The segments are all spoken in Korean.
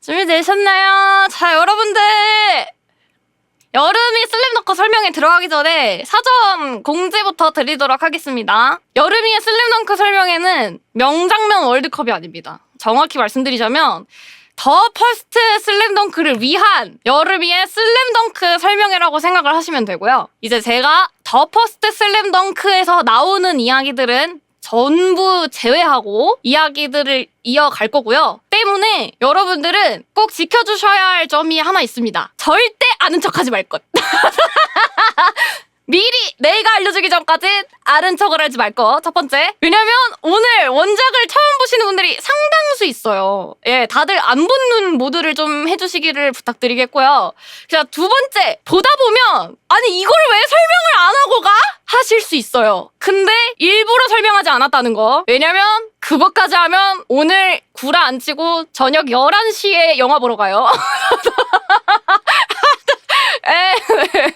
준비되셨나요? 자, 여러분들! 여름이 슬램덩크 설명에 들어가기 전에 사전 공지부터 드리도록 하겠습니다. 여름이의 슬램덩크 설명에는 명장면 월드컵이 아닙니다. 정확히 말씀드리자면 더 퍼스트 슬램덩크를 위한 여름이의 슬램덩크 설명회라고 생각을 하시면 되고요. 이제 제가 더 퍼스트 슬램덩크에서 나오는 이야기들은 전부 제외하고 이야기들을 이어갈 거고요. 때문에 여러분들은 꼭 지켜주셔야 할 점이 하나 있습니다. 절대 아는 척하지 말 것. 미리 내가 알려주기 전까지 아는 척을 하지 말 것. 첫 번째. 왜냐면 오늘 원작을 처음 보시는 분들이 상당수 있어요. 예, 다들 안 보는 모드를 좀 해주시기를 부탁드리겠고요. 자, 두 번째. 보다 보면 아니 이거를 왜 설명을 안 하고 가? 하실 수 있어요. 근데 일부러 설명하지 않았다는 거. 왜냐면 그것까지 하면 오늘 구라 안 치고 저녁 11시에 영화 보러 가요.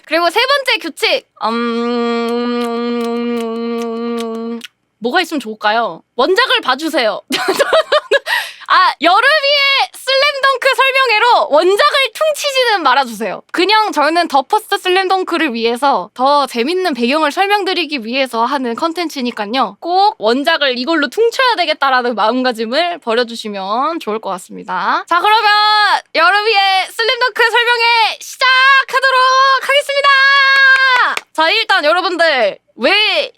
그리고 세 번째 규칙. 뭐가 있으면 좋을까요? 원작을 봐주세요. 여름이의 슬램덩크 설명회로 원작을 퉁치지는 말아주세요. 그냥 저는 더 퍼스트 슬램덩크를 위해서 더 재밌는 배경을 설명드리기 위해서 하는 컨텐츠니까요. 꼭 원작을 이걸로 퉁쳐야 되겠다라는 마음가짐을 버려주시면 좋을 것 같습니다. 자, 그러면 여름이의 슬램덩크 설명회 시작하도록 하겠습니다. 자, 일단 여러분들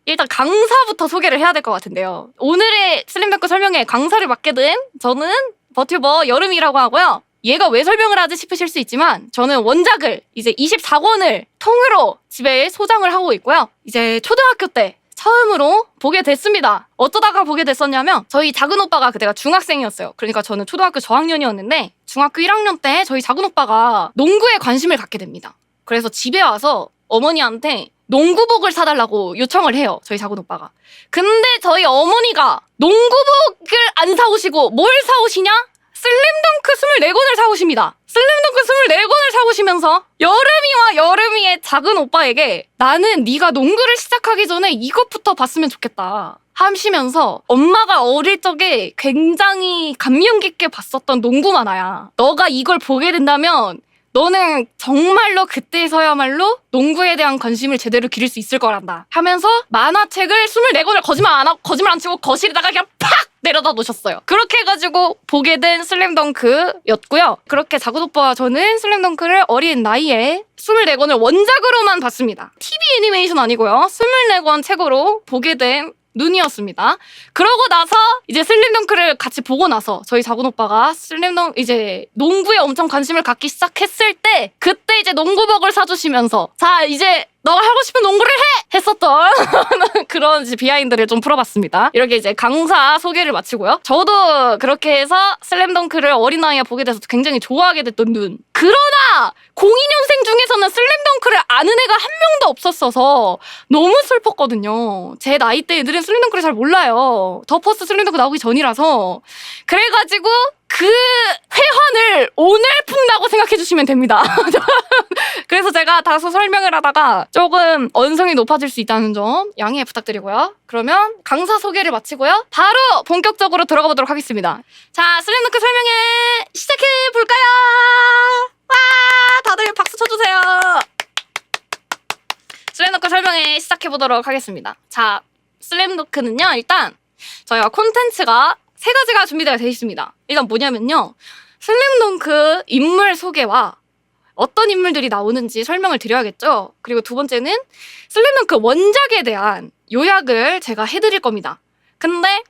일단 강사부터 소개를 해야 될 것 같은데요. 오늘의 슬램덩크 설명회 강사를 맡게 된 저는 버튜버 여름이라고 하고요. 얘가 왜 설명을 하지 싶으실 수 있지만 저는 원작을 이제 24권을 통으로 집에 소장을 하고 있고요. 이제 초등학교 때 처음으로 보게 됐습니다. 어쩌다가 보게 됐었냐면 저희 작은 오빠가 그때가 중학생이었어요. 그러니까 저는 초등학교 저학년이었는데 중학교 1학년 때 저희 작은 오빠가 농구에 관심을 갖게 됩니다. 그래서 집에 와서 어머니한테 농구복을 사달라고 요청을 해요. 저희 작은 오빠가. 근데 저희 어머니가 농구복을 안 사오시고 뭘 사오시냐? 슬램덩크 24권을 사오십니다. 슬램덩크 24권을 사오시면서 여름이와 여름이의 작은 오빠에게 나는 네가 농구를 시작하기 전에 이것부터 봤으면 좋겠다 하시면서 엄마가 어릴 적에 굉장히 감명 깊게 봤었던 농구 만화야. 너가 이걸 보게 된다면 너는 정말로 그때서야말로 농구에 대한 관심을 제대로 기를 수 있을 거란다 하면서 만화책을 24권을 거짓말 안 치고 거실에다가 그냥 팍 내려다 놓으셨어요. 그렇게 해가지고 보게 된 슬램덩크였고요. 그렇게 작은 오빠와 저는 슬램덩크를 어린 나이에 24권을 원작으로만 봤습니다. TV 애니메이션 아니고요. 24권 책으로 보게 된 눈이었습니다. 그러고 나서 이제 슬램덩크를 같이 보고 나서 저희 작은 오빠가 이제 농구에 엄청 관심을 갖기 시작했을 때 그때 이제 농구복을 사주시면서 자 이제 너가 하고 싶은 농구를 해! 했었던 그런 이제 비하인드를 좀 풀어봤습니다. 이렇게 이제 강사 소개를 마치고요. 저도 그렇게 해서 슬램덩크를 어린 나이에 보게 돼서 굉장히 좋아하게 됐던 눈. 그러나 02년생 중에서는 슬램덩크를 아는 애가 한 명도 없었어서 너무 슬펐거든요. 제 나이 때 애들은 슬램덩크를 잘 몰라요. 더 퍼스트 슬램덩크 나오기 전이라서. 그래가지고 그 회환을 오늘 푼다고 생각해 주시면 됩니다. 그래서 제가 다소 설명을 하다가 조금 언성이 높아질 수 있다는 점 양해 부탁드리고요. 그러면 강사 소개를 마치고요. 바로 본격적으로 들어가 보도록 하겠습니다. 자, 슬램덩크 설명회 시작해 볼까요? 와, 다들 박수 쳐주세요. 슬램덩크 설명회 시작해 보도록 하겠습니다. 자, 슬램덩크는요, 일단 저희가 콘텐츠가 3가지가 준비되어 있습니다. 일단 뭐냐면요. 슬램덩크 인물 소개와 어떤 인물들이 나오는지 설명을 드려야겠죠. 그리고 두 번째는 슬램덩크 원작에 대한 요약을 제가 해드릴 겁니다. 근데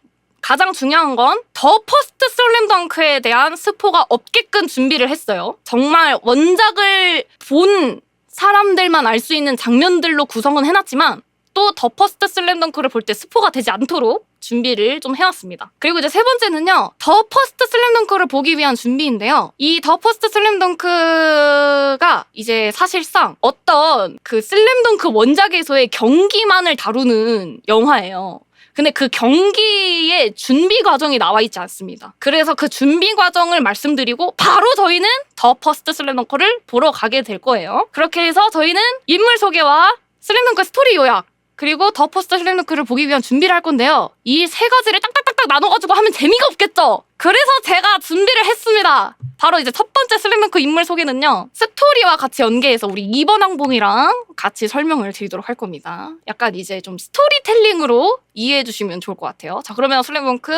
가장 중요한 건 더 퍼스트 슬램덩크에 대한 스포가 없게끔 준비를 했어요. 정말 원작을 본 사람들만 알 수 있는 장면들로 구성은 해놨지만 또 더 퍼스트 슬램덩크를 볼 때 스포가 되지 않도록 준비를 좀 해왔습니다. 그리고 이제 세 번째는요. 더 퍼스트 슬램덩크를 보기 위한 준비인데요. 이 더 퍼스트 슬램덩크가 이제 사실상 어떤 그 슬램덩크 원작에서의 경기만을 다루는 영화예요. 근데 그 경기의 준비 과정이 나와 있지 않습니다. 그래서 그 준비 과정을 말씀드리고 바로 저희는 더 퍼스트 슬램덩크를 보러 가게 될 거예요. 그렇게 해서 저희는 인물 소개와 슬램덩크 스토리 요약 그리고 더 퍼스트 슬램덩크를 보기 위한 준비를 할 건데요. 이 3가지를 딱딱딱 딱딱딱 나눠가지고 하면 재미가 없겠죠? 그래서 제가 준비를 했습니다. 바로 이제 첫 번째 슬램덩크 인물 소개는요. 스토리와 같이 연계해서 우리 2번 항봉이랑 같이 설명을 드리도록 할 겁니다. 약간 이제 좀 스토리텔링으로 이해해 주시면 좋을 것 같아요. 자, 그러면 슬램덩크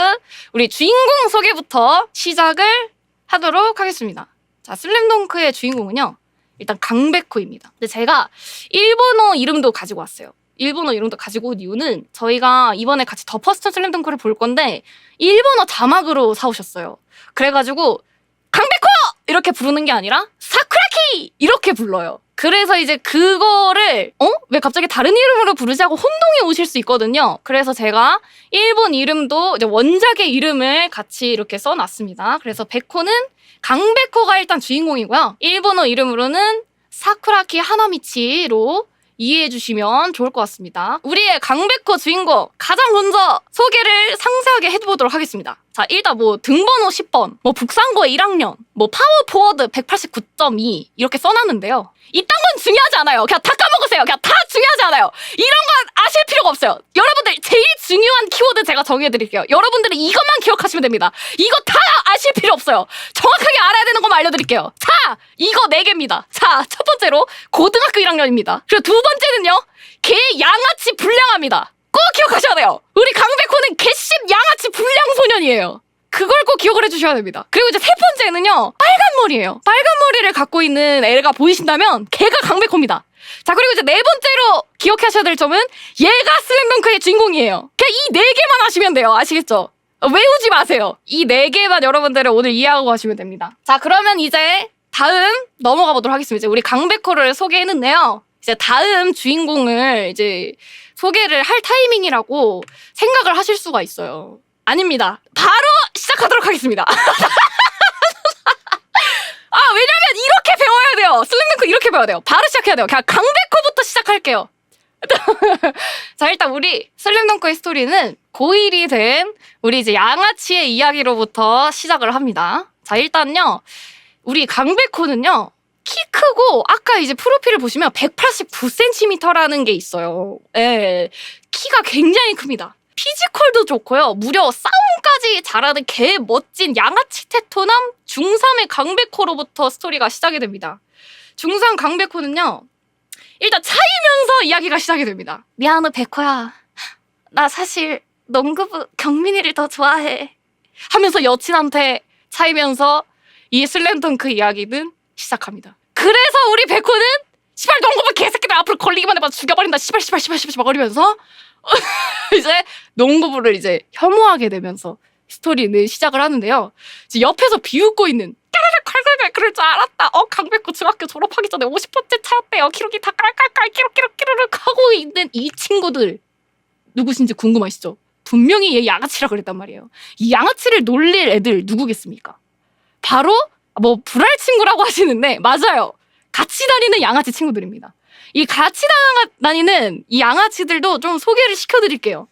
우리 주인공 소개부터 시작을 하도록 하겠습니다. 자, 슬램덩크의 주인공은요. 일단 강백호입니다. 근데 제가 일본어 이름도 가지고 왔어요. 일본어 이름도 가지고 온 이유는 저희가 이번에 같이 더 퍼스트 슬램덩크를 볼 건데 일본어 자막으로 사오셨어요. 그래가지고 강백호! 이렇게 부르는 게 아니라 사쿠라키! 이렇게 불러요. 그래서 이제 그거를 왜 갑자기 다른 이름으로 부르지 하고 혼동이 오실 수 있거든요. 그래서 제가 일본 이름도 이제 원작의 이름을 같이 이렇게 써놨습니다. 그래서 백호는 강백호가 일단 주인공이고요. 일본어 이름으로는 사쿠라키 하나미치로 이해해 주시면 좋을 것 같습니다. 우리의 강백호 주인공 가장 먼저 소개를 상세하게 해보도록 하겠습니다. 자, 일단 뭐 등번호 10번, 뭐 북상고 1학년, 뭐 파워포워드 189.2 이렇게 써놨는데요. 이딴 건 중요하지 않아요. 그냥 다 까먹으세요. 그냥 다 중요하지 않아요. 이런 건 아실 필요가 없어요. 여러분들 제일 중요한 키워드 제가 정해드릴게요. 여러분들은 이것만 기억하시면 됩니다. 이거 다 아실 필요 없어요. 정확하게 알아야 되는 것만 알려드릴게요. 자, 이거 4개입니다. 자, 첫 번째로 고등학교 1학년입니다. 그리고 두 번째는요. 개 양아치 불량합니다. 꼭 기억하셔야 돼요. 우리 강백호는 개씹 양아치 불량 소년이에요. 그걸 꼭 기억을 해주셔야 됩니다. 그리고 이제 세 번째는요. 빨간 머리예요. 빨간 머리를 갖고 있는 애가 보이신다면 걔가 강백호입니다. 자, 그리고 이제 네 번째로 기억하셔야 될 점은 얘가 슬램덩크의 주인공이에요. 그냥 이 4개만 하시면 돼요. 아시겠죠? 외우지 마세요. 이 4개만 여러분들은 오늘 이해하고 가시면 됩니다. 자, 그러면 이제 다음 넘어가 보도록 하겠습니다. 이제 우리 강백호를 소개했는데요. 이제 다음 주인공을 이제 소개를 할 타이밍이라고 생각을 하실 수가 있어요. 아닙니다. 바로 시작하도록 하겠습니다. 왜냐면 이렇게 배워야 돼요. 슬램덩크 이렇게 배워야 돼요. 바로 시작해야 돼요. 그냥 강백호부터 시작할게요. 자, 일단 우리 슬램덩크의 스토리는 고1이 된 우리 이제 양아치의 이야기로부터 시작을 합니다. 자, 일단요. 우리 강백호는요. 키 크고 아까 이제 프로필을 보시면 189cm라는 게 있어요. 예, 키가 굉장히 큽니다. 피지컬도 좋고요. 무려 싸움까지 잘하는 개 멋진 양아치 테토남 중3의 강백호로부터 스토리가 시작이 됩니다. 중3 강백호는요. 일단 차이면서 이야기가 시작이 됩니다. 미안해 백호야. 나 사실 농구부 경민이를 더 좋아해. 하면서 여친한테 차이면서 이 슬램덩크 이야기는 시작합니다. 그래서 우리 백호는 시발 농구부 개새끼들 앞으로 걸리기만 해봐 죽여버린다 시발 거리면서 이제 농구부를 이제 혐오하게 되면서 스토리는 시작을 하는데요. 이제 옆에서 비웃고 있는 깔깔깔깔 그럴 줄 알았다. 강백호 중학교 졸업하기 전에 50번째 차였대요. 기록이 다 깔깔깔 끼룩끼룩 하고 있는 이 친구들 누구신지 궁금하시죠? 분명히 얘 양아치라 그랬단 말이에요. 이 양아치를 놀릴 애들 누구겠습니까? 바로 뭐 불알 친구라고 하시는데 맞아요. 같이 다니는 양아치 친구들입니다. 이 같이 다니는 이 양아치들도 좀 소개를 시켜드릴게요.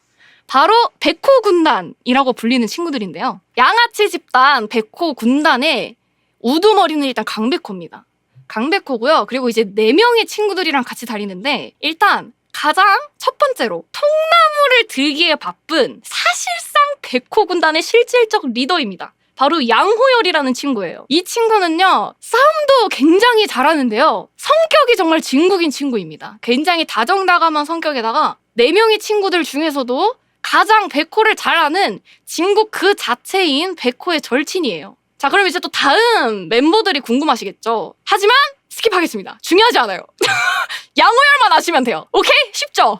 바로 백호 군단이라고 불리는 친구들인데요. 양아치 집단 백호 군단의 우두머리는 일단 강백호입니다. 강백호고요. 그리고 이제 4명의 친구들이랑 같이 다니는데 일단 가장 첫 번째로 통나무를 들기에 바쁜 사실상 백호 군단의 실질적 리더입니다. 바로 양호열이라는 친구예요. 이 친구는요. 싸움도 굉장히 잘하는데요. 성격이 정말 진국인 친구입니다. 굉장히 다정다감한 성격에다가 4명의 친구들 중에서도 가장 백호를 잘 아는 진국 그 자체인 백호의 절친이에요. 자, 그럼 이제 또 다음 멤버들이 궁금하시겠죠? 하지만 스킵하겠습니다. 중요하지 않아요. 양호열만 아시면 돼요. 오케이? 쉽죠?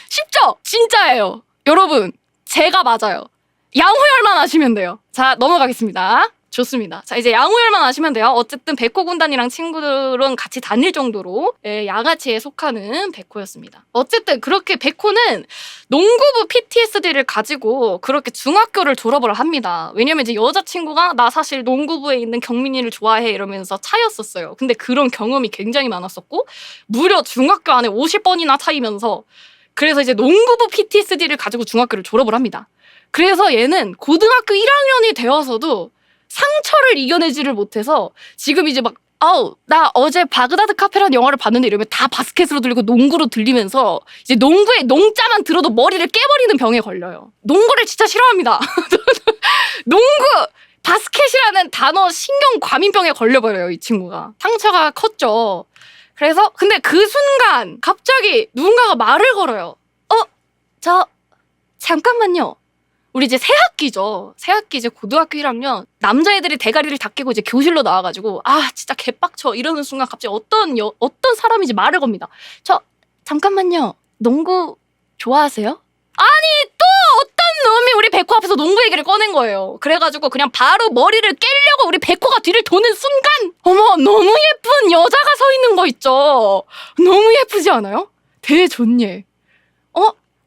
쉽죠? 진짜예요. 여러분, 제가 맞아요. 양호열만 아시면 돼요. 자, 넘어가겠습니다. 좋습니다. 자, 이제 양호열만 아시면 돼요. 어쨌든 백호 군단이랑 친구들은 같이 다닐 정도로 양아치에 속하는 백호였습니다. 어쨌든 그렇게 백호는 농구부 PTSD를 가지고 그렇게 중학교를 졸업을 합니다. 왜냐면 이제 여자친구가 나 사실 농구부에 있는 경민이를 좋아해 이러면서 차였었어요. 근데 그런 경험이 굉장히 많았었고 무려 중학교 안에 50번이나 차이면서 그래서 이제 농구부 PTSD를 가지고 중학교를 졸업을 합니다. 그래서 얘는 고등학교 1학년이 되어서도 상처를 이겨내지를 못해서 지금 이제 막 아우, 나 어제 바그다드 카페라는 영화를 봤는데 이러면 다 바스켓으로 들리고 농구로 들리면서 이제 농구의 농자만 들어도 머리를 깨버리는 병에 걸려요. 농구를 진짜 싫어합니다. 농구, 바스켓이라는 단어 신경 과민병에 걸려버려요, 이 친구가. 상처가 컸죠. 그래서 근데 그 순간 갑자기 누군가가 말을 걸어요. 잠깐만요. 우리 이제 새학기죠. 새학기 이제 고등학교 1학년 남자애들이 대가리를 다 깨고 이제 교실로 나와가지고 진짜 개빡쳐 이러는 순간 갑자기 어떤 사람인지 말을 겁니다. 잠깐만요. 농구 좋아하세요? 아니 또 어떤 놈이 우리 백호 앞에서 농구 얘기를 꺼낸 거예요. 그래가지고 그냥 바로 머리를 깨려고 우리 백호가 뒤를 도는 순간 어머 너무 예쁜 여자가 서 있는 거 있죠. 너무 예쁘지 않아요? 대존예.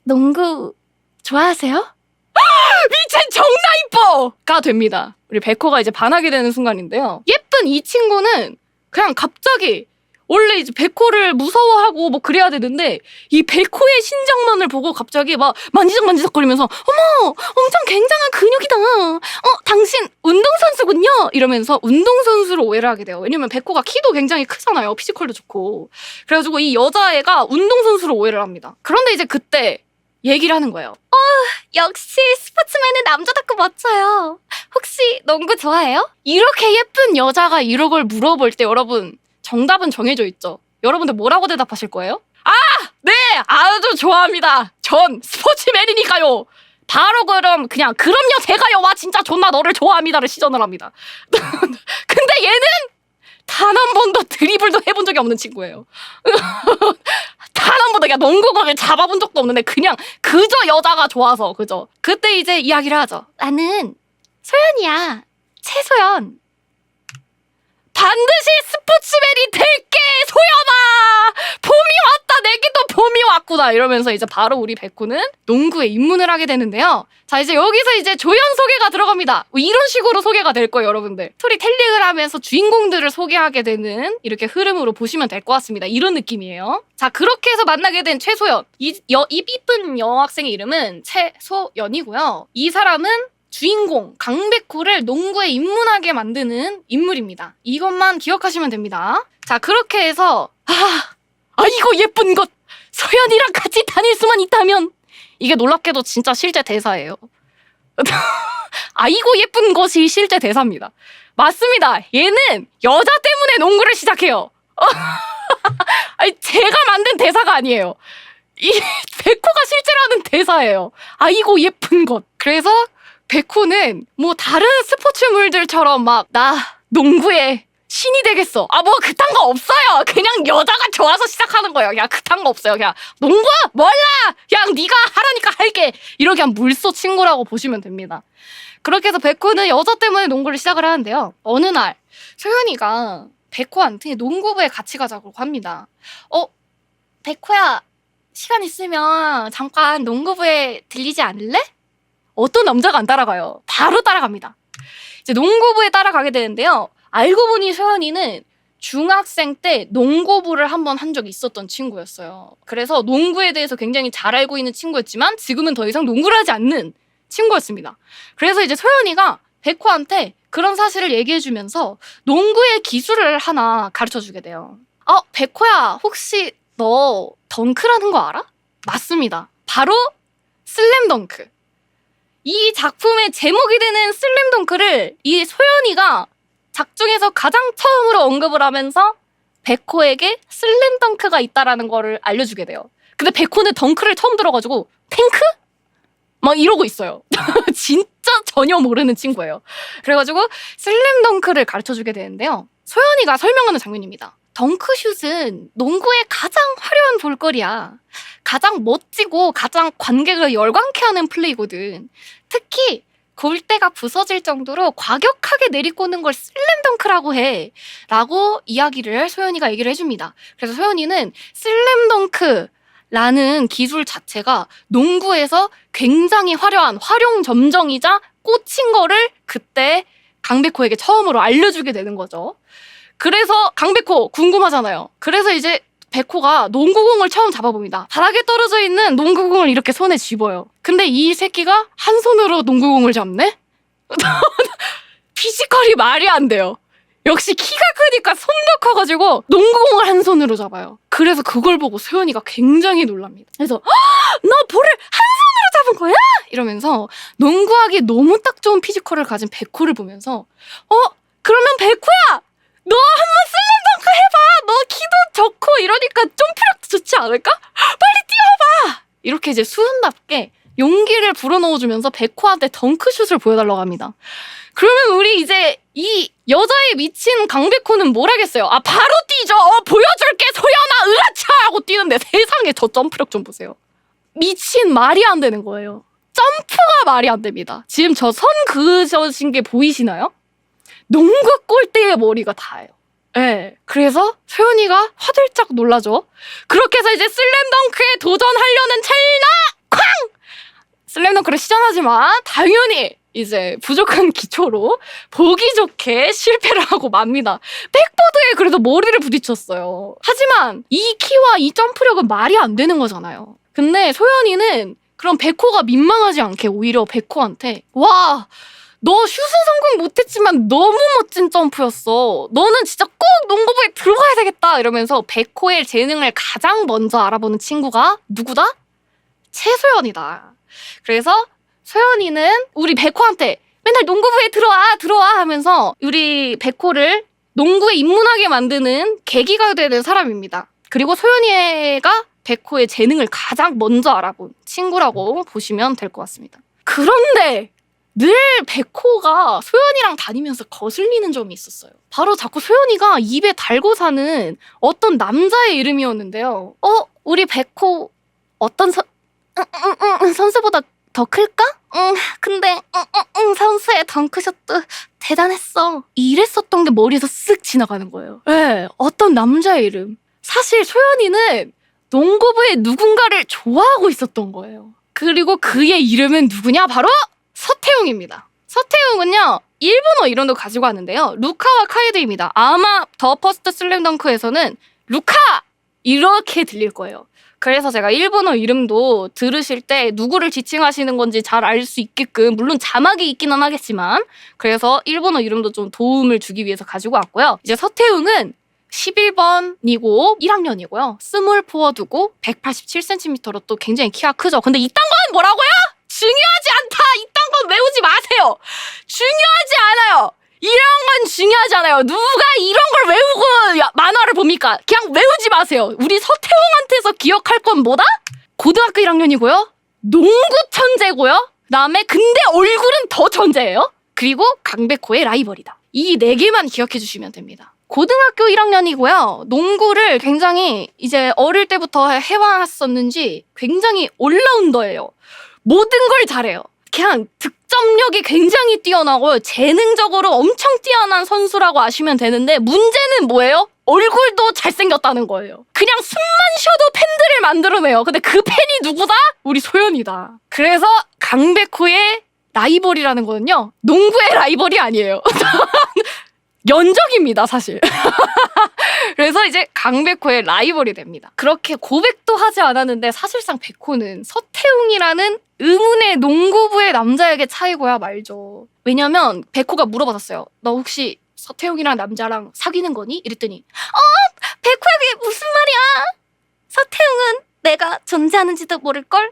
농구 좋아하세요? 미친 정나 이뻐가 됩니다. 우리 백호가 이제 반하게 되는 순간인데요. 예쁜 이 친구는 그냥 갑자기 원래 이제 백호를 무서워하고 뭐 그래야 되는데 이 백호의 신장만을 보고 갑자기 막 만지작만지작거리면서 어머 엄청 굉장한 근육이다. 당신 운동선수군요. 이러면서 운동선수로 오해를 하게 돼요. 왜냐면 백호가 키도 굉장히 크잖아요. 피지컬도 좋고. 그래가지고 이 여자애가 운동선수로 오해를 합니다. 그런데 이제 그때 얘기를 하는 거예요. 역시 스포츠맨은 남자답고 멋져요. 혹시 농구 좋아해요? 이렇게 예쁜 여자가 이런 걸 물어볼 때 여러분 정답은 정해져 있죠. 여러분들 뭐라고 대답하실 거예요? 네! 아주 좋아합니다. 전 스포츠맨이니까요. 바로 그냥 그럼요 제가요. 와 진짜 존나 너를 좋아합니다를 시전을 합니다. 근데 얘는 단 한 번도 드리블도 해본 적이 없는 친구예요. 단 한 번도 그냥 농구공을 잡아본 적도 없는데 그냥 그저 여자가 좋아서 그저. 그때 이제 이야기를 하죠. 나는 소연이야. 최소연. 반드시 스포츠맨이 될게 소연아. 봄이 왔다. 내게도 봄이 왔구나. 이러면서 이제 바로 우리 백호는 농구에 입문을 하게 되는데요. 자 이제 여기서 이제 조연 소개가 들어갑니다. 이런 식으로 소개가 될 거예요 여러분들. 스토리텔링을 하면서 주인공들을 소개하게 되는 이렇게 흐름으로 보시면 될 것 같습니다. 이런 느낌이에요. 자 그렇게 해서 만나게 된 최소연. 이 이쁜 여학생의 이름은 최소연이고요. 이 사람은 주인공 강백호를 농구에 입문하게 만드는 인물입니다. 이것만 기억하시면 됩니다. 자 그렇게 해서 이거 예쁜 것 소연이랑 같이 다닐 수만 있다면 이게 놀랍게도 진짜 실제 대사예요. 아이고 예쁜 것이 실제 대사입니다. 맞습니다. 얘는 여자 때문에 농구를 시작해요. 아니 제가 만든 대사가 아니에요. 이 백호가 실제로 하는 대사예요. 아이고 예쁜 것. 그래서 백호는 뭐 다른 스포츠물들처럼 막 나 농구에 신이 되겠어. 뭐 그딴 거 없어요. 그냥 여자가 좋아서 시작하는 거예요. 그냥 그딴 거 없어요. 그냥 농구 몰라. 그냥 네가 하라니까 할게. 이렇게 그냥 물소 친구라고 보시면 됩니다. 그렇게 해서 백호는 여자 때문에 농구를 시작을 하는데요. 어느 날 소연이가 백호한테 농구부에 같이 가자고 합니다. 백호야 시간 있으면 잠깐 농구부에 들리지 않을래? 어떤 남자가 안 따라가요. 바로 따라갑니다. 이제 농구부에 따라가게 되는데요. 알고 보니 소연이는 중학생 때 농구부를 한번 한 적이 있었던 친구였어요. 그래서 농구에 대해서 굉장히 잘 알고 있는 친구였지만 지금은 더 이상 농구를 하지 않는 친구였습니다. 그래서 이제 소연이가 백호한테 그런 사실을 얘기해주면서 농구의 기술을 하나 가르쳐주게 돼요. 백호야 혹시 너 덩크라는 거 알아? 맞습니다. 바로 슬램덩크. 이 작품의 제목이 되는 슬램덩크를 이 소연이가 작중에서 가장 처음으로 언급을 하면서 백호에게 슬램덩크가 있다라는 거를 알려주게 돼요. 근데 백호는 덩크를 처음 들어가지고 탱크? 막 이러고 있어요. 진짜 전혀 모르는 친구예요. 그래가지고 슬램덩크를 가르쳐주게 되는데요. 소연이가 설명하는 장면입니다. 덩크슛은 농구의 가장 화려한 볼거리야. 가장 멋지고 가장 관객을 열광케 하는 플레이거든. 특히 골대가 부서질 정도로 과격하게 내리꽂는 걸 슬램덩크라고 해. 라고 이야기를 소연이가 얘기를 해줍니다. 그래서 소연이는 슬램덩크라는 기술 자체가 농구에서 굉장히 화려한 활용점정이자 꽂힌 거를 그때 강백호에게 처음으로 알려주게 되는 거죠. 그래서 강백호 궁금하잖아요. 그래서 이제 백호가 농구공을 처음 잡아봅니다. 바닥에 떨어져 있는 농구공을 이렇게 손에 쥐어요. 근데 이 새끼가 한 손으로 농구공을 잡네? 피지컬이 말이 안 돼요. 역시 키가 크니까 손도 커가지고 농구공을 한 손으로 잡아요. 그래서 그걸 보고 소연이가 굉장히 놀랍니다. 그래서 너 볼을 한 손으로 잡은 거야? 이러면서 농구하기 너무 딱 좋은 피지컬을 가진 백호를 보면서 그러면 백호야! 너 한번 슬램덩크 해봐! 너 키도 좋고 이러니까 점프력도 좋지 않을까? 빨리 뛰어봐! 이렇게 이제 수은답게 용기를 불어넣어주면서 백호한테 덩크슛을 보여달라고 합니다. 그러면 우리 이제 이 여자에 미친 강백호는 뭘 하겠어요? 바로 뛰죠. 보여줄게 소연아 으라차 하고 뛰는데 세상에 저 점프력 좀 보세요. 미친 말이 안 되는 거예요. 점프가 말이 안 됩니다. 지금 저 선 그으신 게 보이시나요? 농구 골대의 머리가 다예요. 네. 그래서 소연이가 화들짝 놀라죠. 그렇게 해서 이제 슬램덩크에 도전하려는 찰나 쾅! 슬램덩크를 시전하지만 당연히 이제 부족한 기초로 보기 좋게 실패를 하고 맙니다. 백보드에 그래도 머리를 부딪혔어요. 하지만 이 키와 이 점프력은 말이 안 되는 거잖아요. 근데 소연이는 그럼 백호가 민망하지 않게 오히려 백호한테 와, 너 슛은 성공 못했지만 너무 멋진 점프였어. 너는 진짜 꼭 농구부에 들어가야 되겠다. 이러면서 백호의 재능을 가장 먼저 알아보는 친구가 누구다? 최소연이다. 그래서 소연이는 우리 백호한테 맨날 농구부에 들어와 하면서 우리 백호를 농구에 입문하게 만드는 계기가 되는 사람입니다. 그리고 소연이가 백호의 재능을 가장 먼저 알아본 친구라고 보시면 될 것 같습니다. 그런데 늘 백호가 소연이랑 다니면서 거슬리는 점이 있었어요. 바로 자꾸 소연이가 입에 달고 사는 어떤 남자의 이름이었는데요. 우리 백호 어떤 선수보다 더 클까? 근데 선수의 덩크샷도 대단했어. 이랬었던 게 머리에서 쓱 지나가는 거예요. 네, 어떤 남자의 이름. 사실 소연이는 농구부에 누군가를 좋아하고 있었던 거예요. 그리고 그의 이름은 누구냐? 바로 서태웅입니다. 서태웅은요, 일본어 이름도 가지고 왔는데요. 루카와 카에드입니다. 아마 더 퍼스트 슬램덩크에서는 루카! 이렇게 들릴 거예요. 그래서 제가 일본어 이름도 들으실 때 누구를 지칭하시는 건지 잘 알 수 있게끔, 물론 자막이 있기는 하겠지만, 그래서 일본어 이름도 좀 도움을 주기 위해서 가지고 왔고요. 이제 서태웅은 11번이고 1학년이고요. 스몰 포워드고 187cm로 또 굉장히 키가 크죠. 근데 이딴 건 뭐라고요? 중요하지 않다! 이딴 건 외우지 마세요! 중요하지 않아요! 이런 건 중요하지 않아요. 누가 이런 걸 외우고 만화를 봅니까? 그냥 외우지 마세요. 우리 서태웅한테서 기억할 건 뭐다? 고등학교 1학년이고요. 농구 천재고요. 그다음에 근데 얼굴은 더 천재예요. 그리고 강백호의 라이벌이다. 이 4개만 기억해 주시면 됩니다. 고등학교 1학년이고요. 농구를 굉장히 이제 어릴 때부터 해왔었는지 굉장히 올라운더예요. 모든 걸 잘해요. 그냥 득점력이 굉장히 뛰어나고 재능적으로 엄청 뛰어난 선수라고 아시면 되는데, 문제는 뭐예요? 얼굴도 잘생겼다는 거예요. 그냥 숨만 쉬어도 팬들을 만들어내요. 근데 그 팬이 누구다? 우리 소연이다. 그래서 강백호의 라이벌이라는 거는요, 농구의 라이벌이 아니에요. 연적입니다, 사실. 그래서 이제 강백호의 라이벌이 됩니다. 그렇게 고백도 하지 않았는데 사실상 백호는 서태웅이라는 의문의 농구부의 남자에게 차이고야 말죠. 왜냐면 백호가 물어봤었어요. 너 혹시 서태웅이라는 남자랑 사귀는 거니? 이랬더니 백호야 그게 무슨 말이야? 서태웅은 내가 존재하는지도 모를걸?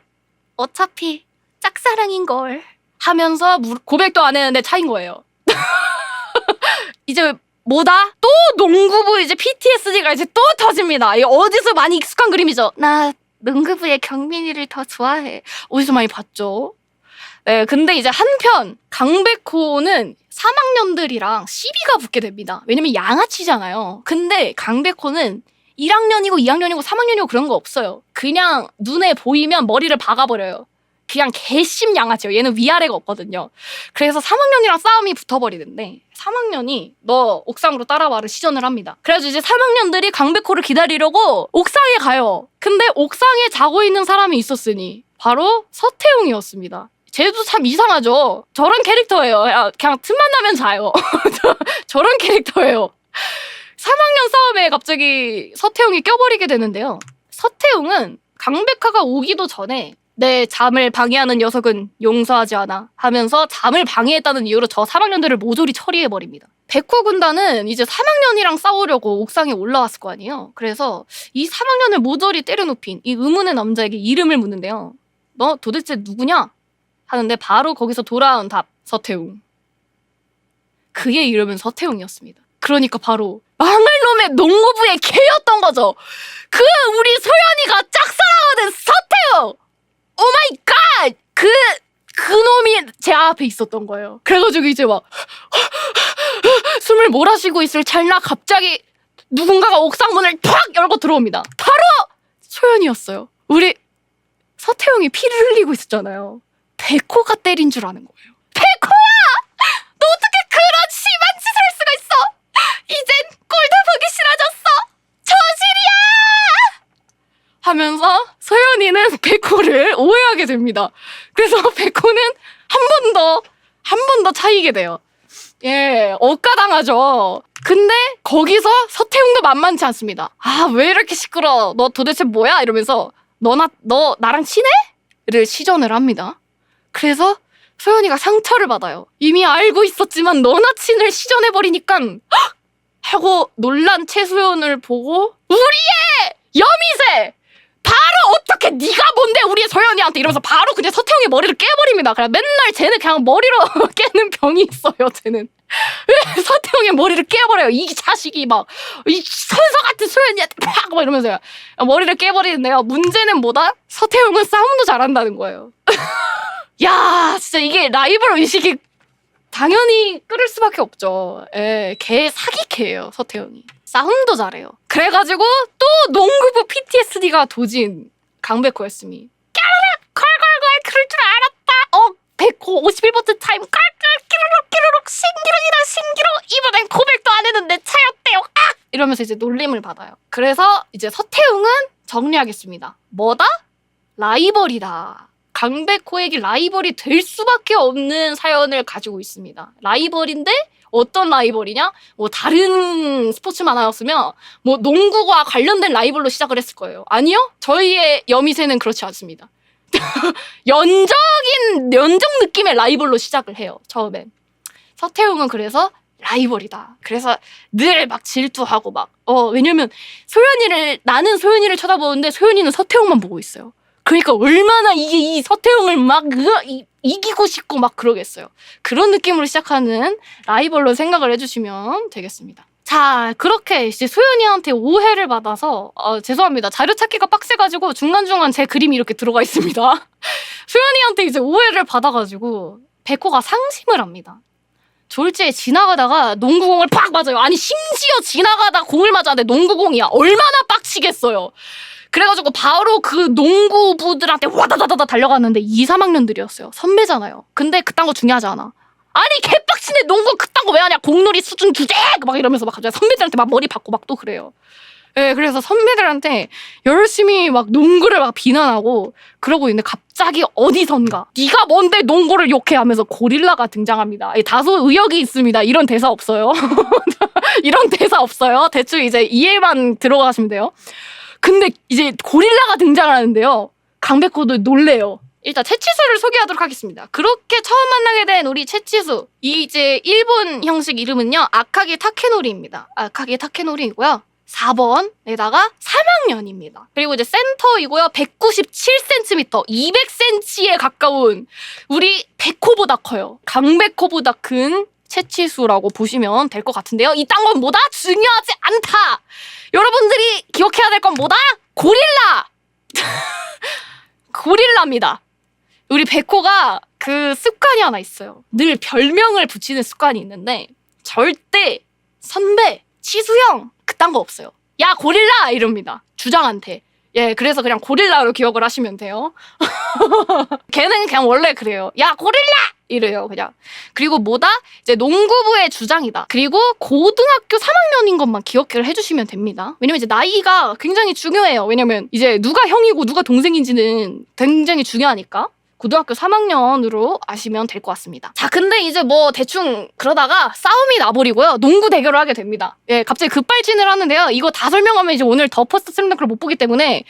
어차피 짝사랑인걸 하면서 고백도 안 했는데 차인 거예요. 이제 뭐다? 또 농구부 이제 PTSD가 이제 또 터집니다. 이 어디서 많이 익숙한 그림이죠. 나 농구부의 경민이를 더 좋아해. 어디서 많이 봤죠? 네, 근데 이제 한편 강백호는 3학년들이랑 시비가 붙게 됩니다. 왜냐면 양아치잖아요. 근데 강백호는 1학년이고 2학년이고 3학년이고 그런 거 없어요. 그냥 눈에 보이면 머리를 박아버려요. 그냥 개심 양아치예요. 얘는 위아래가 없거든요. 그래서 3학년이랑 싸움이 붙어버리는데 3학년이 너 옥상으로 따라와를 시전을 합니다. 그래서 이제 3학년들이 강백호를 기다리려고 옥상에 가요. 근데 옥상에 자고 있는 사람이 있었으니 바로 서태웅이었습니다. 쟤도 참 이상하죠. 저런 캐릭터예요. 그냥 틈만 나면 자요. 저런 캐릭터예요. 3학년 싸움에 갑자기 서태웅이 껴버리게 되는데요. 서태웅은 강백호가 오기도 전에 내 잠을 방해하는 녀석은 용서하지 않아 하면서 잠을 방해했다는 이유로 저 3학년들을 모조리 처리해버립니다. 백호 군단은 이제 3학년이랑 싸우려고 옥상에 올라왔을 거 아니에요. 그래서 이 3학년을 모조리 때려눕힌 이 의문의 남자에게 이름을 묻는데요. 너 도대체 누구냐? 하는데 바로 거기서 돌아온 답, 서태웅. 그의 이름은 서태웅이었습니다. 그러니까 바로 망할 놈의 농구부의 개였던 거죠. 그 우리 소연이가 짝사랑하는 서태웅! 오마이 갓! 그 놈이 제 앞에 있었던 거예요. 그래가지고 이제 막 숨을 몰아쉬고 있을 찰나 갑자기 누군가가 옥상 문을 팍 열고 들어옵니다. 바로 소연이었어요. 우리 서태웅이 피를 흘리고 있었잖아요. 백호가 때린 줄 아는 거예요. 백호야! 너 어떻게 그런 심한 짓을 할 수가 있어? 이젠 꼴도 보기 싫어졌어. 저질이야! 하면서 소연이는 백호를 오해하게 됩니다. 그래서 백호는 한 번 더 차이게 돼요. 예, 억가당하죠. 근데 거기서 서태웅도 만만치 않습니다. 아, 왜 이렇게 시끄러? 너 도대체 뭐야? 이러면서 너 나랑 친해? 를 시전을 합니다. 그래서 소연이가 상처를 받아요. 이미 알고 있었지만 너나 친을 시전해버리니까 헉! 하고 놀란 최소연을 보고 우리의 여미새! 바로 어떻게 네가 뭔데 우리 소연이한테 이러면서 바로 그냥 서태웅의 머리를 깨버립니다. 그냥 맨날 쟤는 그냥 머리로 깨는 병이 있어요. 쟤는 왜 서태웅의 머리를 깨버려요. 이 자식이 막 이 선서 같은 소연이한테 팍 막 이러면서요. 머리를 깨버리는데요. 문제는 뭐다? 서태웅은 싸움도 잘한다는 거예요. 야, 진짜 이게 라이벌 의식이 당연히 끓을 수밖에 없죠. 예, 개 사기캐예요, 서태웅이. 싸움도 잘해요. 그래가지고 또 농구부 PTSD가 도진 강백호였음이. 까르륵 컬컬걸 그럴 줄 알았다. 백호 51버튼 타임 깔깔 끼르륵 끼르륵 신기루이다 신기루. 이번엔 고백도 안 했는데 차였대요. 악! 이러면서 이제 놀림을 받아요. 그래서 이제 서태웅은 정리하겠습니다. 뭐다? 라이벌이다. 강백호에게 라이벌이 될 수밖에 없는 사연을 가지고 있습니다. 라이벌인데 어떤 라이벌이냐? 뭐 다른 스포츠 만화였으면 뭐 농구와 관련된 라이벌로 시작을 했을 거예요. 아니요? 저희의 여미새는 그렇지 않습니다. 연정 느낌의 라이벌로 시작을 해요. 처음엔. 서태웅은 그래서 라이벌이다. 그래서 늘 막 질투하고 막 왜냐면 나는 소연이를 쳐다보는데 소연이는 서태웅만 보고 있어요. 그러니까 얼마나 이게 이 서태웅을 막 이기고 싶고 막 그러겠어요. 그런 느낌으로 시작하는 라이벌로 생각을 해주시면 되겠습니다. 자, 그렇게 이제 소연이한테 오해를 받아서 죄송합니다. 자료 찾기가 빡세가지고 중간중간 제 그림이 이렇게 들어가 있습니다. 소연이한테 이제 오해를 받아가지고 백호가 상심을 합니다. 졸지에 지나가다가 농구공을 팍 맞아요. 아니 심지어 지나가다 공을 맞았는데 농구공이야. 얼마나 빡치겠어요. 그래가지고 바로 그 농구부들한테 와다다다다 달려갔는데 2, 3학년들이었어요. 선배잖아요. 근데 그딴 거 중요하지 않아. 아니 개빡치네. 농구 그딴 거 왜 하냐. 공놀이 수준 주제! 막 이러면서 막 갑자기 선배들한테 막 머리 받고 막 또 그래요. 예, 그래서 선배들한테 열심히 막 농구를 막 비난하고 그러고 있는데 갑자기 어디선가 네가 뭔데 농구를 욕해 하면서 고릴라가 등장합니다. 다소 의역이 있습니다. 이런 대사 없어요. 이런 대사 없어요. 대충 이제 이해만 들어가시면 돼요. 근데 이제 고릴라가 등장하는데요. 강백호도 놀래요. 일단 채치수를 소개하도록 하겠습니다. 그렇게 처음 만나게 된 우리 채치수. 이제 일본 형식 이름은요. 아카기 타케노리입니다. 아카기 타케노리이고요. 4번에다가 3학년입니다. 그리고 이제 센터이고요. 197cm, 200cm에 가까운 우리 백호보다 커요. 강백호보다 큰 채치수라고 보시면 될 것 같은데요. 이딴 건 뭐다? 중요하지 않다. 여러분들이 기억해야 될 건 뭐다? 고릴라! 고릴라입니다. 우리 백호가 그 습관이 하나 있어요. 늘 별명을 붙이는 습관이 있는데 절대 선배, 치수형 그딴 거 없어요. 야 고릴라! 이럽니다. 주장한테. 예, 그래서 그냥 고릴라로 기억을 하시면 돼요. 걔는 그냥 원래 그래요. 야 고릴라! 이래요 그냥. 그리고 뭐다? 이제 농구부의 주장이다. 그리고 고등학교 3학년인 것만 기억을 해주시면 됩니다. 왜냐면 이제 나이가 굉장히 중요해요. 왜냐면 이제 누가 형이고 누가 동생인지는 굉장히 중요하니까. 고등학교 3학년으로 아시면 될 것 같습니다. 자, 근데 이제 뭐 대충 그러다가 싸움이 나버리고요. 농구 대결을 하게 됩니다. 예, 갑자기 급발진을 하는데요. 이거 다 설명하면 이제 오늘 더 퍼스트 슬램덩크를 못 보기 때문에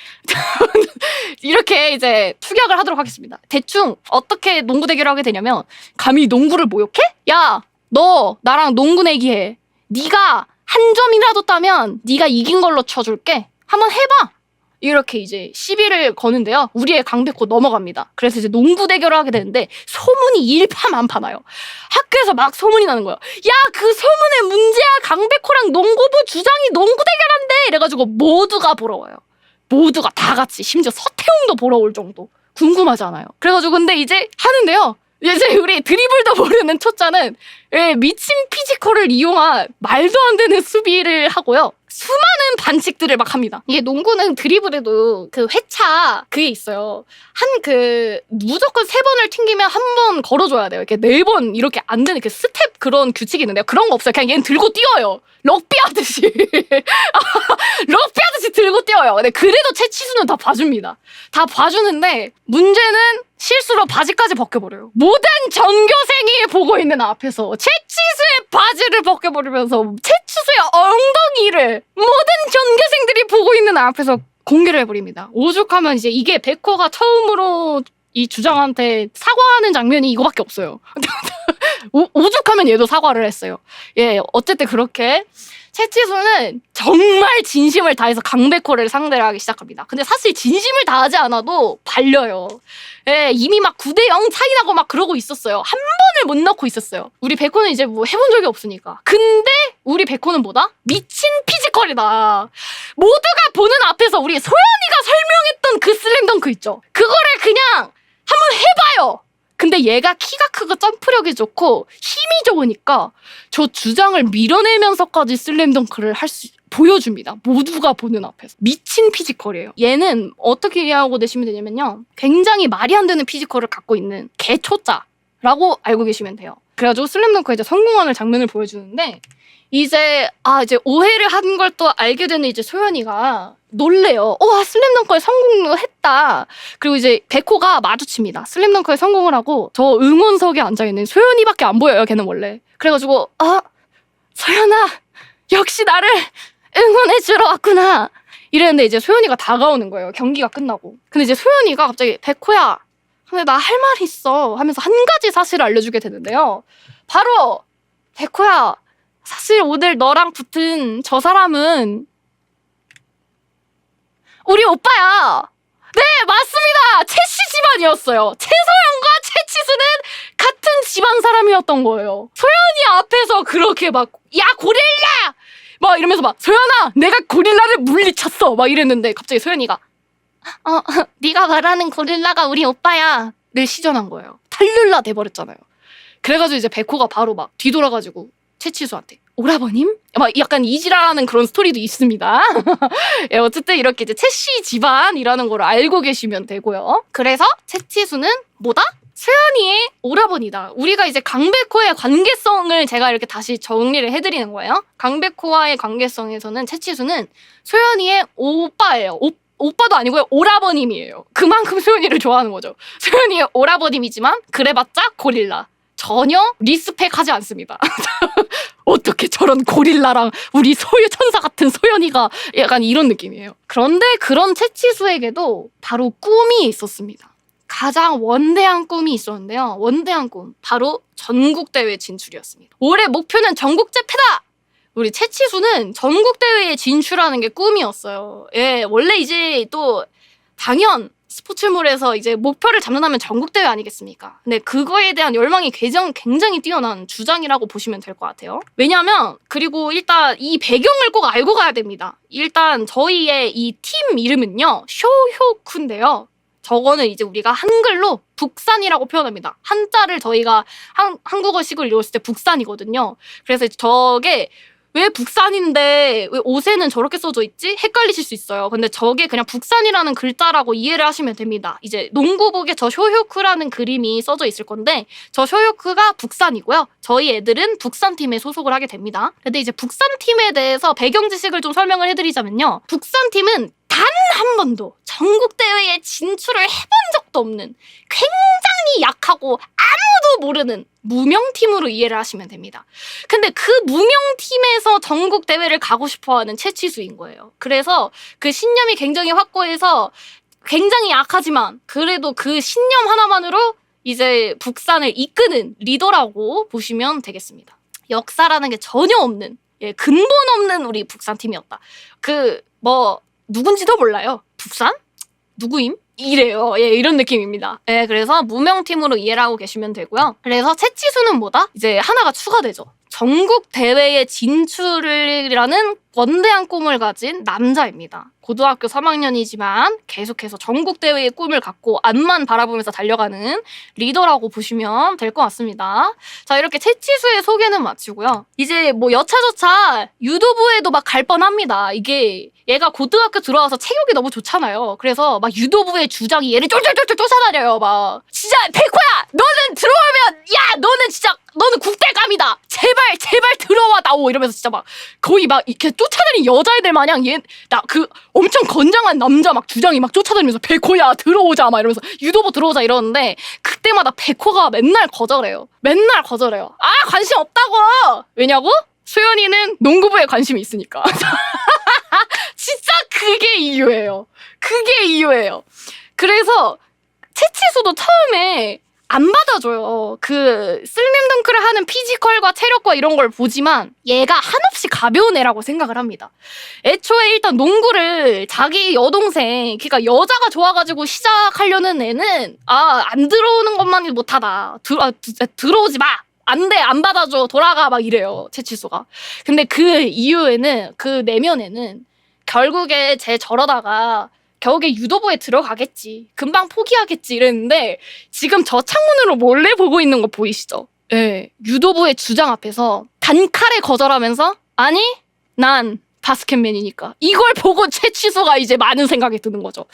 이렇게 이제 축약을 하도록 하겠습니다. 대충 어떻게 농구 대결을 하게 되냐면 감히 농구를 모욕해? 야, 너 나랑 농구 내기해. 네가 한 점이라도 따면 네가 이긴 걸로 쳐줄게. 한번 해봐. 이렇게 이제 시비를 거는데요. 우리의 강백호 넘어갑니다. 그래서 이제 농구 대결을 하게 되는데 소문이 일파만파나요. 학교에서 막 소문이 나는 거야. 야, 그 소문의 문제야. 강백호랑 농구부 주장이 농구 대결한대. 이래가지고 모두가 보러 와요. 모두가 다 같이. 심지어 서태웅도 보러 올 정도. 궁금하지 않아요. 그래가지고 근데 이제 하는데요. 이제 우리 드리블도 모르는 초짜는 미친 피지컬을 이용한 말도 안 되는 수비를 하고요. 수많은 반칙들을 막 합니다. 이게 농구는 드리블에도 그 회차 그게 있어요. 무조건 3번을 튕기면 한 번 걸어줘야 돼요. 이렇게 4번 이렇게 안 되는 그 스텝 그런 규칙이 있는데요. 그런 거 없어요. 그냥 얘는 들고 뛰어요. 럭비 하듯이. 럭비 하듯이 들고 뛰어요. 근데 그래도 채치수는 다 봐줍니다. 다 봐주는데 문제는 실수로 바지까지 벗겨버려요. 모든 전교생이 보고 있는 앞에서 채치수의 바지를 벗겨버리면서 채치수의 엉덩이를 모든 전교생들이 보고 있는 앞에서 공개를 해버립니다. 오죽하면 이제 이게 백호가 처음으로 이 주장한테 사과하는 장면이 이거밖에 없어요. 오죽하면 얘도 사과를 했어요. 예, 어쨌든 그렇게 채치수는 정말 진심을 다해서 강백호를 상대를 하기 시작합니다. 근데 사실 진심을 다하지 않아도 발려요. 예, 이미 막 9대0 차이 나고 막 그러고 있었어요. 한 번을 못 넣고 있었어요. 우리 백호는 이제 뭐 해본 적이 없으니까. 근데 우리 백호는 뭐다? 미친 피지컬이다. 모두가 보는 앞에서 우리 소연이가 설명했던 그 슬램덩크 있죠? 그거를 그냥 한번 해봐요. 근데 얘가 키가 크고 점프력이 좋고 힘이 좋으니까 저 주장을 밀어내면서까지 슬램덩크를 보여줍니다. 모두가 보는 앞에서. 미친 피지컬이에요. 얘는 어떻게 이해하고 계시면 되냐면요. 굉장히 말이 안 되는 피지컬을 갖고 있는 개초짜라고 알고 계시면 돼요. 그래가지고 슬램덩크에 이제 성공하는 장면을 보여주는데 이제 오해를 한 걸 또 알게 되는 이제 소연이가 놀래요. 슬램덩크에 성공했다. 그리고 이제 백호가 마주칩니다. 슬램덩크에 성공을 하고 저 응원석에 앉아있는 소연이밖에 안 보여요. 걔는 원래. 그래가지고 소연아 역시 나를 응원해주러 왔구나. 이랬는데 이제 소연이가 다가오는 거예요. 경기가 끝나고. 근데 이제 소연이가 갑자기 백호야 근데 나 할 말 있어 하면서 한 가지 사실을 알려주게 되는데요. 바로 백호야 사실 오늘 너랑 붙은 저 사람은 우리 오빠야. 네, 맞습니다. 채씨 집안이었어요. 최소영과 채치수는 같은 집안 사람이었던 거예요. 소연이 앞에서 그렇게 막 야 고릴라! 막 이러면서 막 소연아 내가 고릴라를 물리쳤어 막 이랬는데 갑자기 소연이가 네가 말하는 고릴라가 우리 오빠야 를 시전한 거예요. 탈룰라 돼버렸잖아요. 그래가지고 이제 백호가 바로 막 뒤돌아가지고 채치수한테 오라버님? 막 약간 이지랄하는 그런 스토리도 있습니다. 예, 어쨌든 이렇게 이제 채씨 집안이라는 걸 알고 계시면 되고요. 그래서 채치수는 뭐다? 소연이의 오라버니다. 우리가 이제 강백호의 관계성을 제가 이렇게 다시 정리를 해드리는 거예요. 강백호와의 관계성에서는 채치수는 소연이의 오빠예요. 오빠도 아니고요. 오라버님이에요. 그만큼 소연이를 좋아하는 거죠. 소연이의 오라버님이지만 그래봤자 고릴라. 전혀 리스펙하지 않습니다. 어떻게 저런 고릴라랑 우리 천사 같은 소연이가 약간 이런 느낌이에요. 그런데 그런 채치수에게도 바로 꿈이 있었습니다. 가장 원대한 꿈이 있었는데요. 원대한 꿈, 바로 전국대회 진출이었습니다. 올해 목표는 전국제패다! 우리 채치수는 전국대회에 진출하는 게 꿈이었어요. 예, 원래 이제 또 당연 스포츠물에서 이제 목표를 잡는다면 전국대회 아니겠습니까? 근데 그거에 대한 열망이 굉장히 뛰어난 주장이라고 보시면 될 것 같아요. 왜냐하면 그리고 일단 이 배경을 꼭 알고 가야 됩니다. 일단 저희의 이 팀 이름은요. 쇼효쿠인데요. 저거는 이제 우리가 한글로 북산이라고 표현합니다. 한자를 저희가 한국어식으로 읽었을 때 북산이거든요. 그래서 저게 왜 북산인데 왜 옷에는 저렇게 써져 있지? 헷갈리실 수 있어요. 근데 저게 그냥 북산이라는 글자라고 이해를 하시면 됩니다. 이제 농구복에 저 쇼효크라는 그림이 써져 있을 건데 저 쇼효크가 북산이고요. 저희 애들은 북산팀에 소속을 하게 됩니다. 근데 이제 북산팀에 대해서 배경 지식을 좀 설명을 해드리자면요. 북산팀은 단 한 번도 전국대회에 진출을 해본 적도 없는 굉장히 약하고 아무도 모르는 무명팀으로 이해를 하시면 됩니다. 근데 그 무명팀에서 전국대회를 가고 싶어하는 채치수인 거예요. 그래서 그 신념이 굉장히 확고해서 굉장히 약하지만 그래도 그 신념 하나만으로 이제 북산을 이끄는 리더라고 보시면 되겠습니다. 역사라는 게 전혀 없는, 예, 근본 없는 우리 북산팀이었다. 누군지도 몰라요. 북산? 누구임? 이래요. 예, 이런 느낌입니다. 예, 그래서 무명팀으로 이해를 하고 계시면 되고요. 그래서 채치수는 뭐다? 이제 하나가 추가되죠. 전국 대회에 진출이라는 원대한 꿈을 가진 남자입니다. 고등학교 3학년이지만 계속해서 전국 대회의 꿈을 갖고 앞만 바라보면서 달려가는 리더라고 보시면 될 것 같습니다. 자, 이렇게 채치수의 소개는 마치고요. 이제 뭐 여차저차 유도부에도 막 갈 뻔합니다. 이게 얘가 고등학교 들어와서 체격이 너무 좋잖아요. 그래서 막 유도부의 주장이 얘를 쫄쫄쫄쫄 쫓아다녀요. 막 진짜 백호야, 너는 들어오면 너는 국대감이다. 제발 들어와 나오 이러면서 진짜 막 거의 막 이렇게 쫓아다니는 여자애들 마냥 엄청 건장한 남자 막 주장이 막 쫓아다니면서 백호야 들어오자 막 이러면서 유도부 들어오자 이러는데 그때마다 백호가 맨날 거절해요. 아, 관심 없다고. 왜냐고? 소연이는 농구부에 관심이 있으니까. 진짜 그게 이유예요. 그래서 채치수도 처음에 안 받아줘요. 그 슬램덩크를 하는 피지컬과 체력과 이런 걸 보지만 얘가 한없이 가벼운 애라고 생각을 합니다. 애초에 일단 농구를 자기 여동생, 그러니까 여자가 좋아가지고 시작하려는 애는 안 들어오는 것만이 못하다. 들어오지 마. 안 돼, 안 받아줘, 돌아가 막 이래요, 채치수가. 근데 그 이후에는, 그 내면에는 결국에 저러다가 겨우게 유도부에 들어가겠지, 금방 포기하겠지 이랬는데 지금 저 창문으로 몰래 보고 있는 거 보이시죠? 예, 유도부의 주장 앞에서 단칼에 거절하면서 아니, 난 바스켓맨이니까. 이걸 보고 채치수가 이제 많은 생각이 드는 거죠.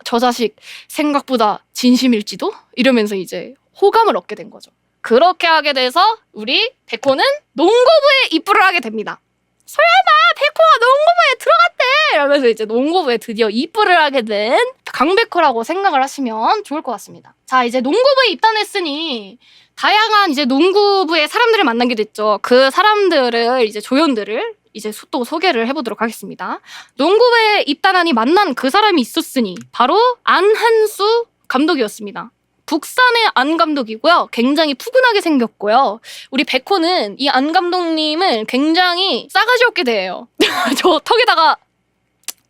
저 자식 생각보다 진심일지도? 이러면서 이제 호감을 얻게 된 거죠. 그렇게 하게 돼서 우리 백호는 농구부에 입부를 하게 됩니다. 소연아, 백호가 농구부에 들어갔대! 이러면서 이제 농구부에 드디어 입부를 하게 된 강백호라고 생각을 하시면 좋을 것 같습니다. 자, 이제 농구부에 입단했으니 다양한 이제 농구부의 사람들을 만나게 됐죠. 그 사람들을 이제 조연들을 이제 또 소개를 해보도록 하겠습니다. 농구부에 입단하니 만난 그 사람이 있었으니 바로 안한수 감독이었습니다. 북산의 안 감독이고요. 굉장히 푸근하게 생겼고요. 우리 백호는 이 안 감독님을 굉장히 싸가지 없게 대해요. 저 턱에다가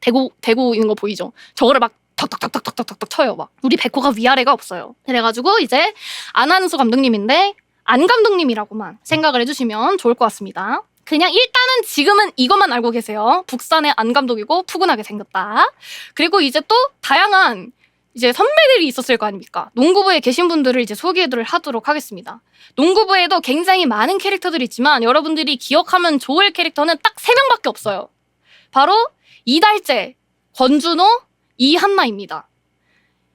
대고 있는 거 보이죠? 저거를 막 턱턱턱턱턱턱턱 쳐요. 막 우리 백호가 위아래가 없어요. 그래가지고 이제 안한수 감독님인데 안 감독님이라고만 생각을 해주시면 좋을 것 같습니다. 그냥 일단은 지금은 이것만 알고 계세요. 북산의 안 감독이고 푸근하게 생겼다. 그리고 이제 또 다양한 이제 선배들이 있었을 거 아닙니까? 농구부에 계신 분들을 이제 소개를 하도록 하겠습니다. 농구부에도 굉장히 많은 캐릭터들이 있지만 여러분들이 기억하면 좋을 캐릭터는 딱 3명밖에 없어요. 바로 이달재, 권준호, 이한나입니다.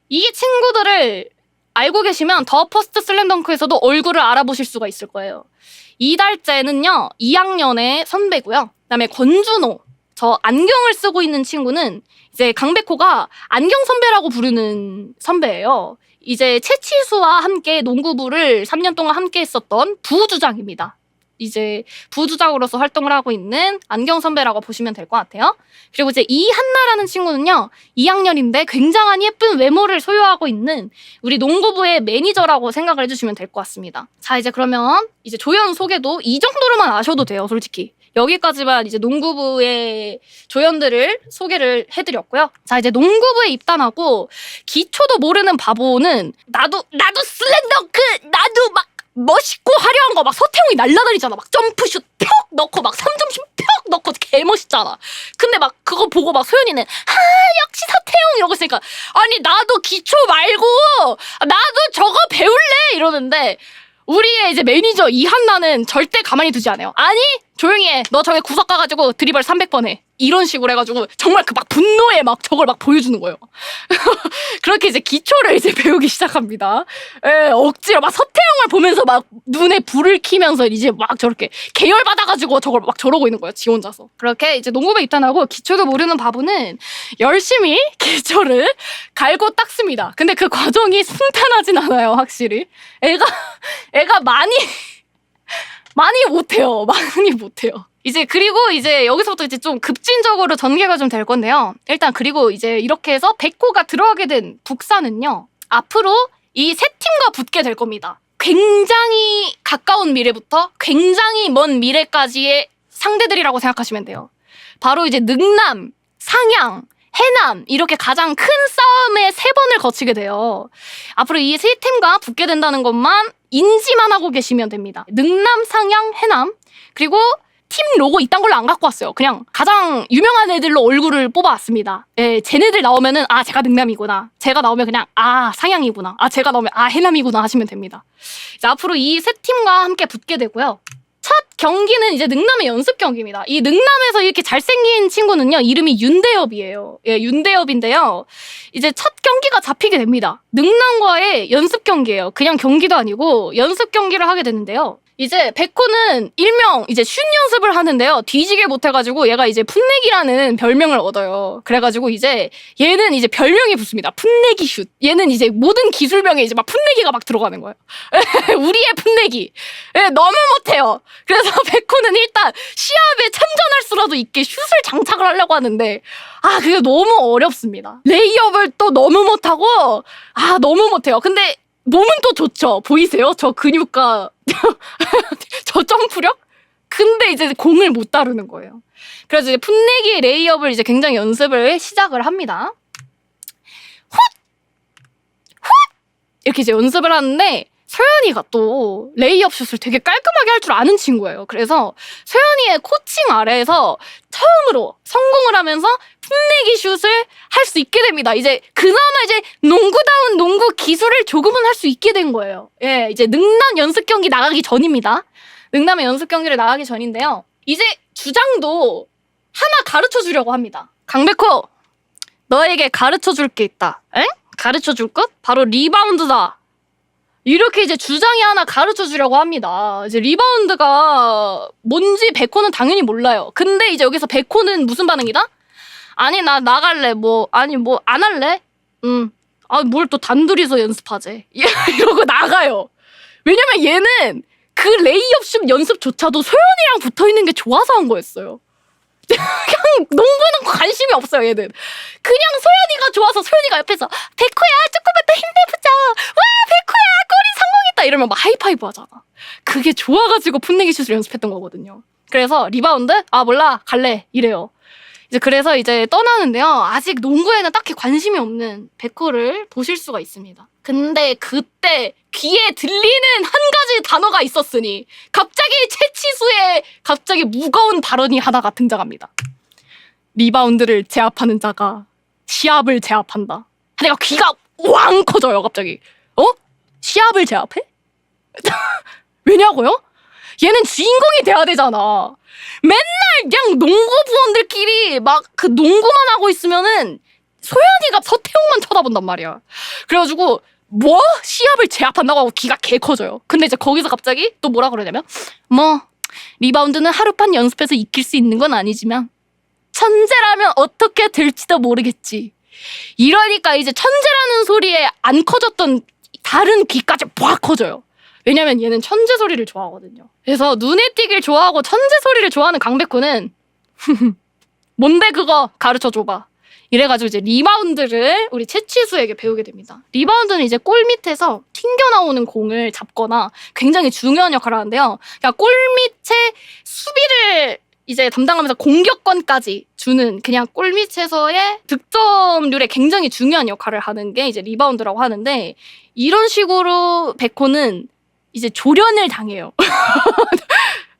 이 친구들을 알고 계시면 더 퍼스트 슬램덩크에서도 얼굴을 알아보실 수가 있을 거예요. 이달재는요, 2학년의 선배고요. 그다음에 권준호, 저 안경을 쓰고 있는 친구는 이제 강백호가 안경 선배라고 부르는 선배예요. 이제 채치수와 함께 농구부를 3년 동안 함께 했었던 부주장입니다. 이제 부주장으로서 활동을 하고 있는 안경 선배라고 보시면 될 것 같아요. 그리고 이제 이한나라는 친구는요, 2학년인데 굉장한 예쁜 외모를 소유하고 있는 우리 농구부의 매니저라고 생각을 해주시면 될 것 같습니다. 자, 이제 그러면 이제 조연 소개도 이 정도로만 아셔도 돼요, 솔직히. 여기까지만 이제 농구부의 조연들을 소개를 해드렸고요. 자, 이제 농구부에 입단하고 기초도 모르는 바보는 나도 슬램덩크, 나도 막 멋있고 화려한 거 막 서태웅이 날라다니잖아. 막 점프슛 펴 넣고 막 3점슛 펴 넣고 개멋있잖아. 근데 막 그거 보고 막 소연이는 역시 서태웅 이러고 있으니까 아니 나도 기초 말고 나도 저거 배울래 이러는데 우리의 이제 매니저 이한나는 절대 가만히 두지 않아요. 아니 조용히 해. 너 저기 구석 가가지고 드리블 300번 해. 이런 식으로 해가지고 정말 그 막 분노에 막 저걸 막 보여주는 거예요. 그렇게 이제 기초를 이제 배우기 시작합니다. 억지로 막 서태웅을 보면서 막 눈에 불을 켜면서 이제 막 저렇게 계열받아가지고 저걸 막 저러고 있는 거예요. 지 혼자서. 그렇게 이제 농구부에 입단하고 기초도 모르는 바보는 열심히 기초를 갈고 닦습니다. 근데 그 과정이 순탄하진 않아요. 확실히. 애가 많이 못해요. 많이 못해요. 그리고 이제 여기서부터 이제 좀 급진적으로 전개가 좀 될 건데요. 일단 그리고 이제 이렇게 해서 백호가 들어가게 된 북산은요, 앞으로 이 세 팀과 붙게 될 겁니다. 굉장히 가까운 미래부터 굉장히 먼 미래까지의 상대들이라고 생각하시면 돼요. 바로 이제 능남, 상향, 해남 이렇게 가장 큰 싸움의 3번을 거치게 돼요. 앞으로 이 3팀과 붙게 된다는 것만 인지만 하고 계시면 됩니다. 능남, 상향, 해남 그리고 팀 로고 이딴 걸로 안 갖고 왔어요. 그냥 가장 유명한 애들로 얼굴을 뽑아왔습니다. 예, 쟤네들 나오면은 아 제가 능남이구나. 제가 나오면 그냥 아 상향이구나. 아 제가 나오면 아 해남이구나 하시면 됩니다. 이제 앞으로 이 3팀과 함께 붙게 되고요. 첫 경기는 이제 능남의 연습 경기입니다. 이 능남에서 이렇게 잘생긴 친구는요. 이름이 윤대엽이에요. 예, 윤대엽인데요. 이제 첫 경기가 잡히게 됩니다. 능남과의 연습 경기예요. 그냥 경기도 아니고 연습 경기를 하게 되는데요. 이제 백호는 일명 이제 슛 연습을 하는데요. 뒤지게 못해가지고 얘가 이제 풋내기라는 별명을 얻어요. 그래가지고 이제 얘는 이제 별명이 붙습니다. 풋내기 슛. 얘는 이제 모든 기술명에 이제 막 풋내기가 막 들어가는 거예요. 우리의 풋내기. 예, 너무 못해요. 그래서 백호는 일단 시합에 참전할 수라도 있게 슛을 장착을 하려고 하는데 아 그게 너무 어렵습니다. 레이업을 또 너무 못하고 아 너무 못해요. 근데 몸은 또 좋죠. 보이세요? 저 근육과 저 점프력? 근데 이제 공을 못 다루는 거예요. 그래서 이제 풋내기 레이업을 이제 굉장히 연습을 시작을 합니다. 훗! 훗! 이렇게 이제 연습을 하는데 소연이가 또 레이업 슛을 되게 깔끔하게 할 줄 아는 친구예요. 그래서 소연이의 코칭 아래에서 처음으로 성공을 하면서 풋내기 슛을 할 수 있게 됩니다. 이제 그나마 이제 농구다운 농구 기술을 조금은 할 수 있게 된 거예요. 예, 이제 능남 연습 경기 나가기 전입니다. 능남의 연습 경기를 나가기 전인데요. 이제 주장도 하나 가르쳐 주려고 합니다. 강백호, 너에게 가르쳐 줄 게 있다. 엥? 가르쳐 줄 것? 바로 리바운드다. 이렇게 이제 주장이 하나 가르쳐 주려고 합니다. 이제 리바운드가 뭔지 백호는 당연히 몰라요. 근데 이제 여기서 백호는 무슨 반응이다? 아니 나 나갈래. 뭐 아니 뭐 안 할래? 아 뭘 또 단둘이서 연습하재. 이러고 나가요. 왜냐면 얘는 그 레이업 슛 연습조차도 소연이랑 붙어있는 게 좋아서 한 거였어요. 그냥 농구는 관심이 없어요 얘는. 그냥 소연이가 좋아서 소연이가 옆에서 백호야 조금만 더 힘내보자. 와 백호야 골이 성공했다 이러면 막 하이파이브 하잖아. 그게 좋아가지고 풋내기 슛을 연습했던 거거든요. 그래서 리바운드? 아 몰라 갈래 이래요. 이제 그래서 이제 떠나는데요. 아직 농구에는 딱히 관심이 없는 백호를 보실 수가 있습니다. 근데 그때 귀에 들리는 한 가지 단어가 있었으니 갑자기 최치수의 갑자기 무거운 발언이 하나가 등장합니다. 리바운드를 제압하는 자가 시합을 제압한다. 내가 귀가 왕 커져요 갑자기. 어? 시합을 제압해? 왜냐고요? 얘는 주인공이 돼야 되잖아. 맨날 그냥 농구 부원들끼리 막 그 농구만 하고 있으면은 소연이가 서태웅만 쳐다본단 말이야. 그래가지고 뭐? 시합을 제압한다고 하고 귀가 개 커져요. 근데 이제 거기서 갑자기 또 뭐라 그러냐면 뭐 리바운드는 하룻밤 연습해서 익힐 수 있는 건 아니지만 천재라면 어떻게 될지도 모르겠지. 이러니까 이제 천재라는 소리에 안 커졌던 다른 귀까지 팍 커져요. 왜냐면 얘는 천재 소리를 좋아하거든요. 그래서 눈에 띄길 좋아하고 천재 소리를 좋아하는 강백호는 뭔데 그거 가르쳐줘봐. 이래가지고 이제 리바운드를 우리 최치수에게 배우게 됩니다. 리바운드는 이제 골 밑에서 튕겨나오는 공을 잡거나 굉장히 중요한 역할을 하는데요. 그러니까 골 밑에 수비를 이제 담당하면서 공격권까지 주는 그냥 골 밑에서의 득점률에 굉장히 중요한 역할을 하는 게 이제 리바운드라고 하는데 이런 식으로 백호는 이제 조련을 당해요.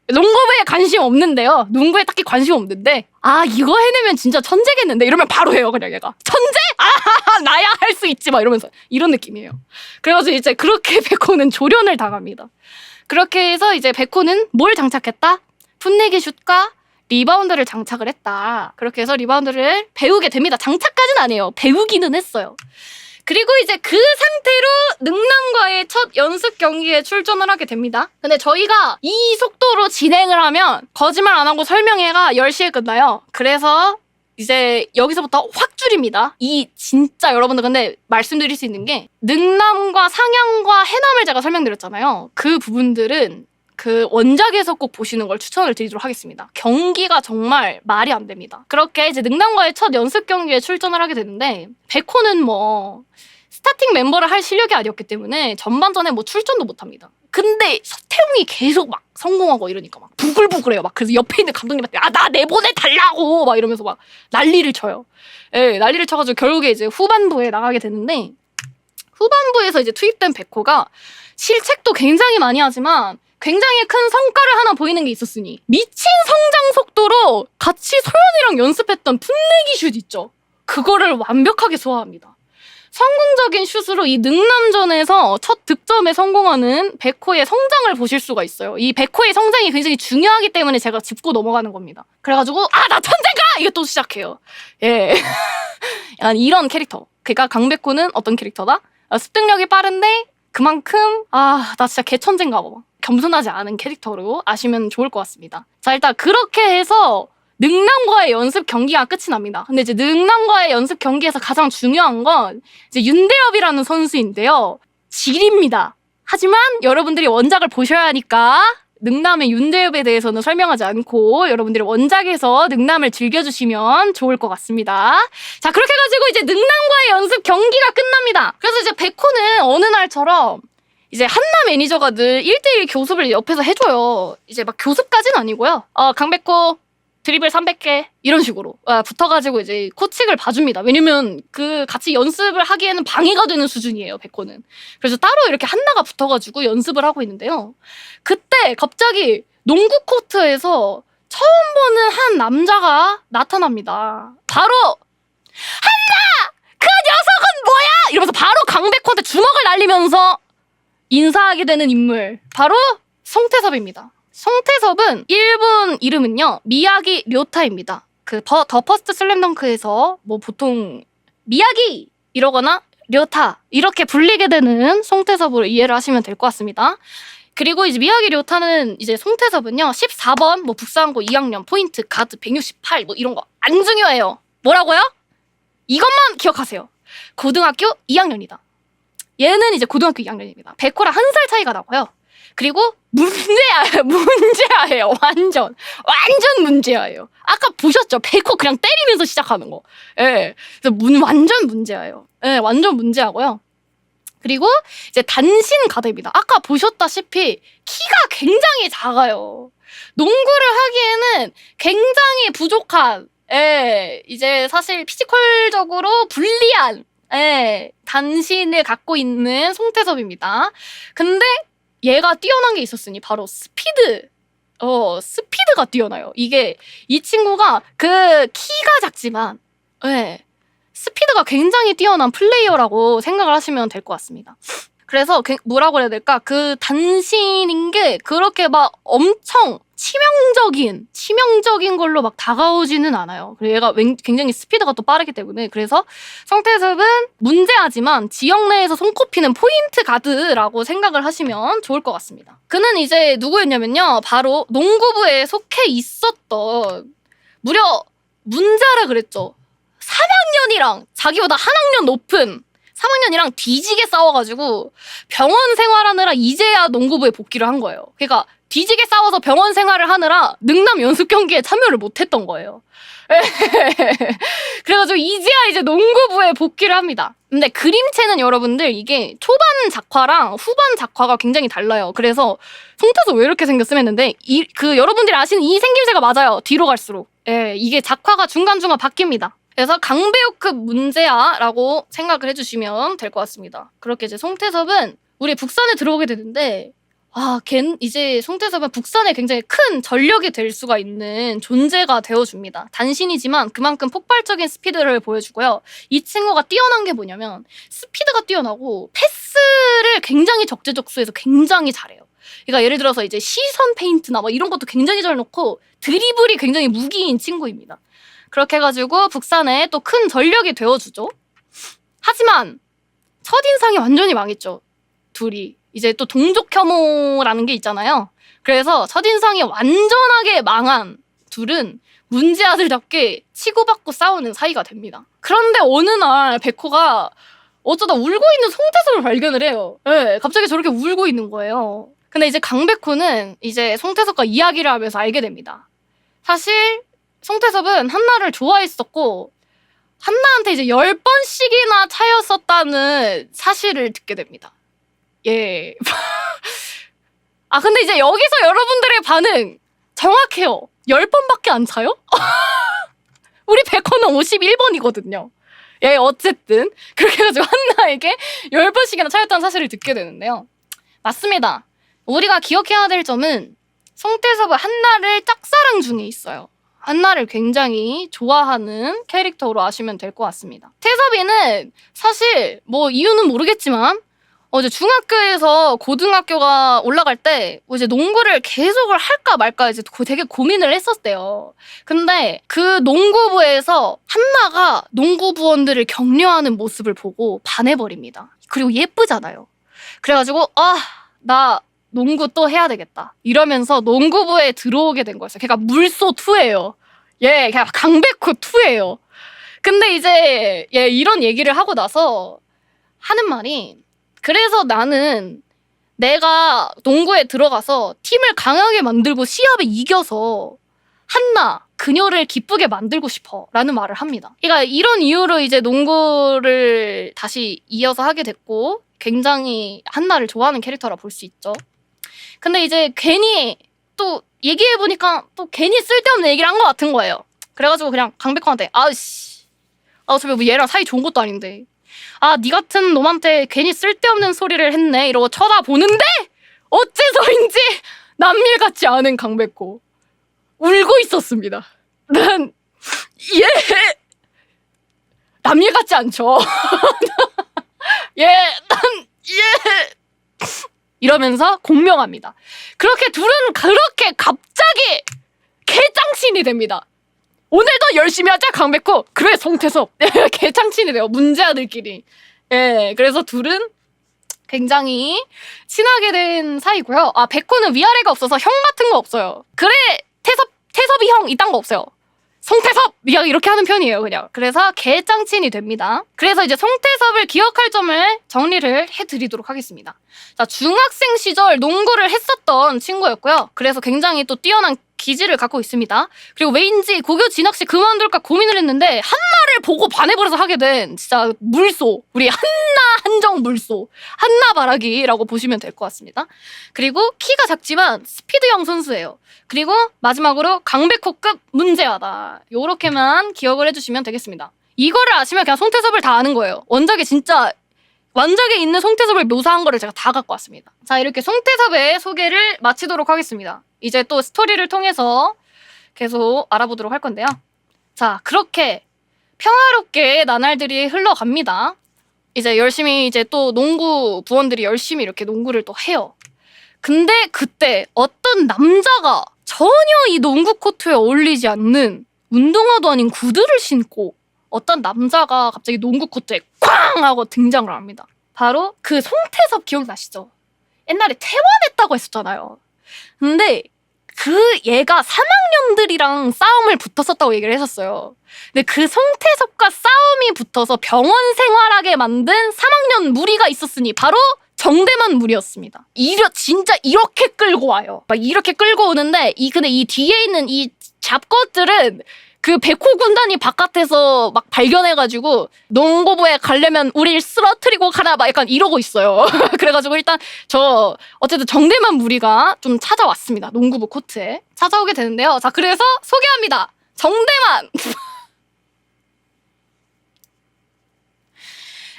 농구부에 관심 없는데요. 농구에 딱히 관심 없는데 아 이거 해내면 진짜 천재겠는데 이러면 바로 해요. 그냥 얘가 천재? 아 나야 할 수 있지 막 이러면서 이런 느낌이에요. 그래가지고 이제 그렇게 백호는 조련을 당합니다. 그렇게 해서 이제 백호는 뭘 장착했다? 풋내기 슛과 리바운드를 장착을 했다. 그렇게 해서 리바운드를 배우게 됩니다. 장착까지는 아니에요. 배우기는 했어요. 그리고 이제 그 상태로 능남과의 첫 연습 경기에 출전을 하게 됩니다. 근데 저희가 이 속도로 진행을 하면 거짓말 안 하고 설명회가 10시에 끝나요. 그래서 이제 여기서부터 확 줄입니다. 이 진짜 여러분들 근데 말씀드릴 수 있는 게 능남과 상향과 해남을 제가 설명드렸잖아요. 그 부분들은 그 원작에서 꼭 보시는 걸 추천을 드리도록 하겠습니다. 경기가 정말 말이 안 됩니다. 그렇게 이제 능남과의 첫 연습 경기에 출전을 하게 되는데 백호는 뭐 스타팅 멤버를 할 실력이 아니었기 때문에 전반전에 뭐 출전도 못합니다. 근데 서태웅이 계속 막 성공하고 이러니까 막 부글부글해요. 막 그래서 옆에 있는 감독님한테 나 내보내달라고 막 이러면서 막 난리를 쳐요. 예, 난리를 쳐가지고 결국에 이제 후반부에 나가게 되는데, 후반부에서 이제 투입된 백호가 실책도 굉장히 많이 하지만 굉장히 큰 성과를 하나 보이는 게 있었으니, 미친 성장 속도로 같이 소연이랑 연습했던 풋내기 슛 있죠. 그거를 완벽하게 소화합니다. 성공적인 슛으로 이 능남전에서 첫 득점에 성공하는 백호의 성장을 보실 수가 있어요. 이 백호의 성장이 굉장히 중요하기 때문에 제가 짚고 넘어가는 겁니다. 그래가지고 나 천재가! 이게 또 시작해요. 예. 약간 이런 캐릭터. 그러니까 강백호는 어떤 캐릭터다? 습득력이 빠른데 그만큼 나 진짜 개천재인가 봐. 겸손하지 않은 캐릭터로 아시면 좋을 것 같습니다. 자, 일단 그렇게 해서 능남과의 연습 경기가 끝이 납니다. 근데 이제 능남과의 연습 경기에서 가장 중요한 건 이제 윤대엽이라는 선수인데요. 질입니다. 하지만 여러분들이 원작을 보셔야 하니까 능남의 윤대엽에 대해서는 설명하지 않고 여러분들이 원작에서 능남을 즐겨주시면 좋을 것 같습니다. 자, 그렇게 해가지고 이제 능남과의 연습 경기가 끝납니다. 그래서 이제 백호는 어느 날처럼 이제 한나 매니저가 늘 1대1 교습을 옆에서 해줘요. 이제 막 교습까지는 아니고요. 강백호 드리블 300개 이런 식으로 붙어가지고 이제 코칭을 봐줍니다. 왜냐면 그 같이 연습을 하기에는 방해가 되는 수준이에요, 백호는. 그래서 따로 이렇게 한나가 붙어가지고 연습을 하고 있는데요. 그때 갑자기 농구 코트에서 처음 보는 한 남자가 나타납니다. 바로 한나! 그 녀석은 뭐야! 이러면서 바로 강백호한테 주먹을 날리면서 인사하게 되는 인물, 바로 송태섭입니다. 송태섭은 일본 이름은요, 미야기 료타입니다. 더 퍼스트 슬램덩크에서 뭐 보통 미야기 이러거나 료타 이렇게 불리게 되는 송태섭으로 이해를 하시면 될 것 같습니다. 그리고 이제 미야기 료타는 이제 송태섭은요 14번 뭐 북산고 2학년 포인트 가드 168 뭐 이런 거 안 중요해요. 뭐라고요? 이것만 기억하세요. 고등학교 2학년이다. 얘는 이제 고등학교 2학년입니다. 백호랑 1살 차이가 나고요. 그리고 문제아예요. 완전 문제아예요. 아까 보셨죠? 백호 그냥 때리면서 시작하는 거. 예. 그래서 완전 문제아예요. 예, 완전 문제하고요. 그리고 이제 단신 가드입니다. 아까 보셨다시피 키가 굉장히 작아요. 농구를 하기에는 굉장히 부족한, 이제 사실 피지컬적으로 불리한, 단신을 갖고 있는 송태섭입니다. 근데 얘가 뛰어난 게 있었으니 바로 스피드가 뛰어나요. 이 친구가 그 키가 작지만 스피드가 굉장히 뛰어난 플레이어라고 생각을 하시면 될 것 같습니다. 그래서 뭐라고 해야 될까? 그 단신인 게 그렇게 막 엄청 치명적인 걸로 막 다가오지는 않아요. 그리고 얘가 굉장히 스피드가 또 빠르기 때문에. 그래서 송태섭은 문제하지만 지역 내에서 손꼽히는 포인트 가드라고 생각을 하시면 좋을 것 같습니다. 그는 이제 누구였냐면요, 바로 농구부에 속해 있었던, 무려 문제하라 그랬죠, 3학년이랑 자기보다 한 학년 높은 3학년이랑 뒤지게 싸워가지고 병원 생활하느라 이제야 농구부에 복귀를 한 거예요. 그러니까 뒤지게 싸워서 병원 생활을 하느라 능남 연습 경기에 참여를 못했던 거예요. 그래가지고 이제야 이제 농구부에 복귀를 합니다. 근데 그림체는 여러분들 이게 초반 작화랑 후반 작화가 굉장히 달라요. 그래서 송태섭 왜 이렇게 생겼음 했는데 여러분들이 아시는 이 생김새가 맞아요. 뒤로 갈수록. 이게 작화가 중간중간 바뀝니다. 그래서 강배우급 문제야라고 생각을 해주시면 될 것 같습니다. 그렇게 이제 송태섭은 우리 북산에 들어오게 되는데, 이제 송태섭은 북산에 굉장히 큰 전력이 될 수가 있는 존재가 되어줍니다. 단신이지만 그만큼 폭발적인 스피드를 보여주고요. 이 친구가 뛰어난 게 뭐냐면 스피드가 뛰어나고 패스를 굉장히 적재적소에서 굉장히 잘해요. 그러니까 예를 들어서 이제 시선 페인트나 뭐 이런 것도 굉장히 잘 넣고 드리블이 굉장히 무기인 친구입니다. 그렇게 해가지고 북산에 또 큰 전력이 되어주죠. 하지만 첫인상이 완전히 망했죠. 둘이. 이제 또 동족 혐오라는 게 있잖아요. 그래서 첫인상이 완전하게 망한 둘은 문제아들답게 치고받고 싸우는 사이가 됩니다. 그런데 어느 날 백호가 어쩌다 울고 있는 송태섭을 발견을 해요. 갑자기 저렇게 울고 있는 거예요. 근데 이제 강백호는 이제 송태섭과 이야기를 하면서 알게 됩니다. 사실 송태섭은 한나를 좋아했었고 한나한테 이제 10번씩이나 차였었다는 사실을 듣게 됩니다. 예. 아, 근데 이제 여기서 여러분들의 반응 정확해요. 10번밖에 안 차요? 우리 백호는 51번이거든요. 예, 어쨌든 그렇게 해가지고 한나에게 10번씩이나 차였다는 사실을 듣게 되는데요. 맞습니다. 우리가 기억해야 될 점은 송태섭은 한나를 짝사랑 중에 있어요. 한나를 굉장히 좋아하는 캐릭터로 아시면 될 것 같습니다. 태섭이는 사실 뭐 이유는 모르겠지만 이제 중학교에서 고등학교가 올라갈 때 이제 농구를 계속을 할까 말까 이제 되게 고민을 했었대요. 근데 그 농구부에서 한나가 농구부원들을 격려하는 모습을 보고 반해버립니다. 그리고 예쁘잖아요. 그래가지고 나 농구 또 해야 되겠다 이러면서 농구부에 들어오게 된 거였어요. 걔가 물소2예요. 예, 그냥 강백호2예요. 근데 이제 이런 얘기를 하고 나서 하는 말이, 그래서 나는 내가 농구에 들어가서 팀을 강하게 만들고 시합에 이겨서 한나, 그녀를 기쁘게 만들고 싶어 라는 말을 합니다. 그러니까 이런 이유로 이제 농구를 다시 이어서 하게 됐고 굉장히 한나를 좋아하는 캐릭터라 볼 수 있죠. 근데 이제 괜히 또 얘기해보니까 또 괜히 쓸데없는 얘기를 한 것 같은 거예요. 그래가지고 그냥 강백호한테 어차피 뭐 얘랑 사이 좋은 것도 아닌데 니 같은 놈한테 괜히 쓸데없는 소리를 했네 이러고 쳐다보는데 어째서인지 남일 같지 않은 강백호 울고 있었습니다. 난 남일 같지 않죠. 이러면서 공명합니다. 그렇게 둘은 그렇게 갑자기 개짱친이 됩니다. 오늘도 열심히 하자 강백호. 그래 송태섭. 개짱친이 돼요. 문제아들끼리. 예, 그래서 둘은 굉장히 친하게 된 사이고요. 백호는 위아래가 없어서 형 같은 거 없어요. 그래 태섭이 형 이딴 거 없어요. 송태섭! 이렇게 하는 편이에요, 그냥. 그래서 개짱친이 됩니다. 그래서 이제 송태섭을 기억할 점을 정리를 해드리도록 하겠습니다. 자, 중학생 시절 농구를 했었던 친구였고요. 그래서 굉장히 또 뛰어난 기질을 갖고 있습니다. 그리고 왜인지 고교 진학 시 그만둘까 고민을 했는데 한나를 보고 반해버려서 하게 된 진짜 물소. 우리 한정 물소. 한나바라기라고 보시면 될 것 같습니다. 그리고 키가 작지만 스피드형 선수예요. 그리고 마지막으로 강백호급 문제하다. 요렇게만 기억을 해주시면 되겠습니다. 이거를 아시면 그냥 송태섭을 다 아는 거예요. 원작에 있는 송태섭을 묘사한 거를 제가 다 갖고 왔습니다. 자, 이렇게 송태섭의 소개를 마치도록 하겠습니다. 이제 또 스토리를 통해서 계속 알아보도록 할 건데요. 자, 그렇게 평화롭게 나날들이 흘러갑니다. 이제 열심히 이제 또 농구 부원들이 열심히 이렇게 농구를 또 해요. 근데 그때 어떤 남자가 전혀 이 농구 코트에 어울리지 않는 운동화도 아닌 구두를 신고 어떤 남자가 갑자기 농구 코트에 쾅! 하고 등장을 합니다. 바로 그 송태섭 기억나시죠? 옛날에 퇴원했다고 했었잖아요. 근데 그 얘가 3학년들이랑 싸움을 붙었었다고 얘기를 했었어요. 근데 그 송태섭과 싸움이 붙어서 병원 생활하게 만든 3학년 무리가 있었으니 바로 정대만 무리였습니다. 진짜 이렇게 끌고 와요. 막 이렇게 끌고 오는데 근데 이 뒤에 있는 이 잡것들은 그 백호 군단이 바깥에서 막 발견해가지고 농구부에 가려면 우릴 쓰러뜨리고 가라 막 약간 이러고 있어요. 그래가지고 일단 어쨌든 정대만 무리가 좀 찾아왔습니다. 농구부 코트에 찾아오게 되는데요. 자, 그래서 소개합니다. 정대만.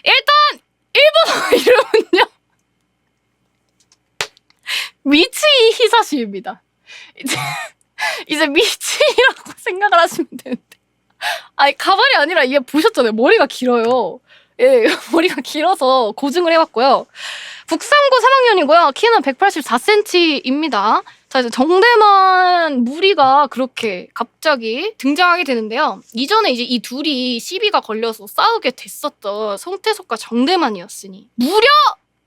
일단 일본어 이름은요 미치이 히사시입니다. 이제 미치라고 생각을 하시면 되는데 가발이 아니라 이게 보셨잖아요. 머리가 길어요. 예, 머리가 길어서 고증을 해봤고요. 국상고 3학년이고요. 키는 184cm입니다. 자, 이제 정대만 무리가 그렇게 갑자기 등장하게 되는데요. 이전에 이제 이 둘이 시비가 걸려서 싸우게 됐었던 송태섭과 정대만이었으니 무려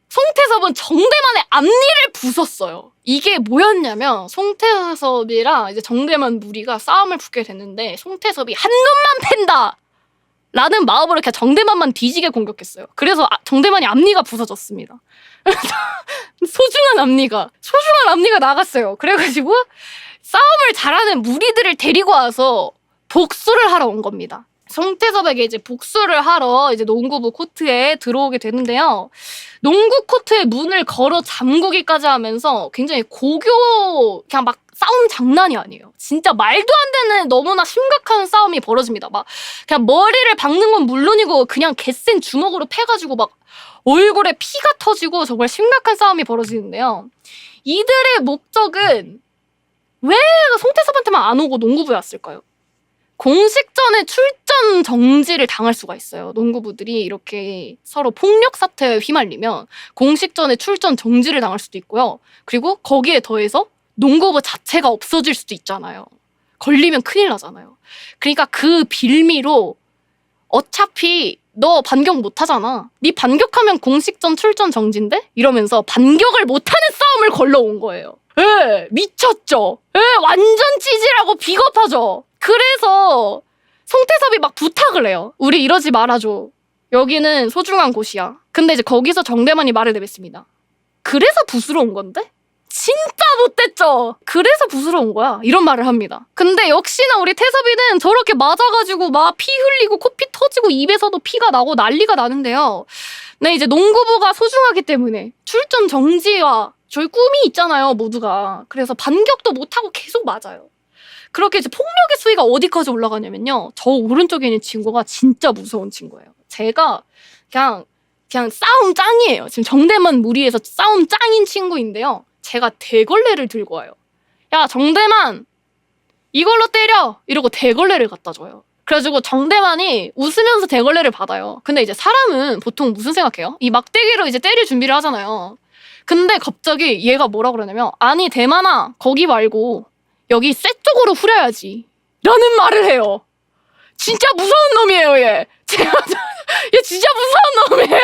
송태섭은 정대만의 앞니를 부쉈어요. 이게 뭐였냐면 송태섭이랑 이제 정대만 무리가 싸움을 붙게 됐는데 송태섭이 한 놈만 팬다! 라는 마음으로 그냥 정대만만 뒤지게 공격했어요. 그래서 정대만이 앞니가 부서졌습니다. 소중한 앞니가 나갔어요. 그래가지고 싸움을 잘하는 무리들을 데리고 와서 복수를 하러 온 겁니다. 송태섭에게 이제 복수를 하러 이제 농구부 코트에 들어오게 되는데요. 농구 코트의 문을 걸어 잠그기까지 하면서 굉장히 그냥 막 싸움 장난이 아니에요. 진짜 말도 안 되는 너무나 심각한 싸움이 벌어집니다. 막 그냥 머리를 박는 건 물론이고 그냥 개센 주먹으로 패가지고 막 얼굴에 피가 터지고 정말 심각한 싸움이 벌어지는데요. 이들의 목적은 왜 송태섭한테만 안 오고 농구부에 왔을까요? 공식전에 출전 정지를 당할 수가 있어요. 농구부들이 이렇게 서로 폭력 사태에 휘말리면 공식전에 출전 정지를 당할 수도 있고요. 그리고 거기에 더해서 농구부 자체가 없어질 수도 있잖아요. 걸리면 큰일 나잖아요. 그러니까 그 빌미로 어차피 너 반격 못하잖아. 네 반격하면 공식전 출전 정지인데? 이러면서 반격을 못하는 싸움을 걸러온 거예요. 예, 미쳤죠? 예, 완전 찌질하고 비겁하죠? 그래서 송태섭이 막 부탁을 해요. 우리 이러지 말아줘. 여기는 소중한 곳이야. 근데 이제 거기서 정대만이 말을 내뱉습니다. 그래서 부수러 온 건데? 진짜 못됐죠? 그래서 부수러 온 거야. 이런 말을 합니다. 근데 역시나 우리 태섭이는 저렇게 맞아가지고 막 피 흘리고 코피 터지고 입에서도 피가 나고 난리가 나는데요. 네, 이제 농구부가 소중하기 때문에 출전 정지와 저희 꿈이 있잖아요, 모두가. 그래서 반격도 못하고 계속 맞아요. 그렇게 이제 폭력의 수위가 어디까지 올라가냐면요. 저 오른쪽에 있는 친구가 진짜 무서운 친구예요. 제가 그냥 싸움 짱이에요. 지금 정대만 무리해서 싸움 짱인 친구인데요. 제가 대걸레를 들고 와요. 야, 정대만 이걸로 때려! 이러고 대걸레를 갖다 줘요. 그래가지고 정대만이 웃으면서 대걸레를 받아요. 근데 이제 사람은 보통 무슨 생각해요? 이 막대기로 이제 때릴 준비를 하잖아요. 근데 갑자기 얘가 뭐라 그러냐면 아니 대만아 거기 말고 여기 쇠 쪽으로 후려야지 라는 말을 해요. 진짜 무서운 놈이에요 얘. 얘 진짜 무서운 놈이에요.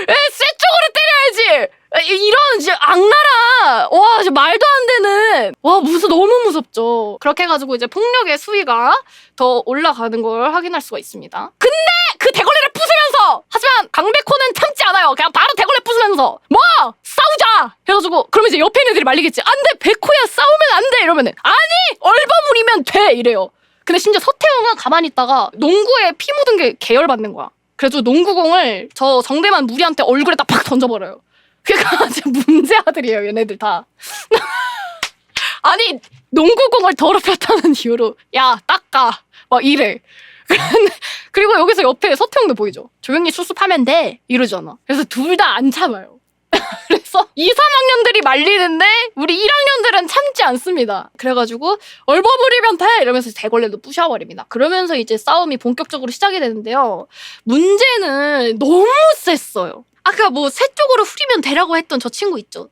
얘 쇠 쪽으로 때려야지. 이런 이제 악랄한 와 진짜 말도 안 되는 와 너무 무섭죠. 그렇게 해가지고 이제 폭력의 수위가 더 올라가는 걸 확인할 수가 있습니다. 근데 그 대걸레를 부수면서 하지만 강백호는 참지 않아요. 그냥 바로 대걸레 부수면서 뭐 싸우자 해가지고 그러면 이제 옆에 있는 애들이 말리겠지. 안돼 백호야 싸우면 안돼 이러면은 아니 얼버무리면 돼 이래요. 근데 심지어 서태웅은 가만히 있다가 농구에 피 묻은 게 계열받는 거야. 그래서 농구공을 저 정대만 무리한테 얼굴에 딱 팍 던져버려요. 그러니까 진짜 문제 아들이에요 얘네들 다. 아니 농구공을 더럽혔다는 이유로 야 닦아 막 이래. 그리고 여기서 옆에 서태웅도 보이죠. 조용히 수습하면 돼 이러잖아. 그래서 둘 다 안 참아요. 그래서 2, 3학년들이 말리는데 우리 1학년들은 참지 않습니다. 그래가지고 얼버무리면 돼 이러면서 대걸레도 부셔버립니다. 그러면서 이제 싸움이 본격적으로 시작이 되는데요. 문제는 너무 셌어요. 아까 뭐 새 쪽으로 후리면 되라고 했던 저 친구 있죠.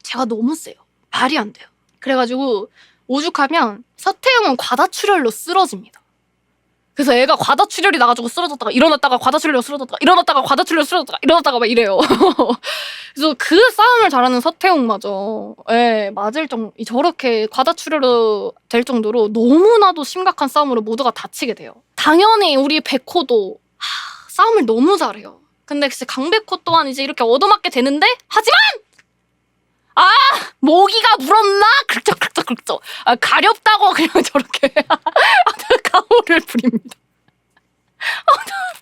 제가 너무 세요. 말이 안 돼요. 그래가지고 오죽하면 서태웅은 과다출혈로 쓰러집니다. 그래서 애가 과다출혈이 나가지고 쓰러졌다가 일어났다가 과다출혈로 쓰러졌다가 일어났다가 과다출혈로 쓰러졌다가 일어났다가 막 이래요. 그래서 그 싸움을 잘하는 서태웅마저 맞을 저렇게 과다출혈로 될 정도로 너무나도 심각한 싸움으로 모두가 다치게 돼요. 당연히 우리 백호도 싸움을 너무 잘해요. 근데 진짜 강백호 또한 이제 이렇게 얻어맞게 되는데 하지만 모기가 물었나? 긁적 가렵다고 그냥 저렇게 가호를 부립니다.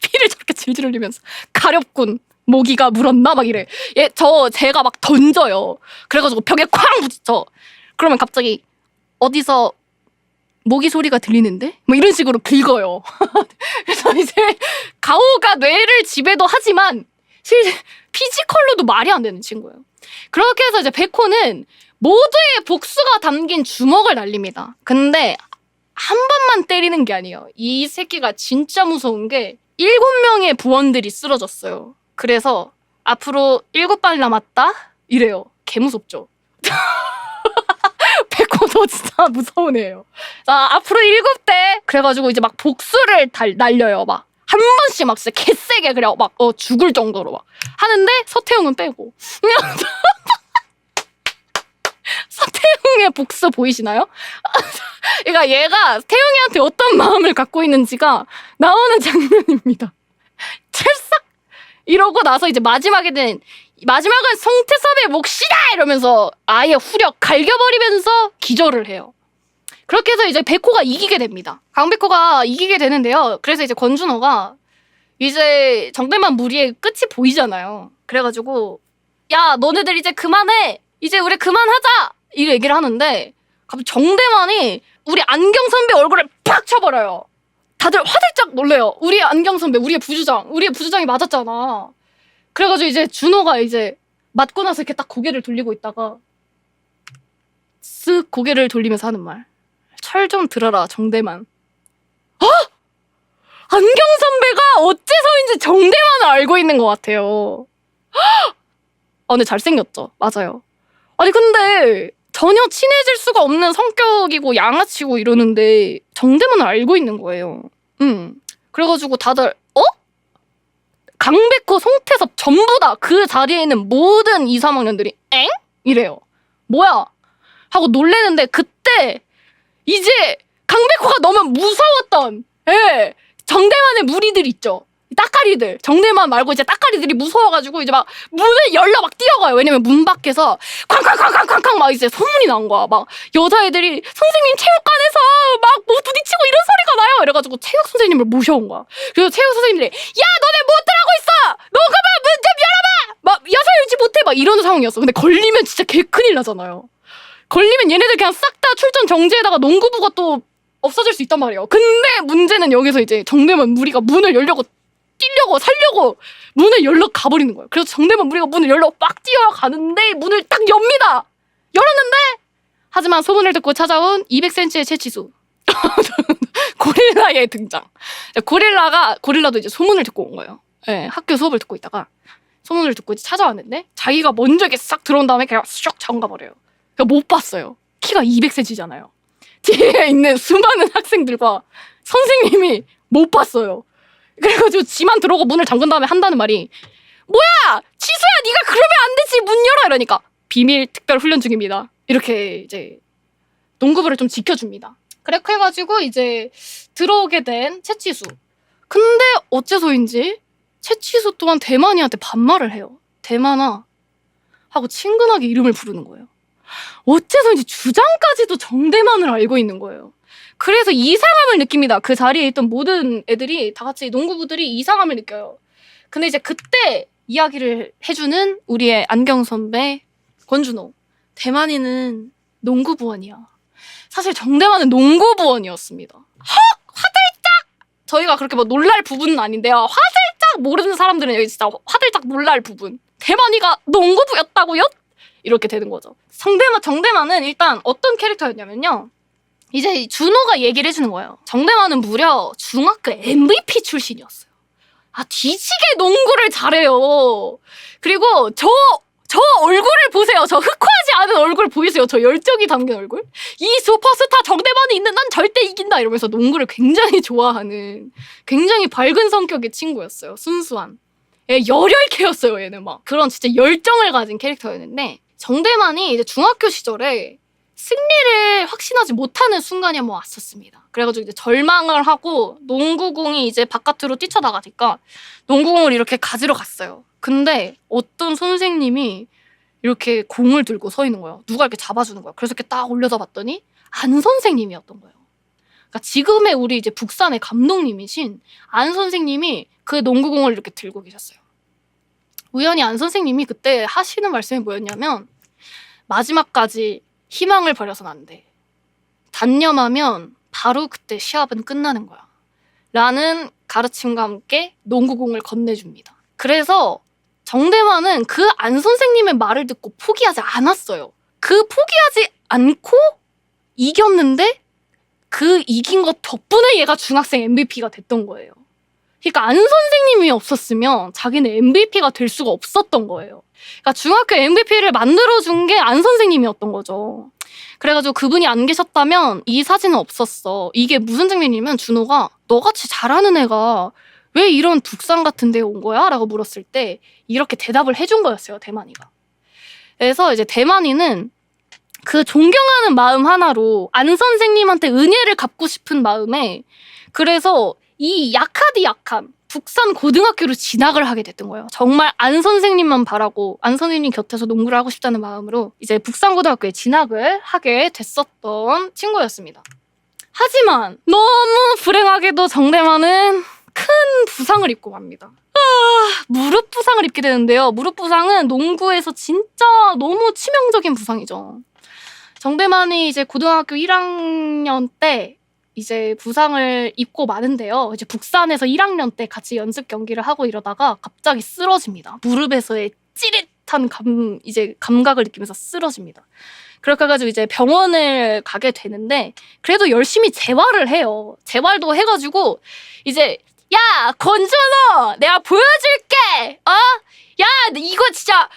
피를 저렇게 질질 흘리면서 가렵군 모기가 물었나? 막 이래. 제가 막 던져요. 그래가지고 벽에 쾅 부딪혀. 그러면 갑자기 어디서 모기 소리가 들리는데? 뭐 이런 식으로 긁어요. 그래서 이제 가호가 뇌를 지배도 하지만 피지컬로도 말이 안 되는 친구예요. 그렇게 해서 이제 백호는 모두의 복수가 담긴 주먹을 날립니다. 근데 한 번만 때리는 게 아니에요. 이 새끼가 진짜 무서운 게 7명의 부원들이 쓰러졌어요. 그래서 앞으로 7발 남았다? 이래요. 개 무섭죠? 백호도 진짜 무서운 애예요. 자, 앞으로 7대. 그래가지고 이제 막 복수를 날려요. 막 한 번씩 막 진짜 개세게 그냥 막 죽을 정도로 막 하는데 서태웅은 빼고. 서태웅의 복수 보이시나요? 그러니까 얘가 태웅이한테 어떤 마음을 갖고 있는지가 나오는 장면입니다. 찰싹 이러고 나서 이제 마지막은 송태섭의 몫이다 이러면서 아예 후려 갈겨버리면서 기절을 해요. 그렇게 해서 이제 백호가 이기게 됩니다. 강백호가 이기게 되는데요. 그래서 이제 권준호가 이제 정대만 무리의 끝이 보이잖아요. 그래가지고 야 너네들 이제 그만해. 이제 우리 그만하자. 이 얘기를 하는데 갑자기 정대만이 우리 안경 선배 얼굴에 팍 쳐버려요. 다들 화들짝 놀래요. 우리 안경 선배, 우리의 부주장이 맞았잖아. 그래가지고 이제 준호가 이제 맞고 나서 이렇게 딱 고개를 돌리고 있다가 쓱 고개를 돌리면서 하는 말. 철 좀 들어라 정대만. 어? 안경 선배가 어째서인지 정대만을 알고 있는 것 같아요. 근데 잘생겼죠. 맞아요. 아니 근데 전혀 친해질 수가 없는 성격이고 양아치고 이러는데 정대만을 알고 있는 거예요. 그래가지고 다들 강백호, 송태섭 전부 다 그 자리에 있는 모든 2, 3학년들이 엥? 이래요. 뭐야? 하고 놀래는데 그때 이제 강백호가 너무 무서웠던 정대만의 무리들 있죠. 따까리들. 정대만 말고 이제 따까리들이 무서워가지고 이제 막 문을 열러 막 뛰어가요. 왜냐면 문 밖에서 쾅쾅쾅쾅쾅쾅 막 이제 소문이 난 거야. 막 여자애들이 선생님 체육관에서 막 뭐 부딪히고 이런 소리가 나요. 이래가지고 체육 선생님을 모셔온 거야. 그래서 체육 선생님들이 야 너네 뭐 어떡하고 있어? 너 그만 문 좀 열어봐! 막 야사 유지 못해 막 이러는 상황이었어. 근데 걸리면 진짜 개 큰일 나잖아요. 걸리면 얘네들 그냥 싹 다 출전 정지에다가 농구부가 또 없어질 수 있단 말이에요. 근데 문제는 여기서 이제 정대만 무리가 문을 열려고 뛰려고 살려고 문을 열러 가버리는 거예요. 그래서 정대만 무리가 문을 열러 막 뛰어가는데 문을 딱 엽니다. 열었는데 하지만 소문을 듣고 찾아온 200cm의 채치수 고릴라의 등장. 고릴라도 이제 소문을 듣고 온 거예요. 네, 학교 수업을 듣고 있다가 소문을 듣고 이제 찾아왔는데 자기가 먼저 이렇게 싹 들어온 다음에 그냥 슉 잠가 버려요. 못 봤어요. 키가 200cm잖아요. 뒤에 있는 수많은 학생들과 선생님이 못 봤어요. 그래가지고 지만 들어오고 문을 잠근 다음에 한다는 말이 뭐야! 지수야 네가 그러면 안 되지! 문 열어! 이러니까 비밀 특별 훈련 중입니다. 이렇게 이제 농구부를 좀 지켜줍니다. 그렇게 해가지고 이제 들어오게 된 채치수. 근데 어째서인지 채치수 또한 대만이한테 반말을 해요. 대만아 하고 친근하게 이름을 부르는 거예요. 어째서인지 주장까지도 정대만을 알고 있는 거예요. 그래서 이상함을 느낍니다. 그 자리에 있던 모든 애들이 다 같이 농구부들이 이상함을 느껴요. 근데 이제 그때 이야기를 해주는 우리의 안경 선배 권준호. 대만이는 농구부원이야. 사실 정대만은 농구부원이었습니다. 화들짝! 저희가 그렇게 뭐 놀랄 부분은 아닌데요. 화들짝 모르는 사람들은 여기 진짜 화들짝 놀랄 부분. 대만이가 농구부였다고요? 이렇게 되는 거죠. 정대만은 일단 어떤 캐릭터였냐면요. 이제 준호가 얘기를 해주는 거예요. 정대만은 무려 중학교 MVP 출신이었어요. 뒤지게 농구를 잘해요. 그리고 저 얼굴을 보세요. 저 흑화하지 않은 얼굴 보이세요? 저 열정이 담긴 얼굴? 이 슈퍼스타 정대만이 있는 난 절대 이긴다 이러면서 농구를 굉장히 좋아하는 굉장히 밝은 성격의 친구였어요. 순수한. 열혈캐였어요. 얘는 막 그런 진짜 열정을 가진 캐릭터였는데 정대만이 이제 중학교 시절에 승리를 확신하지 못하는 순간이 한번 왔었습니다. 그래가지고 이제 절망을 하고 농구공이 이제 바깥으로 뛰쳐나가니까 농구공을 이렇게 가지러 갔어요. 근데 어떤 선생님이 이렇게 공을 들고 서 있는 거예요. 누가 이렇게 잡아주는 거예요. 그래서 이렇게 딱 올려다 봤더니 안 선생님이었던 거예요. 그러니까 지금의 우리 이제 북산의 감독님이신 안 선생님이 그 농구공을 이렇게 들고 계셨어요. 우연히 안 선생님이 그때 하시는 말씀이 뭐였냐면 마지막까지 희망을 버려서는 안 돼. 단념하면 바로 그때 시합은 끝나는 거야. 라는 가르침과 함께 농구공을 건네줍니다. 그래서 정대만은 그 안 선생님의 말을 듣고 포기하지 않았어요. 그 포기하지 않고 이겼는데 그 이긴 것 덕분에 얘가 중학생 MVP가 됐던 거예요. 그러니까 안 선생님이 없었으면 자기는 MVP가 될 수가 없었던 거예요. 그러니까 중학교 MVP를 만들어준 게 안 선생님이었던 거죠. 그래가지고 그분이 안 계셨다면 이 사진은 없었어. 이게 무슨 장면이냐면 준호가 너같이 잘하는 애가 왜 이런 북산 같은 데에 온 거야? 라고 물었을 때 이렇게 대답을 해준 거였어요. 대만이가. 그래서 이제 대만이는 그 존경하는 마음 하나로 안 선생님한테 은혜를 갚고 싶은 마음에 그래서 이 약하디 약한 북산 고등학교로 진학을 하게 됐던 거예요. 정말 안 선생님만 바라고 안 선생님 곁에서 농구를 하고 싶다는 마음으로 이제 북산 고등학교에 진학을 하게 됐었던 친구였습니다. 하지만 너무 불행하게도 정대만은 큰 부상을 입고 맙니다. 무릎 부상을 입게 되는데요. 무릎 부상은 농구에서 진짜 너무 치명적인 부상이죠. 정대만이 이제 고등학교 1학년 때 이제 부상을 입고 마는데요. 이제 북산에서 1학년 때 같이 연습 경기를 하고 이러다가 갑자기 쓰러집니다. 무릎에서의 찌릿한 감각을 느끼면서 쓰러집니다. 그렇게 해가지고 이제 병원을 가게 되는데 그래도 열심히 재활을 해요. 재활도 해가지고 이제 야 권준호 내가 보여줄게. 야 이거 진짜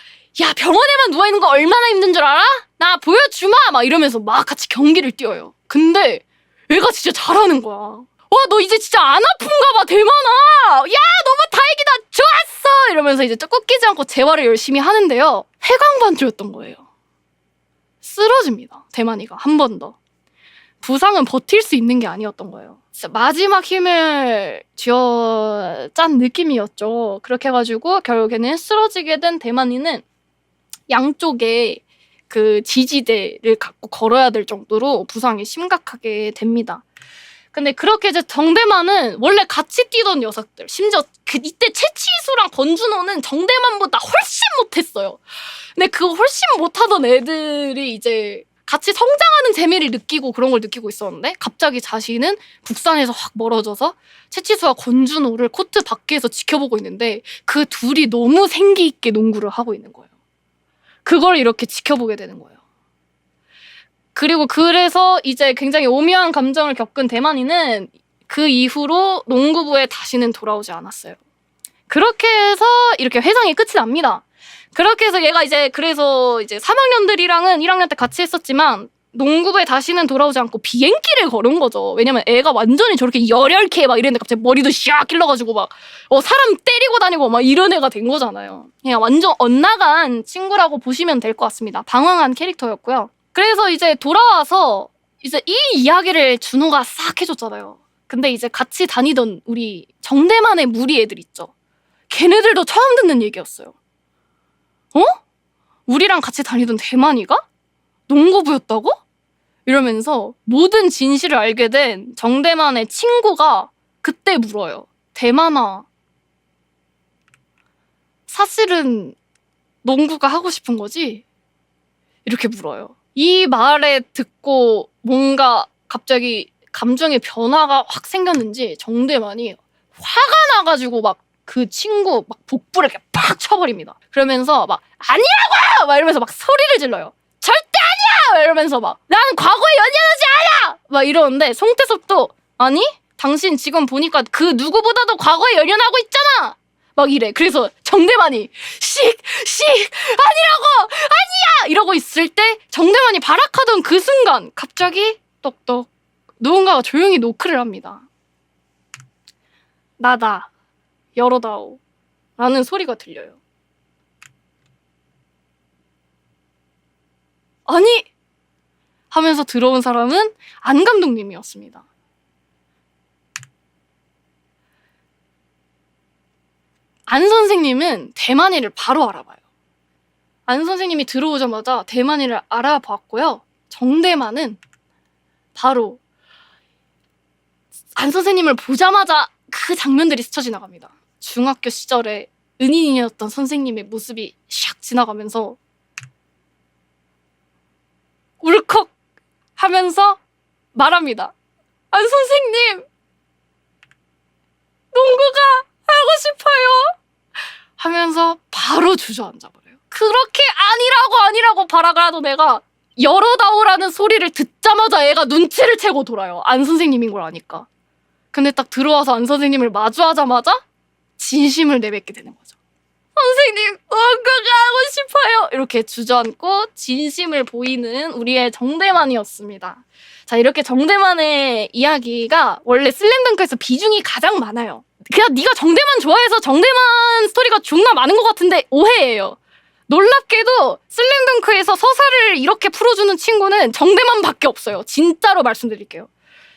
야 병원에만 누워있는 거 얼마나 힘든 줄 알아? 나 보여주마 막 이러면서 막 같이 경기를 뛰어요. 근데 얘가 진짜 잘하는 거야. 와 너 이제 진짜 안 아픈가 봐 대만아. 야 너무 다행이다 좋았어 이러면서 이제 꺾이지 않고 재활을 열심히 하는데요. 해강반주였던 거예요. 쓰러집니다. 대만이가 한 번 더. 부상은 버틸 수 있는 게 아니었던 거예요. 진짜 마지막 힘을 쥐어짠 느낌이었죠. 그렇게 해가지고 결국에는 쓰러지게 된 대만이는 양쪽에 그 지지대를 갖고 걸어야 될 정도로 부상이 심각하게 됩니다. 근데 그렇게 이제 정대만은 원래 같이 뛰던 녀석들, 심지어 이때 최치수랑 권준호는 정대만보다 훨씬 못했어요. 근데 그 훨씬 못하던 애들이 이제 같이 성장하는 재미를 느끼고 그런 걸 느끼고 있었는데 갑자기 자신은 북산에서 확 멀어져서 최치수와 권준호를 코트 밖에서 지켜보고 있는데 그 둘이 너무 생기 있게 농구를 하고 있는 거예요. 그걸 이렇게 지켜보게 되는 거예요. 그리고 그래서 이제 굉장히 오묘한 감정을 겪은 대만이는 그 이후로 농구부에 다시는 돌아오지 않았어요. 그렇게 해서 이렇게 회상이 끝이 납니다. 그렇게 해서 얘가 이제 그래서 이제 3학년들이랑은 1학년 때 같이 했었지만 농구부에 다시는 돌아오지 않고 비행기를 걸은 거죠. 왜냐면 애가 완전히 저렇게 열혈케 막 이랬는데 갑자기 머리도 샥 길러가지고 막 사람 때리고 다니고 막 이런 애가 된 거잖아요. 그냥 완전 엇나간 친구라고 보시면 될 것 같습니다. 방황한 캐릭터였고요. 그래서 이제 돌아와서 이제 이 이야기를 준호가 싹 해줬잖아요. 근데 이제 같이 다니던 우리 정대만의 무리 애들 있죠. 걔네들도 처음 듣는 얘기였어요. 우리랑 같이 다니던 대만이가? 농구부였다고? 이러면서 모든 진실을 알게 된 정대만의 친구가 그때 물어요. 대만아, 사실은 농구가 하고 싶은 거지? 이렇게 물어요. 이 말에 듣고 뭔가 갑자기 감정의 변화가 확 생겼는지 정대만이 화가 나가지고 막 그 친구 막 복부를 이렇게 팍 쳐버립니다. 그러면서 막 아니라고! 막 이러면서 막 소리를 질러요. 절대 아니야! 이러면서 막 나는 과거에 연연하지 않아! 막 이러는데 송태섭도 아니? 당신 지금 보니까 그 누구보다도 과거에 연연하고 있잖아! 막 이래. 그래서 정대만이 아니라고! 아니야! 이러고 있을 때 정대만이 발악하던 그 순간 갑자기 똑똑 누군가가 조용히 노크를 합니다. 나다. 열어다오. 라는 소리가 들려요. 아니! 하면서 들어온 사람은 안 감독님이었습니다. 안 선생님은 대만이를 바로 알아봐요. 안 선생님이 들어오자마자 대만이를 알아봤고요. 정대만은 바로 안 선생님을 보자마자 그 장면들이 스쳐 지나갑니다. 중학교 시절에 은인이었던 선생님의 모습이 샥 지나가면서 울컥 하면서 말합니다. 안 선생님, 농구가 하고 싶어요. 하면서 바로 주저앉아버려요. 그렇게 아니라고 발악을 하던 애가 열어다오라는 소리를 듣자마자 애가 눈치를 채고 돌아요. 안 선생님인 걸 아니까. 근데 딱 들어와서 안 선생님을 마주하자마자 진심을 내뱉게 되는 거죠. 선생님, 농구가 하고 싶어요. 이렇게 주저앉고 진심을 보이는 우리의 정대만이었습니다. 자, 이렇게 정대만의 이야기가 원래 슬램덩크에서 비중이 가장 많아요. 그냥 네가 정대만 좋아해서 정대만 스토리가 존나 많은 것 같은데 오해예요. 놀랍게도 슬램덩크에서 서사를 이렇게 풀어주는 친구는 정대만밖에 없어요. 진짜로 말씀드릴게요.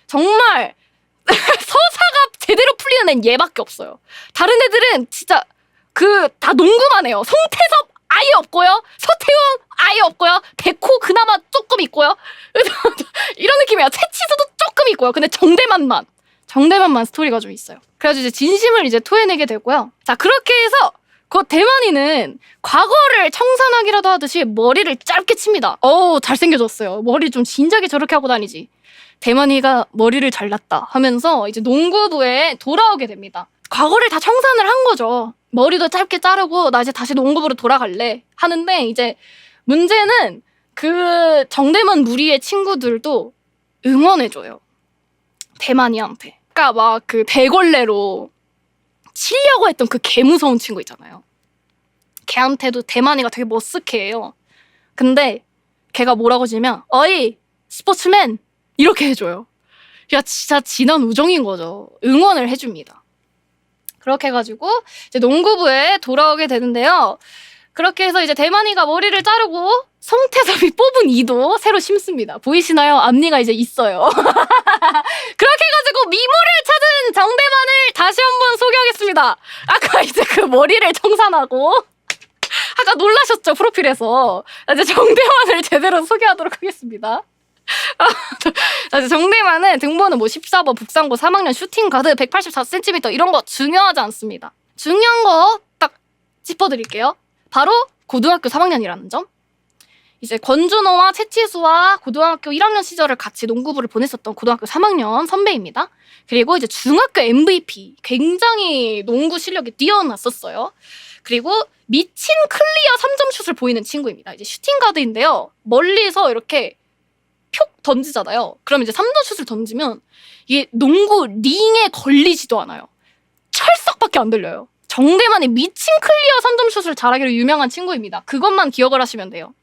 정말 서사가 제대로 애 얘밖에 없어요. 다른 애들은 진짜 다 농구만 해요. 송태섭 아예 없고요. 서태웅 아예 없고요. 백호 그나마 조금 있고요. 이런 느낌이야. 채치수도 조금 있고요. 근데 정대만만 스토리가 좀 있어요. 그래가지고 이제 진심을 이제 토해내게 되고요. 자, 그렇게 해서 그 대만이는 과거를 청산하기라도 하듯이 머리를 짧게 칩니다. 잘생겨졌어요. 머리 좀 진작에 저렇게 하고 다니지. 대만이가 머리를 잘랐다 하면서 이제 농구부에 돌아오게 됩니다. 과거를 다 청산을 한 거죠. 머리도 짧게 자르고 나 이제 다시 농구부로 돌아갈래 하는데 이제 문제는 그 정대만 무리의 친구들도 응원해줘요. 대만이한테. 그러니까 막 그 대걸레로 치려고 했던 그 개무서운 친구 있잖아요. 걔한테도 대만이가 되게 머쓱해해요. 근데 걔가 뭐라고 지면 어이 스포츠맨 이렇게 해줘요. 야 진짜 진한 우정인 거죠. 응원을 해줍니다. 그렇게 해가지고 이제 농구부에 돌아오게 되는데요. 그렇게 해서 이제 대만이가 머리를 자르고 송태섭이 뽑은 이도 새로 심습니다. 보이시나요? 앞니가 이제 있어요. 그렇게 해가지고 미모를 찾은 정대만을 다시 한번 소개하겠습니다. 아까 이제 그 머리를 청산하고 아까 놀라셨죠? 프로필에서. 이제 정대만을 제대로 소개하도록 하겠습니다. 이제 정대만은 등번호 14번 북상고 3학년 슈팅가드 184cm 이런 거 중요하지 않습니다. 중요한 거 딱 짚어드릴게요. 바로 고등학교 3학년이라는 점. 이제 권준호와 채치수와 고등학교 1학년 시절을 같이 농구부를 보냈었던 고등학교 3학년 선배입니다. 그리고 이제 중학교 MVP, 굉장히 농구 실력이 뛰어났었어요. 그리고 미친 클리어 3점 슛을 보이는 친구입니다. 이제 슈팅가드인데요. 멀리서 이렇게 표 던지잖아요. 그럼 이제 3점 슛을 던지면 이게 농구 링에 걸리지도 않아요. 철석밖에 안 들려요. 정대만의 미친 클리어 3점 슛을 잘하기로 유명한 친구입니다. 그것만 기억을 하시면 돼요.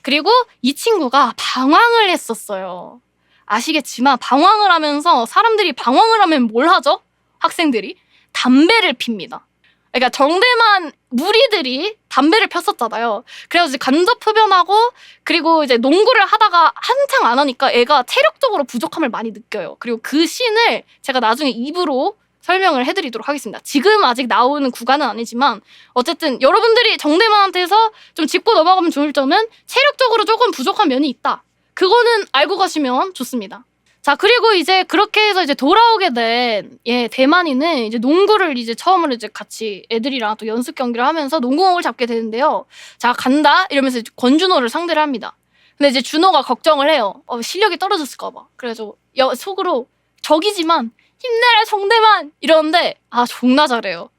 그리고 이 친구가 방황을 했었어요. 아시겠지만 방황을 하면서 사람들이 방황을 하면 뭘 하죠? 학생들이 담배를 핍니다. 그러니까 정대만 무리들이 담배를 폈었잖아요. 그래서 간접 흡연하고 그리고 이제 농구를 하다가 한창 안 하니까 애가 체력적으로 부족함을 많이 느껴요. 그리고 그 씬을 제가 나중에 입으로 설명을 해드리도록 하겠습니다. 지금 아직 나오는 구간은 아니지만 어쨌든 여러분들이 정대만한테서 좀 짚고 넘어가면 좋을 점은 체력적으로 조금 부족한 면이 있다. 그거는 알고 가시면 좋습니다. 자, 그리고 이제 그렇게 해서 이제 돌아오게 된 대만이는 이제 농구를 이제 처음으로 이제 같이 애들이랑 또 연습 경기를 하면서 농구공을 잡게 되는데요. 자, 간다 이러면서 권준호를 상대를 합니다. 근데 이제 준호가 걱정을 해요. 실력이 떨어졌을까 봐. 그래서 속으로 적이지만 힘내라 정대만 이러는데 존나 잘해요.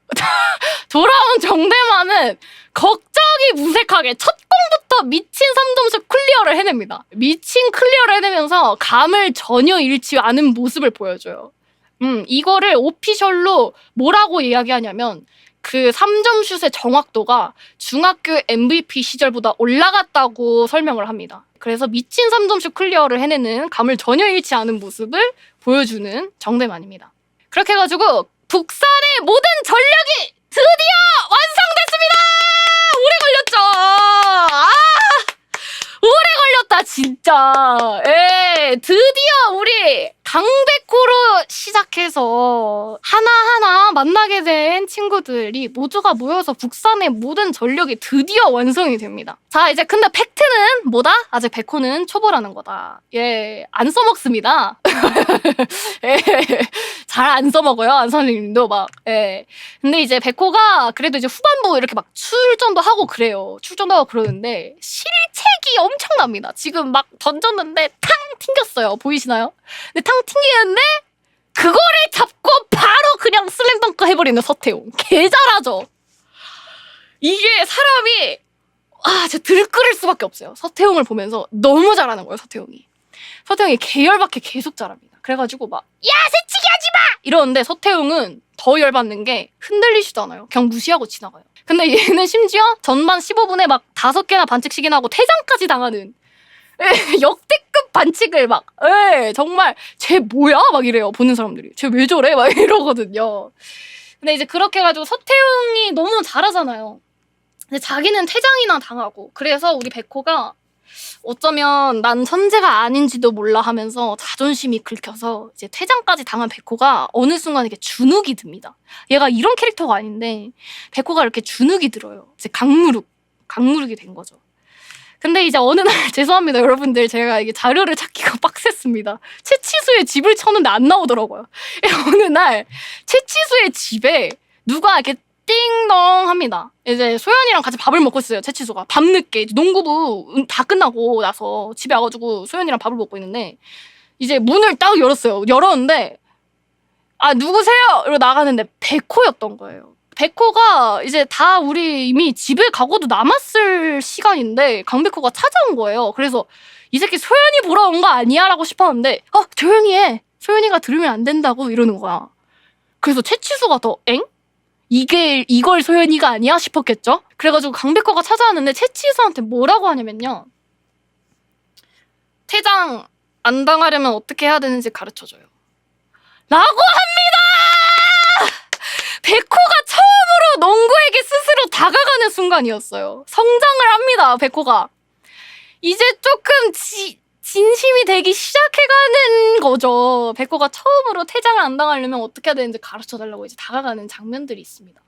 돌아온 정대만은 걱정이 무색하게 첫 공부터 미친 3점슛 클리어를 해냅니다. 미친 클리어를 해내면서 감을 전혀 잃지 않은 모습을 보여줘요. 이거를 오피셜로 뭐라고 이야기하냐면 그 3점슛의 정확도가 중학교 MVP 시절보다 올라갔다고 설명을 합니다. 그래서 미친 3점슛 클리어를 해내는 감을 전혀 잃지 않은 모습을 보여주는 정대만입니다. 그렇게 해가지고 북산의 모든 전력이 드디어 완성됐습니다! 오래 걸렸죠? 오래 걸렸다 진짜. 드디어 우리 강백호로 시작해서 하나하나 만나게 된 친구들이 모두가 모여서 북산의 모든 전력이 드디어 완성이 됩니다. 자, 이제 근데 팩트는 뭐다? 아직 백호는 초보라는 거다. 안 써먹습니다. 잘 안 써먹어요. 안 선생님도 막. 근데 이제 백호가 그래도 이제 후반부 이렇게 막 출전도 하고 그래요. 출전도 하고 그러는데 실책이 엄청납니다. 지금 막 던졌는데 탕 튕겼어요. 보이시나요? 근데 탕 튕기는데 그거를 잡고 바로 그냥 슬램덩크 해버리는 서태웅. 개 잘하죠. 이게 사람이 진짜 들끓을 수밖에 없어요. 서태웅을 보면서 너무 잘하는 거예요. 서태웅이 계열밖에 계속 잘합니다. 그래가지고 막 야 새치기 하지마! 이러는데 서태웅은 더 열받는 게 흔들리지도 않아요. 그냥 무시하고 지나가요. 근데 얘는 심지어 전반 15분에 막 5개나 반칙씩이나 하고 퇴장까지 당하는 역대급 반칙을 막 정말 쟤 뭐야? 막 이래요. 보는 사람들이. 쟤 왜 저래? 막 이러거든요. 근데 이제 그렇게 해가지고 서태웅이 너무 잘하잖아요. 근데 자기는 퇴장이나 당하고 그래서 우리 백호가 어쩌면 난 천재가 아닌지도 몰라 하면서 자존심이 긁혀서 이제 퇴장까지 당한 백호가 어느 순간 이렇게 주눅이 듭니다. 얘가 이런 캐릭터가 아닌데 백호가 이렇게 주눅이 들어요. 이제 강무룩이 된 거죠. 근데 이제 어느 날 죄송합니다 여러분들, 제가 이게 자료를 찾기가 빡셌습니다. 채치수의 집을 쳤는데 안 나오더라고요. 어느 날 채치수의 집에 누가 이렇게 띵동 합니다. 이제 소연이랑 같이 밥을 먹고 있어요. 채치수가 밤늦게 농구부 다 끝나고 나서 집에 와가지고 소연이랑 밥을 먹고 있는데 이제 문을 딱 열었는데 아 누구세요? 이러고 나가는데 백호였던 거예요. 백호가 이제 다 우리 이미 집에 가고도 남았을 시간인데 강백호가 찾아온 거예요. 그래서 이 새끼 소연이 보러 온 거 아니야? 라고 싶었는데 조용히 해. 소연이가 들으면 안 된다고 이러는 거야. 그래서 채치수가 더 엥? 이걸 소연이가 아니야? 싶었겠죠? 그래가지고 강백호가 찾아왔는데 채치수한테 뭐라고 하냐면요. 퇴장 안 당하려면 어떻게 해야 되는지 가르쳐줘요. 라고 합니다! 백호가 처음으로 농구에게 스스로 다가가는 순간이었어요. 성장을 합니다, 백호가. 이제 조금 진심이 되기 시작해가는 거죠. 백호가 처음으로 퇴장을 안 당하려면 어떻게 해야 되는지 가르쳐달라고 이제 다가가는 장면들이 있습니다.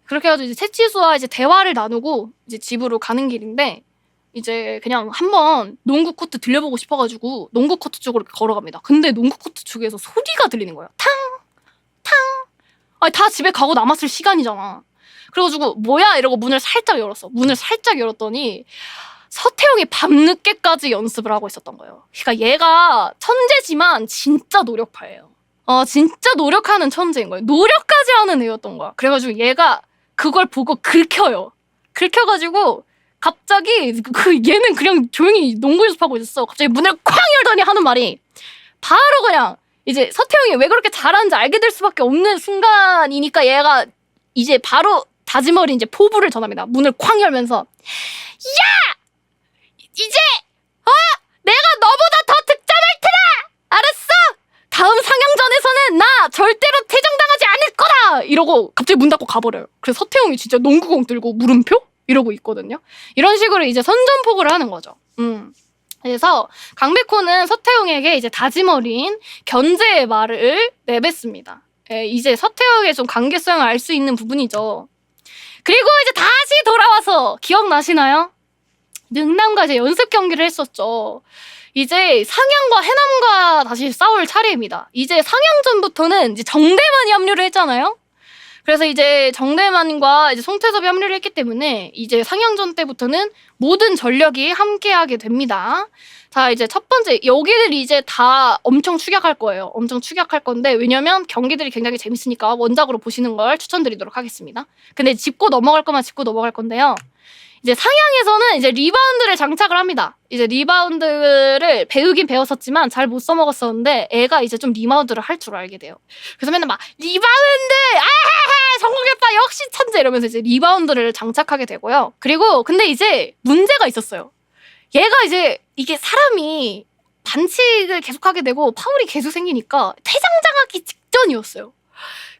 그렇게 해가지고 이제 채치수와 이제 대화를 나누고 이제 집으로 가는 길인데 이제 그냥 한번 농구 코트 들려보고 싶어가지고 농구 코트 쪽으로 걸어갑니다. 근데 농구 코트 쪽에서 소리가 들리는 거예요. 탕! 탕! 아니 다 집에 가고 남았을 시간이잖아. 그래가지고 뭐야? 이러고 문을 살짝 열었어. 문을 살짝 열었더니 서태웅이 밤늦게까지 연습을 하고 있었던 거예요. 그러니까 얘가 천재지만 진짜 노력파예요. 진짜 노력하는 천재인 거예요. 노력까지 하는 애였던 거야. 그래가지고 얘가 그걸 보고 긁혀요. 긁혀가지고 갑자기 얘는 그냥 조용히 농구 연습하고 있었어. 갑자기 문을 쾅 열더니 하는 말이 바로 그냥 이제 서태웅이 왜 그렇게 잘하는지 알게 될 수밖에 없는 순간이니까 얘가 이제 바로 다짐어린 이제 포부를 전합니다. 문을 쾅 열면서 야! 이제 내가 너보다 더 득점할 테라! 알았어? 다음 상영전에서는 나 절대로 퇴장당하지 않을 거다! 이러고 갑자기 문 닫고 가버려요. 그래서 서태웅이 진짜 농구공 들고 물음표? 이러고 있거든요. 이런 식으로 이제 선전포고를 하는 거죠. 그래서 강백호는 서태웅에게 이제 다짐어린 견제의 말을 내뱉습니다. 이제 서태웅의 좀 관계성을 알 수 있는 부분이죠. 그리고 이제 다시 돌아와서 기억나시나요? 능남과 이제 연습 경기를 했었죠. 이제 상향과 해남과 다시 싸울 차례입니다. 이제 상향전부터는 이제 정대만이 합류를 했잖아요. 그래서 이제 정대만과 이제 송태섭이 합류를 했기 때문에 이제 상향전 때부터는 모든 전력이 함께하게 됩니다. 자, 이제 첫 번째 여기를 이제 다 엄청 축약할 거예요. 엄청 축약할 건데 왜냐면 경기들이 굉장히 재밌으니까 원작으로 보시는 걸 추천드리도록 하겠습니다. 근데 짚고 넘어갈 거면 짚고 넘어갈 건데요. 이제 상향에서는 이제 리바운드를 장착을 합니다. 이제 리바운드를 배우긴 배웠었지만 잘 못 써먹었었는데 애가 이제 좀 리바운드를 할 줄 알게 돼요. 그래서 맨날 막 리바운드! 아하하! 성공했다! 역시 천재! 이러면서 이제 리바운드를 장착하게 되고요. 그리고 근데 이제 문제가 있었어요. 얘가 이제 이게 사람이 반칙을 계속하게 되고 파울이 계속 생기니까 퇴장당하기 직전이었어요.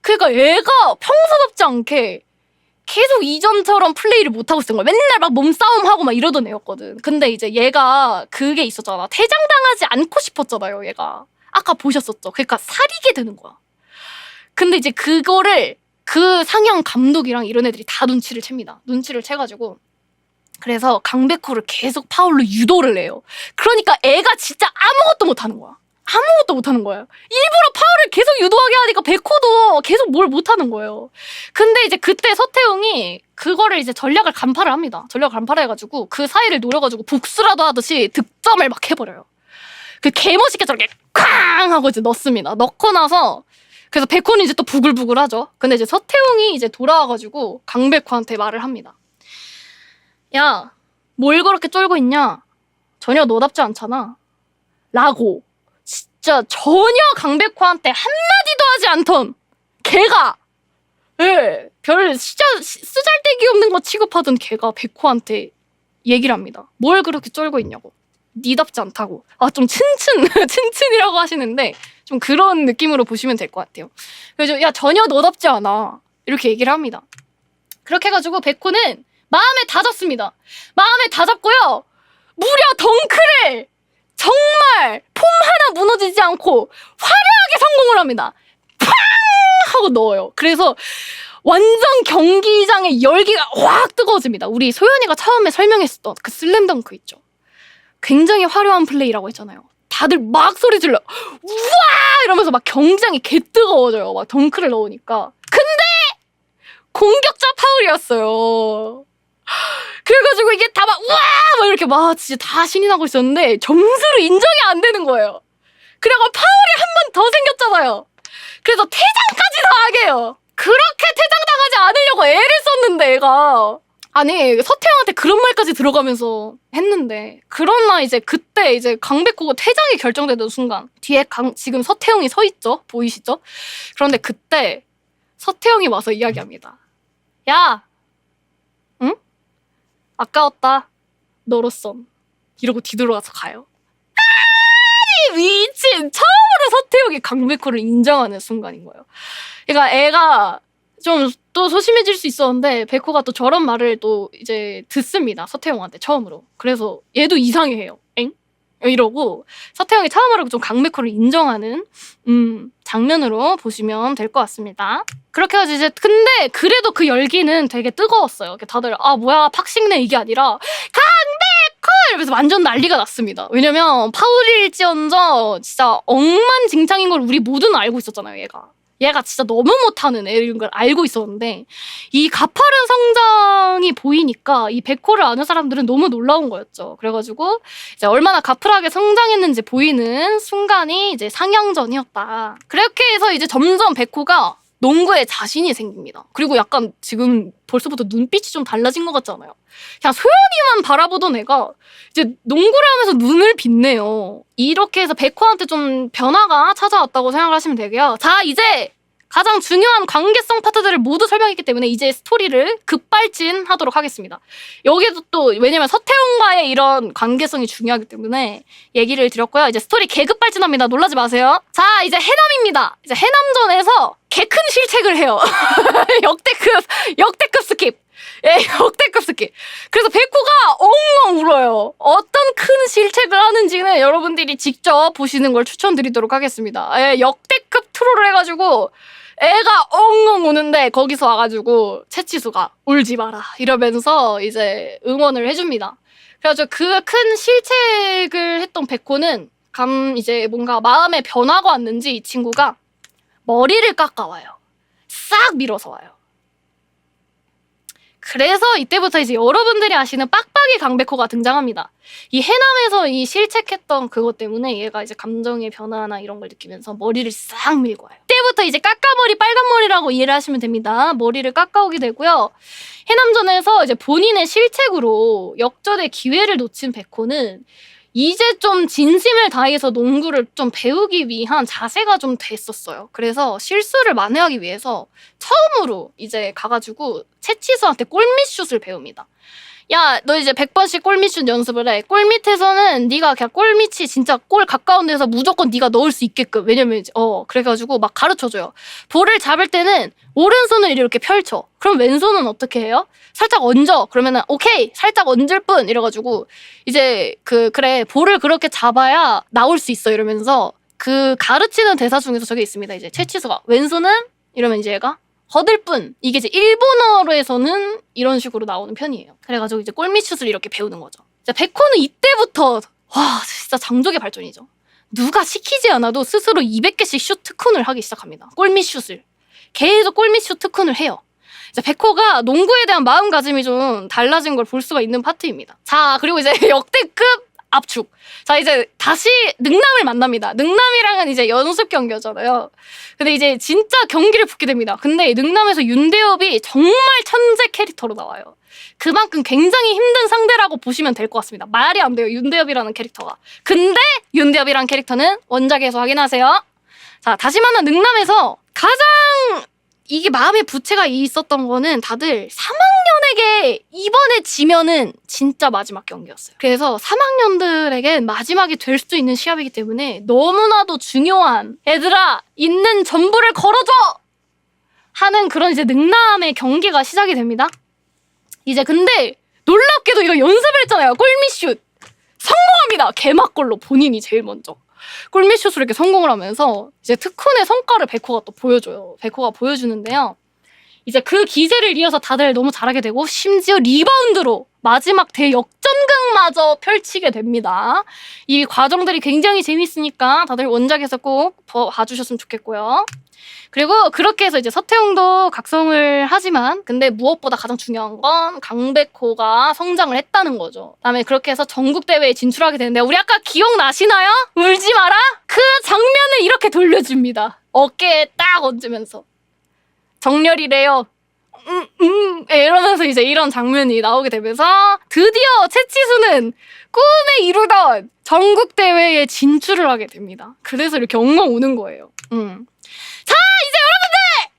그러니까 얘가 평소답지 않게 계속 이전처럼 플레이를 못하고 있었던 거야. 맨날 막 몸싸움하고 막 이러던 애였거든. 근데 이제 얘가 그게 있었잖아. 퇴장당하지 않고 싶었잖아요, 얘가. 아까 보셨었죠? 그러니까 사리게 되는 거야. 근데 이제 그거를 그 상영 감독이랑 이런 애들이 다 눈치를 챕니다. 눈치를 채가지고 그래서 강백호를 계속 파울로 유도를 해요. 그러니까 애가 진짜 아무것도 못하는 거야. 아무것도 못하는 거예요. 일부러 파울을 계속 유도하게 하니까 백호도 계속 뭘 못하는 거예요. 근데 이제 그때 서태웅이 그거를 이제 전략을 간파를 합니다. 전략을 간파를 해가지고 그 사이를 노려가지고 복수라도 하듯이 득점을 막 해버려요. 그 개멋있게 저렇게 쾅 하고 이제 넣습니다. 넣고 나서 그래서 백호는 이제 또 부글부글하죠. 근데 이제 서태웅이 이제 돌아와가지고 강백호한테 말을 합니다. 야, 뭘 그렇게 쫄고 있냐? 전혀 너답지 않잖아. 라고. 진짜 전혀 강백호한테 한마디도 하지 않던 걔가 별 쓰잘데기 없는 거 취급하던 걔가 백호한테 얘기를 합니다. 뭘 그렇게 쫄고 있냐고. 니답지 않다고. 좀 츤츤이라고 하시는데 좀 그런 느낌으로 보시면 될 것 같아요. 그래서 야 전혀 너답지 않아. 이렇게 얘기를 합니다. 그렇게 해가지고 백호는 마음에 다잡습니다. 마음에 다잡고요. 무려 덩크를 정말 폼 하나 무너지지 않고 화려하게 성공을 합니다. 팡! 하고 넣어요. 그래서 완전 경기장의 열기가 확 뜨거워집니다. 우리 소연이가 처음에 설명했었던 그 슬램덩크 있죠. 굉장히 화려한 플레이라고 했잖아요. 다들 막 소리 질러 우와 이러면서 막 경기장이 개 뜨거워져요. 막 덩크를 넣으니까. 근데 공격자 파울이었어요. 그래가지고 이게 다 막 우와 막 이렇게 막 진짜 다 신이 나고 있었는데 점수로 인정이 안 되는 거예요. 그리고 파울이 한 번 더 생겼잖아요. 그래서 퇴장까지 당하게 해요. 그렇게 퇴장당하지 않으려고 애를 썼는데 애가. 아니 서태웅한테 그런 말까지 들어가면서 했는데 그러나 이제 그때 이제 강백호가 퇴장이 결정되던 순간 뒤에 지금 서태웅이 서 있죠? 보이시죠? 그런데 그때 서태웅이 와서 이야기합니다. 야! 응? 아까웠다. 너로선. 이러고 뒤돌아서 가요. 아니 미친! 처음으로 서태웅이 강백호를 인정하는 순간인 거예요. 그러니까 애가 좀 또 소심해질 수 있었는데 백호가 또 저런 말을 또 이제 듣습니다. 서태웅한테 처음으로. 그래서 얘도 이상해해요. 엥? 이러고 서태웅이 처음으로 좀 강백호를 인정하는 장면으로 보시면 될 것 같습니다. 그렇게 해서 이제 근데 그래도 그 열기는 되게 뜨거웠어요. 다들 아 뭐야 팍식네 이게 아니라 강백호 이러면서 완전 난리가 났습니다. 왜냐면 파울일지언정 진짜 억만징창인 걸 우리 모두는 알고 있었잖아요. 얘가 진짜 너무 못하는 애인 걸 알고 있었는데 이 가파른 성장이 보이니까 이 백호를 아는 사람들은 너무 놀라운 거였죠. 그래가지고 이제 얼마나 가파르게 성장했는지 보이는 순간이 이제 상영전이었다. 그렇게 해서 이제 점점 백호가 농구에 자신이 생깁니다. 그리고 약간 지금 벌써부터 눈빛이 좀 달라진 것 같잖아요. 그냥 소연이만 바라보던 애가 이제 농구를 하면서 눈을 빛내요. 이렇게 해서 백호한테 좀 변화가 찾아왔다고 생각하시면 되고요. 자, 이제 가장 중요한 관계성 파트들을 모두 설명했기 때문에 이제 스토리를 급발진하도록 하겠습니다. 여기도 또 왜냐면 서태웅과의 이런 관계성이 중요하기 때문에 얘기를 드렸고요. 이제 스토리 개급발진합니다. 놀라지 마세요. 자, 이제 해남입니다. 이제 해남전에서 개 큰 실책을 해요. 역대급 스킵. 예, 역대급 스킵. 그래서 백호가 엉엉 울어요. 어떤 큰 실책을 하는지는 여러분들이 직접 보시는 걸 추천드리도록 하겠습니다. 예, 역대급 트롤을 해가지고 애가 엉엉 우는데 거기서 와가지고 채치수가 울지 마라 이러면서 이제 응원을 해줍니다. 그래가지고 그 큰 실책을 했던 백호는 이제 뭔가 마음의 변화가 왔는지 이 친구가 머리를 깎아와요. 싹 밀어서 와요. 그래서 이때부터 이제 여러분들이 아시는 빡빡이 강백호가 등장합니다. 이 해남에서 이 실책했던 그것 때문에 얘가 이제 감정의 변화나 이런 걸 느끼면서 머리를 싹 밀고 와요. 이때부터 이제 까까머리 빨간머리라고 이해를 하시면 됩니다. 머리를 깎아오게 되고요. 해남전에서 이제 본인의 실책으로 역전의 기회를 놓친 백호는 이제 좀 진심을 다해서 농구를 좀 배우기 위한 자세가 좀 됐었어요. 그래서 실수를 만회하기 위해서 처음으로 이제 가가지고 채치수한테 골밑슛을 배웁니다. 야, 너 이제 100번씩 골밑슛 연습을 해. 골밑에서는 네가 그냥 골밑이 진짜 골 가까운 데서 무조건 네가 넣을 수 있게끔. 왜냐면 이제 그래가지고 막 가르쳐줘요. 볼을 잡을 때는 오른손을 이렇게 펼쳐. 그럼 왼손은 어떻게 해요? 살짝 얹어. 그러면은 오케이 살짝 얹을 뿐 이래가지고 이제 그래 볼을 그렇게 잡아야 나올 수 있어 이러면서 그 가르치는 대사 중에서 저게 있습니다. 이제 채치수가 왼손은 이러면 이제 얘가 거들 뿐. 이게 이제 일본어로에서는 이런 식으로 나오는 편이에요. 그래가지고 이제 골밑슛을 이렇게 배우는 거죠. 이제 백호는 이때부터 와 진짜 장족의 발전이죠. 누가 시키지 않아도 스스로 200개씩 슛 특훈을 하기 시작합니다. 골밑슛을 계속 골밑슛 특훈을 해요. 이제 백호가 농구에 대한 마음가짐이 좀 달라진 걸 볼 수가 있는 파트입니다. 자, 그리고 이제 역대급 압축. 자, 이제 다시 능남을 만납니다. 능남이랑은 이제 연습 경기였잖아요. 근데 이제 진짜 경기를 붙게 됩니다. 근데 능남에서 윤대엽이 정말 천재 캐릭터로 나와요. 그만큼 굉장히 힘든 상대라고 보시면 될 것 같습니다. 말이 안 돼요, 윤대엽이라는 캐릭터가. 근데 윤대엽이라는 캐릭터는 원작에서 확인하세요. 자, 다시 만난 능남에서 가장 이게 마음의 부채가 있었던 거는 다들 3학년에게 이번에 지면은 진짜 마지막 경기였어요. 그래서 3학년들에게 마지막이 될 수 있는 시합이기 때문에 너무나도 중요한 얘들아 있는 전부를 걸어줘! 하는 그런 이제 능남의 경기가 시작이 됩니다. 이제 근데 놀랍게도 이거 연습을 했잖아요. 골밑슛. 성공합니다. 개막골로 본인이 제일 먼저 골밑슛으로 이렇게 성공을 하면서 이제 특훈의 성과를 베코가 또 보여줘요. 베코가 보여주는데요. 이제 그 기세를 이어서 다들 너무 잘하게 되고 심지어 리바운드로 마지막 대역전극마저 펼치게 됩니다. 이 과정들이 굉장히 재밌으니까 다들 원작에서 꼭 봐주셨으면 좋겠고요. 그리고 그렇게 해서 이제 서태웅도 각성을 하지만 근데 무엇보다 가장 중요한 건 강백호가 성장을 했다는 거죠. 다음에 그렇게 해서 전국대회에 진출하게 되는데 우리 아까 기억나시나요? 울지 마라? 그 장면을 이렇게 돌려줍니다. 어깨에 딱 얹으면서 정렬이래요. 이러면서 이제 이런 장면이 나오게 되면서 드디어 채치수는 꿈에 이루던 전국대회에 진출을 하게 됩니다. 그래서 이렇게 엉엉 우는 거예요. 자, 이제 여러분들!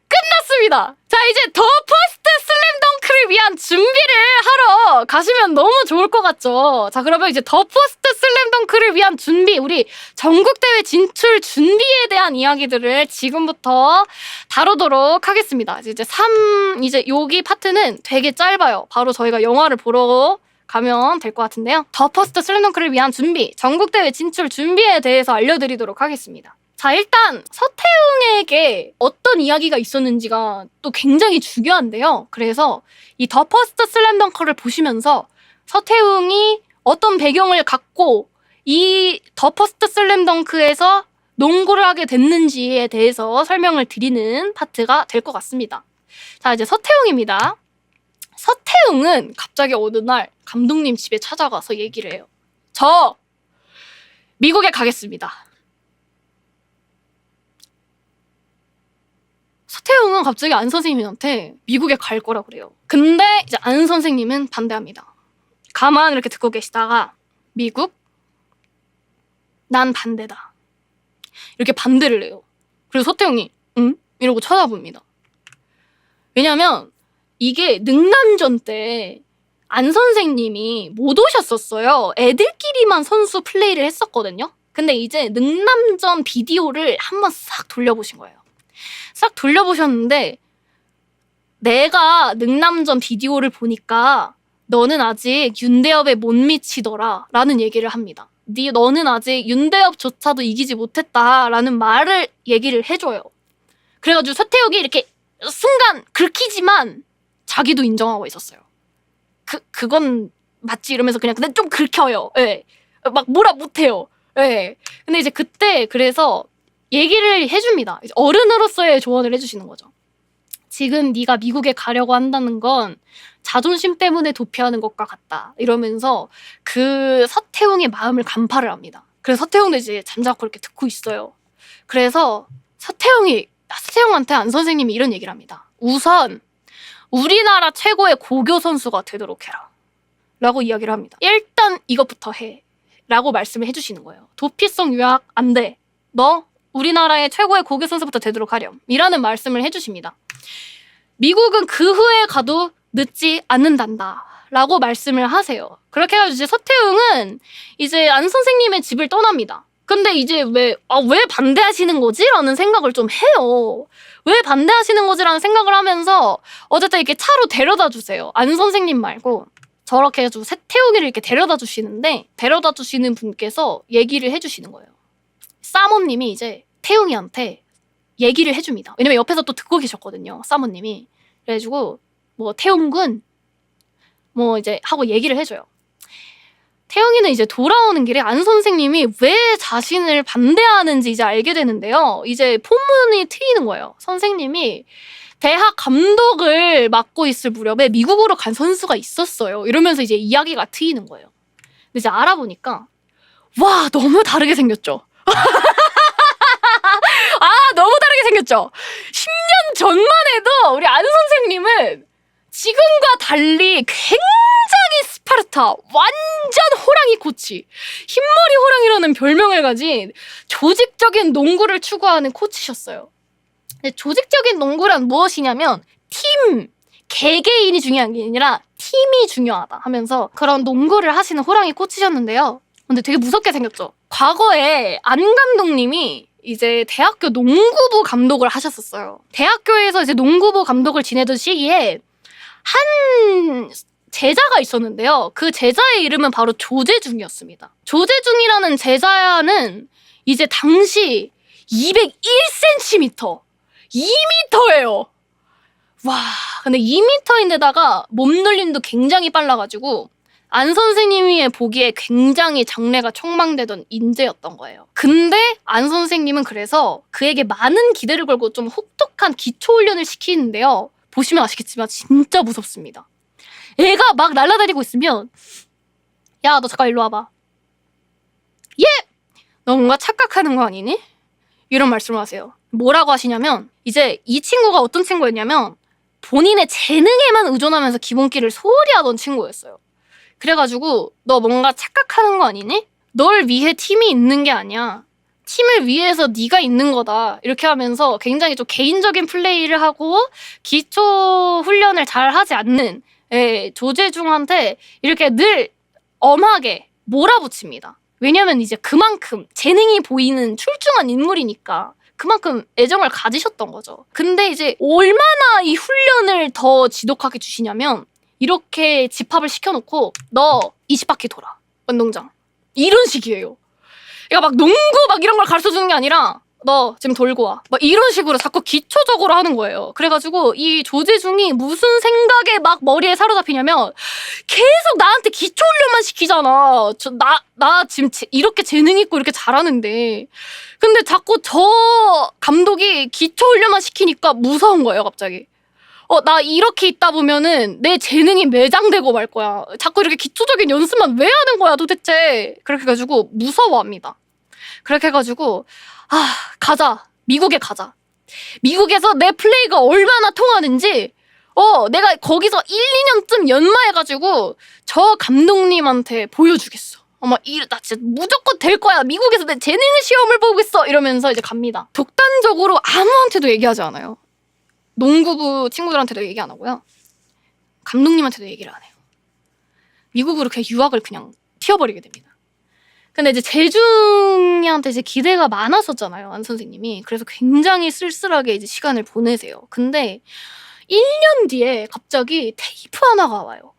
끝났습니다. 자, 이제 더 퍼스트 슬램덩크를 위한 준비를 하러 가시면 너무 좋을 것 같죠? 자, 그러면 이제 더 퍼스트 슬램덩크를 위한 준비, 우리 전국대회 진출 준비에 대한 이야기들을 지금부터 다루도록 하겠습니다. 이제 여기 파트는 되게 짧아요. 바로 저희가 영화를 보러 가면 될 것 같은데요. 더 퍼스트 슬램덩크를 위한 준비, 전국대회 진출 준비에 대해서 알려드리도록 하겠습니다. 자, 일단 서태웅에게 어떤 이야기가 있었는지가 또 굉장히 중요한데요. 그래서 이 더 퍼스트 슬램덩크를 보시면서 서태웅이 어떤 배경을 갖고 이 더 퍼스트 슬램덩크에서 농구를 하게 됐는지에 대해서 설명을 드리는 파트가 될 것 같습니다. 자, 이제 서태웅입니다. 서태웅은 갑자기 어느 날 감독님 집에 찾아가서 얘기를 해요. 저 미국에 가겠습니다. 서태웅은 갑자기 안 선생님한테 미국에 갈 거라 그래요. 근데 이제 안 선생님은 반대합니다. 가만 이렇게 듣고 계시다가 미국? 난 반대다. 이렇게 반대를 해요. 그래서 서태웅이 응? 이러고 쳐다봅니다. 왜냐면 이게 능남전 때 안 선생님이 못 오셨었어요. 애들끼리만 선수 플레이를 했었거든요. 근데 이제 능남전 비디오를 한번 싹 돌려보신 거예요. 싹 돌려보셨는데 내가 능남전 비디오를 보니까 너는 아직 윤대엽에 못 미치더라 라는 얘기를 합니다. 너는 아직 윤대엽조차도 이기지 못했다 라는 얘기를 해줘요. 그래가지고 서태욱이 이렇게 순간 긁히지만 자기도 인정하고 있었어요. 그건 맞지 이러면서 그냥 근데 좀 긁혀요. 예. 막 뭐라 못해요. 예. 근데 이제 그때 그래서 얘기를 해줍니다. 이제 어른으로서의 조언을 해주시는 거죠. 지금 네가 미국에 가려고 한다는 건 자존심 때문에 도피하는 것과 같다. 이러면서 그 서태웅의 마음을 간파를 합니다. 그래서 서태웅도 이제 잠자코 이렇게 듣고 있어요. 그래서 서태웅한테 안 선생님이 이런 얘기를 합니다. 우선 우리나라 최고의 고교 선수가 되도록 해라. 라고 이야기를 합니다. 일단 이것부터 해. 라고 말씀을 해주시는 거예요. 도피성 유학 안 돼. 너 우리나라의 최고의 고교 선수부터 되도록 하렴. 이라는 말씀을 해주십니다. 미국은 그 후에 가도 늦지 않는단다. 라고 말씀을 하세요. 그렇게 해가지고 이제 서태웅은 이제 안 선생님의 집을 떠납니다. 근데 이제 왜 반대하시는 거지? 라는 생각을 좀 해요. 왜 반대하시는 거지? 라는 생각을 하면서 어쨌든 이렇게 차로 데려다 주세요. 안 선생님 말고 저렇게 해가지고 서태웅이를 이렇게 데려다 주시는데 데려다 주시는 분께서 얘기를 해주시는 거예요. 사모님이 이제 태웅이한테 얘기를 해줍니다. 왜냐면 옆에서 또 듣고 계셨거든요. 사모님이. 그래가지고 뭐 태웅군 뭐 이제 하고 얘기를 해줘요. 태웅이는 이제 돌아오는 길에 안 선생님이 왜 자신을 반대하는지 이제 알게 되는데요. 이제 포문이 트이는 거예요. 선생님이 대학 감독을 맡고 있을 무렵에 미국으로 간 선수가 있었어요. 이러면서 이제 이야기가 트이는 거예요. 근데 이제 알아보니까 와 너무 다르게 생겼죠. 너무 다르게 생겼죠. 10년 전만 해도 우리 안 선생님은 지금과 달리 굉장히 스파르타 완전 호랑이 코치, 흰머리 호랑이라는 별명을 가진 조직적인 농구를 추구하는 코치셨어요. 근데 조직적인 농구란 무엇이냐면 개개인이 중요한 게 아니라 팀이 중요하다 하면서 그런 농구를 하시는 호랑이 코치셨는데요. 근데 되게 무섭게 생겼죠. 과거에 안 감독님이 이제 대학교 농구부 감독을 하셨었어요. 대학교에서 이제 농구부 감독을 지내던 시기에 한 제자가 있었는데요. 그 제자의 이름은 바로 조재중이었습니다. 조재중이라는 제자는 이제 당시 201cm, 2m예요. 와, 근데 2m인데다가 몸놀림도 굉장히 빨라가지고 안 선생님이 보기에 굉장히 장래가 촉망되던 인재였던 거예요. 근데 안 선생님은 그래서 그에게 많은 기대를 걸고 좀 혹독한 기초훈련을 시키는데요. 보시면 아시겠지만 진짜 무섭습니다. 애가 막 날아다니고 있으면 야, 너 잠깐 일로 와봐. 예! 너 뭔가 착각하는 거 아니니? 이런 말씀을 하세요. 뭐라고 하시냐면 이제 이 친구가 어떤 친구였냐면 본인의 재능에만 의존하면서 기본기를 소홀히 하던 친구였어요. 그래가지고 너 뭔가 착각하는 거 아니니? 널 위해 팀이 있는 게 아니야. 팀을 위해서 네가 있는 거다. 이렇게 하면서 굉장히 좀 개인적인 플레이를 하고 기초 훈련을 잘 하지 않는 조재중한테 이렇게 늘 엄하게 몰아붙입니다. 왜냐면 이제 그만큼 재능이 보이는 출중한 인물이니까 그만큼 애정을 가지셨던 거죠. 근데 이제 얼마나 이 훈련을 더 지독하게 주시냐면 이렇게 집합을 시켜놓고 너 20바퀴 돌아 운동장 이런 식이에요. 그러니까 막 농구 막 이런 걸 가르쳐주는 게 아니라 너 지금 돌고 와 막 이런 식으로 자꾸 기초적으로 하는 거예요. 그래가지고 이 조재중이 무슨 생각에 막 머리에 사로잡히냐면 계속 나한테 기초 훈련만 시키잖아. 나 지금 이렇게 재능 있고 이렇게 잘하는데 근데 자꾸 저 감독이 기초 훈련만 시키니까 무서운 거예요 갑자기. 나 이렇게 있다 보면은 내 재능이 매장되고 말 거야. 자꾸 이렇게 기초적인 연습만 왜 하는 거야 도대체. 그렇게 해가지고 무서워합니다. 그렇게 해가지고 가자. 미국에 가자. 미국에서 내 플레이가 얼마나 통하는지 내가 거기서 1, 2년쯤 연마해가지고 저 감독님한테 보여주겠어. 나 진짜 무조건 될 거야. 미국에서 내 재능 시험을 보겠어. 이러면서 이제 갑니다. 독단적으로 아무한테도 얘기하지 않아요. 농구부 친구들한테도 얘기 안 하고요. 감독님한테도 얘기를 안 해요. 미국으로 그냥 유학을 그냥 튀어버리게 됩니다. 근데 이제 재중이한테 이제 기대가 많았었잖아요. 안 선생님이. 그래서 굉장히 쓸쓸하게 이제 시간을 보내세요. 근데 1년 뒤에 갑자기 테이프 하나가 와요.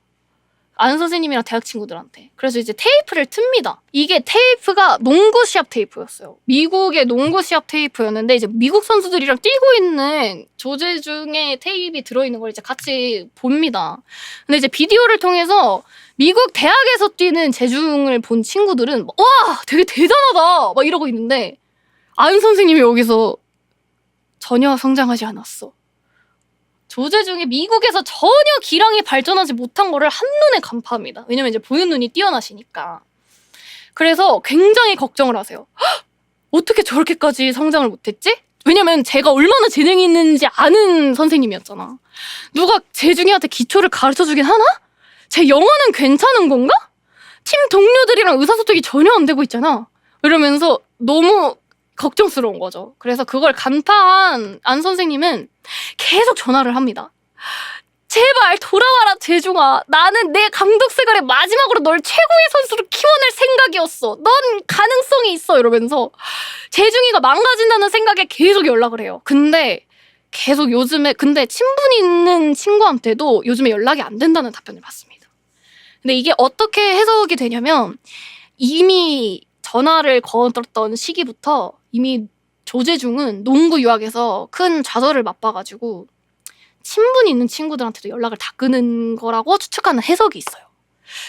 안 선생님이랑 대학 친구들한테. 그래서 이제 테이프를 틉니다. 이게 테이프가 농구 시합 테이프였어요. 미국의 농구 시합 테이프였는데 이제 미국 선수들이랑 뛰고 있는 조재중의 테이프가 들어있는 걸 이제 같이 봅니다. 근데 이제 비디오를 통해서 미국 대학에서 뛰는 재중을 본 친구들은 와 되게 대단하다 막 이러고 있는데 안 선생님이 여기서 전혀 성장하지 않았어. 조재중이 미국에서 전혀 기량이 발전하지 못한 거를 한눈에 간파합니다. 왜냐면 이제 보는 눈이 뛰어나시니까. 그래서 굉장히 걱정을 하세요. 헉! 어떻게 저렇게까지 성장을 못했지? 왜냐면 제가 얼마나 재능이 있는지 아는 선생님이었잖아. 누가 재중이한테 기초를 가르쳐주긴 하나? 제 영어는 괜찮은 건가? 팀 동료들이랑 의사소통이 전혀 안 되고 있잖아. 이러면서 너무 걱정스러운 거죠. 그래서 그걸 간파한 안 선생님은 계속 전화를 합니다. 제발 돌아와라 재중아. 나는 내 감독 생활에 마지막으로 널 최고의 선수로 키워낼 생각이었어. 넌 가능성이 있어. 이러면서 재중이가 망가진다는 생각에 계속 연락을 해요. 근데 계속 요즘에 친분 있는 친구한테도 요즘에 연락이 안 된다는 답변을 받습니다. 근데 이게 어떻게 해석이 되냐면 이미 전화를 걸었던 시기부터 이미 조재중은 농구 유학에서 큰 좌절을 맛봐가지고 친분 있는 친구들한테도 연락을 다 끊은 거라고 추측하는 해석이 있어요.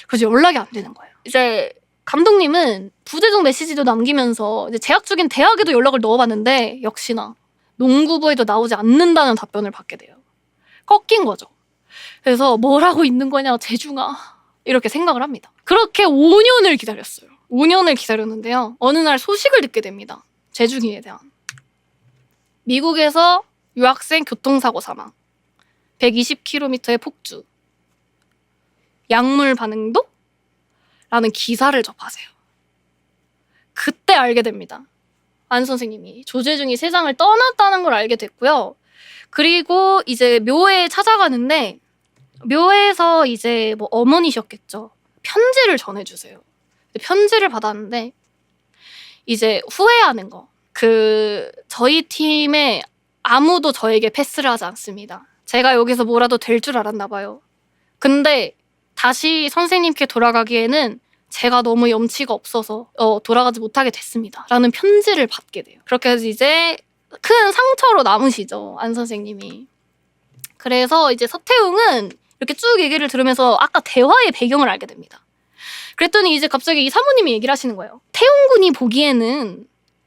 그래서 연락이 안 되는 거예요. 이제 감독님은 부재중 메시지도 남기면서 이제 재학 중인 대학에도 연락을 넣어봤는데 역시나 농구부에도 나오지 않는다는 답변을 받게 돼요. 꺾인 거죠. 그래서 뭘 하고 있는 거냐 재중아 이렇게 생각을 합니다. 그렇게 5년을 기다렸어요. 5년을 기다렸는데요. 어느 날 소식을 듣게 됩니다. 재중이에 대한. 미국에서 유학생 교통사고 사망. 120km의 폭주. 약물 반응도? 라는 기사를 접하세요. 그때 알게 됩니다. 안 선생님이 조재중이 세상을 떠났다는 걸 알게 됐고요. 그리고 이제 묘회에 찾아가는데 묘회에서 이제 뭐 어머니셨겠죠. 편지를 전해주세요. 편지를 받았는데 이제 후회하는 거. 저희 팀에 아무도 저에게 패스를 하지 않습니다. 제가 여기서 뭐라도 될 줄 알았나 봐요. 근데 다시 선생님께 돌아가기에는 제가 너무 염치가 없어서 돌아가지 못하게 됐습니다. 라는 편지를 받게 돼요. 그렇게 해서 이제 큰 상처로 남으시죠. 안 선생님이. 그래서 이제 서태웅은 이렇게 쭉 얘기를 들으면서 아까 대화의 배경을 알게 됩니다. 그랬더니 이제 갑자기 이 사모님이 얘기를 하시는 거예요. 태웅 군이 보기에는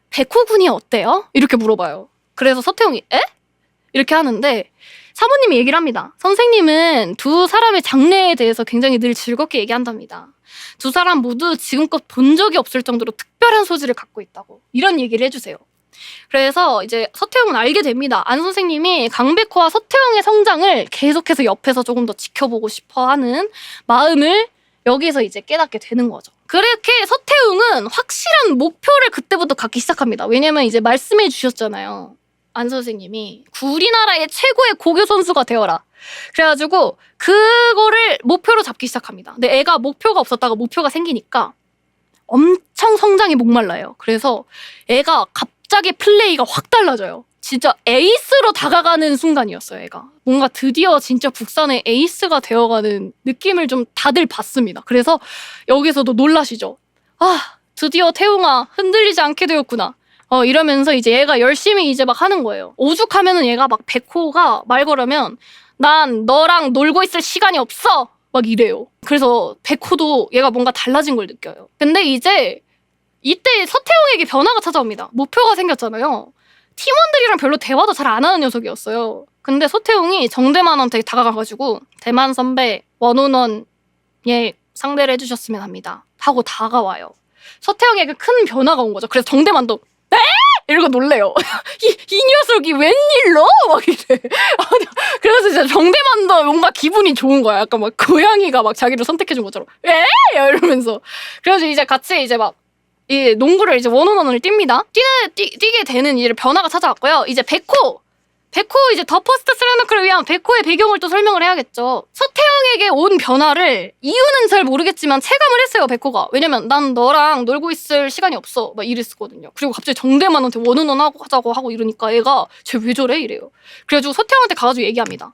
백호 군이 어때요? 이렇게 물어봐요. 그래서 서태웅이 에? 이렇게 하는데 사모님이 얘기를 합니다. 선생님은 두 사람의 장래에 대해서 굉장히 늘 즐겁게 얘기한답니다. 두 사람 모두 지금껏 본 적이 없을 정도로 특별한 소질을 갖고 있다고. 이런 얘기를 해주세요. 그래서 이제 서태웅은 알게 됩니다. 안 선생님이 강백호와 서태웅의 성장을 계속해서 옆에서 조금 더 지켜보고 싶어 하는 마음을 여기서 이제 깨닫게 되는 거죠. 그렇게 서태웅은 확실한 목표를 그때부터 갖기 시작합니다. 왜냐면 이제 말씀해 주셨잖아요. 안 선생님이 우리나라의 최고의 고교 선수가 되어라. 그래가지고 그거를 목표로 잡기 시작합니다. 근데 애가 목표가 없었다가 목표가 생기니까 엄청 성장이 목말라요. 그래서 애가 갑자기 플레이가 확 달라져요. 진짜 에이스로 다가가는 순간이었어요. 애가 뭔가 드디어 진짜 국산의 에이스가 되어가는 느낌을 좀 다들 받습니다. 그래서 여기서도 놀라시죠. 아, 드디어 태웅아 흔들리지 않게 되었구나. 이러면서 이제 얘가 열심히 이제 막 하는 거예요. 오죽하면은 얘가 막 백호가 말 걸으면 난 너랑 놀고 있을 시간이 없어! 막 이래요. 그래서 백호도 얘가 뭔가 달라진 걸 느껴요. 근데 이제 이때 서태웅에게 변화가 찾아옵니다. 목표가 생겼잖아요. 팀원들이랑 별로 대화도 잘 안 하는 녀석이었어요. 근데 서태웅이 정대만한테 다가가가지고 대만 선배 원온원에 상대를 해주셨으면 합니다. 하고 다가와요. 서태웅에게 큰 변화가 온 거죠. 그래서 정대만도 에? 이러고 놀래요. 이 녀석이 웬일로? 막 이래. 그래서 이제 정대만도 뭔가 기분이 좋은 거야. 약간 막 고양이가 막 자기를 선택해준 것처럼 에? 이러면서. 그래서 이제 같이 이제 막 이 농구를 이제 원온원을 뜁니다. 뛰게 되는 이제 변화가 찾아왔고요. 이제 백호 이제 더 퍼스트 슬램덩크를 위한 백호의 배경을 또 설명을 해야겠죠. 서태웅에게 온 변화를 이유는 잘 모르겠지만 체감을 했어요. 백호가. 왜냐면 난 너랑 놀고 있을 시간이 없어 막 이랬었거든요. 그리고 갑자기 정대만한테 원온원 하자고 하고 이러니까 얘가 쟤 왜 저래 이래요. 그래가지고 서태웅한테 가가지고 얘기합니다.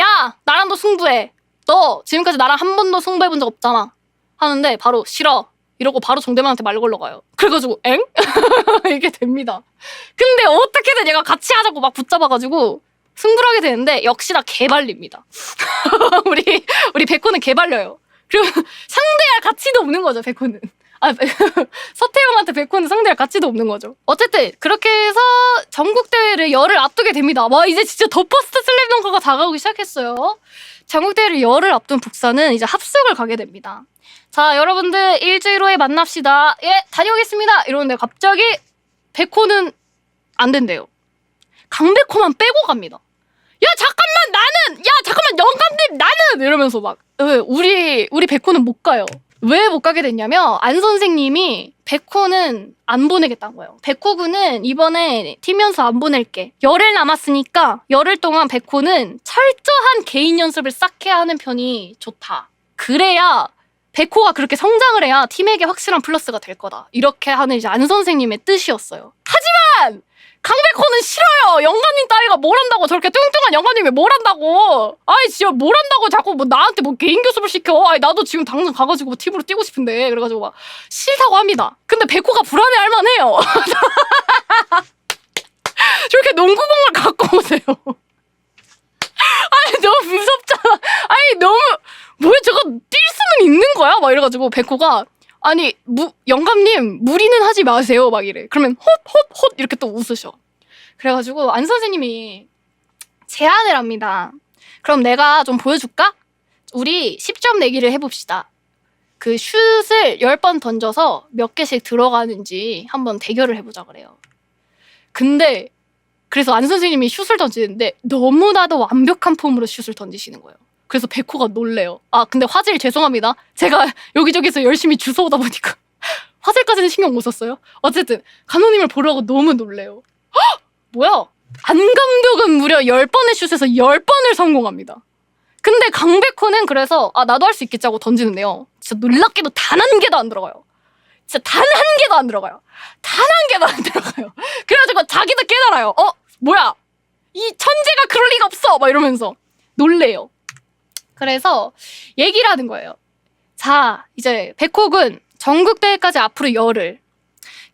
야 나랑 너 승부해. 너 지금까지 나랑 한 번도 승부해본 적 없잖아. 하는데 바로 싫어. 이러고 바로 정대만한테 말 걸러가요. 그래가지고 엥? 이게 됩니다. 근데 어떻게든 얘가 같이 하자고 막 붙잡아가지고 승부를 하게 되는데 역시나 개발립니다. 우리 백호는 개발려요. 그리고 상대할 가치도 없는 거죠. 백호는. 서태웅한테 백호는 상대할 가치도 없는 거죠. 어쨌든 그렇게 해서 전국대회를 열을 앞두게 됩니다. 와 이제 진짜 더 퍼스트 슬램덩크가 다가오기 시작했어요. 전국대회를 열을 앞둔 북산은 이제 합숙을 가게 됩니다. 자 여러분들 일주일 후에 만납시다. 예 다녀오겠습니다. 이러는데 갑자기 백호는 안 된대요. 강백호만 빼고 갑니다. 야 잠깐만 영감님 나는 이러면서 막 우리 백호는 못 가요. 왜 못 가게 됐냐면 안 선생님이 백호는 안 보내겠다는 거예요. 백호군은 이번에 팀 연습 안 보낼게. 열흘 남았으니까 열흘 동안 백호는 철저한 개인 연습을 쌓게 하는 편이 좋다. 그래야 백호가 그렇게 성장을 해야 팀에게 확실한 플러스가 될 거다. 이렇게 하는 이제 안 선생님의 뜻이었어요. 하지만 강백호는 싫어요. 영감님 따위가 뭘 한다고 저렇게 뚱뚱한 영감님이 뭘 한다고. 아이 진짜 뭘 한다고 자꾸 뭐 나한테 뭐 개인 교습을 시켜. 아이 나도 지금 당장 가가지고 뭐 팀으로 뛰고 싶은데. 그래가지고 막 싫다고 합니다. 근데 백호가 불안해할 만해요. 저렇게 농구공을 갖고 오세요. 아니 너무 무섭잖아. 아니 너무 뭐야 저거 뛸 수는 있는 거야? 막 이래가지고 백호가 아니 영감님 무리는 하지 마세요 막 이래. 그러면 헛 이렇게 또 웃으셔. 그래가지고 안 선생님이 제안을 합니다. 그럼 내가 좀 보여줄까? 우리 10점 내기를 해봅시다. 그 슛을 10번 던져서 몇 개씩 들어가는지 한번 대결을 해보자 그래요. 근데 그래서 안 선생님이 슛을 던지는데 너무나도 완벽한 폼으로 슛을 던지시는 거예요. 그래서 백호가 놀래요. 아 근데 화질 죄송합니다. 제가 여기저기서 열심히 주워오다 보니까 화질까지는 신경 못 썼어요. 어쨌든 감독님을 보려고 너무 놀래요. 헉! 뭐야? 안 감독은 무려 10번의 슛에서 10번을 성공합니다. 근데 강백호는 그래서 아 나도 할 수 있겠지 하고 던지는데요. 진짜 놀랍게도 단 한 개도 안 들어가요. 진짜 단 한 개도 안 들어가요. 단 한 개도 안 들어가요. 그래가지고 자기도 깨달아요. 뭐야? 이 천재가 그럴 리가 없어! 막 이러면서 놀래요. 그래서 얘기를 하는 거예요. 자, 이제 백호군 전국대회까지 앞으로 열흘.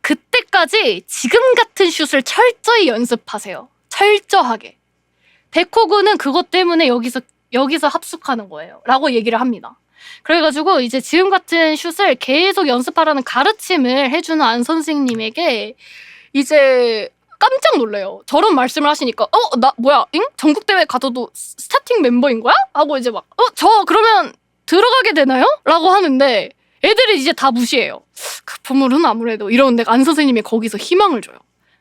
그때까지 지금 같은 슛을 철저히 연습하세요. 철저하게. 백호군은 그것 때문에 여기서 합숙하는 거예요. 라고 얘기를 합니다. 그래가지고 이제 지금 같은 슛을 계속 연습하라는 가르침을 해주는 안 선생님에게 이제 깜짝 놀래요. 저런 말씀을 하시니까 나 뭐야? 잉? 전국대회 가서도 스타팅 멤버인 거야? 하고 이제 막 저 그러면 들어가게 되나요? 라고 하는데 애들이 이제 다 무시해요. 그 부물은 아무래도 이러는데 안 선생님이 거기서 희망을 줘요.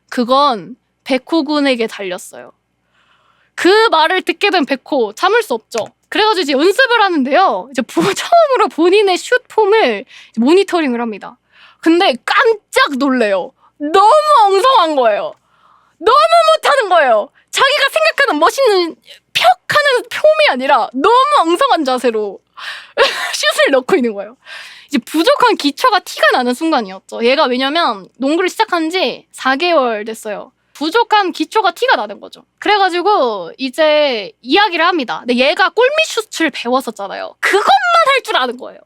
그건 백호군에게 달렸어요. 그 말을 듣게 된 백호 참을 수 없죠. 그래가지고 이제 연습을 하는데요. 이제 처음으로 본인의 슛 폼을 모니터링을 합니다. 근데 깜짝 놀래요. 너무 엉성한 거예요. 너무 못하는 거예요. 자기가 생각하는 멋있는 벽하는 폼이 아니라 너무 엉성한 자세로 슛을 넣고 있는 거예요. 이제 부족한 기초가 티가 나는 순간이었죠. 얘가 왜냐면 농구를 시작한 지 4개월 됐어요. 부족한 기초가 티가 나는 거죠. 그래가지고 이제 이야기를 합니다. 근데 얘가 골밑 슛을 배웠었잖아요. 그것만 할 줄 아는 거예요.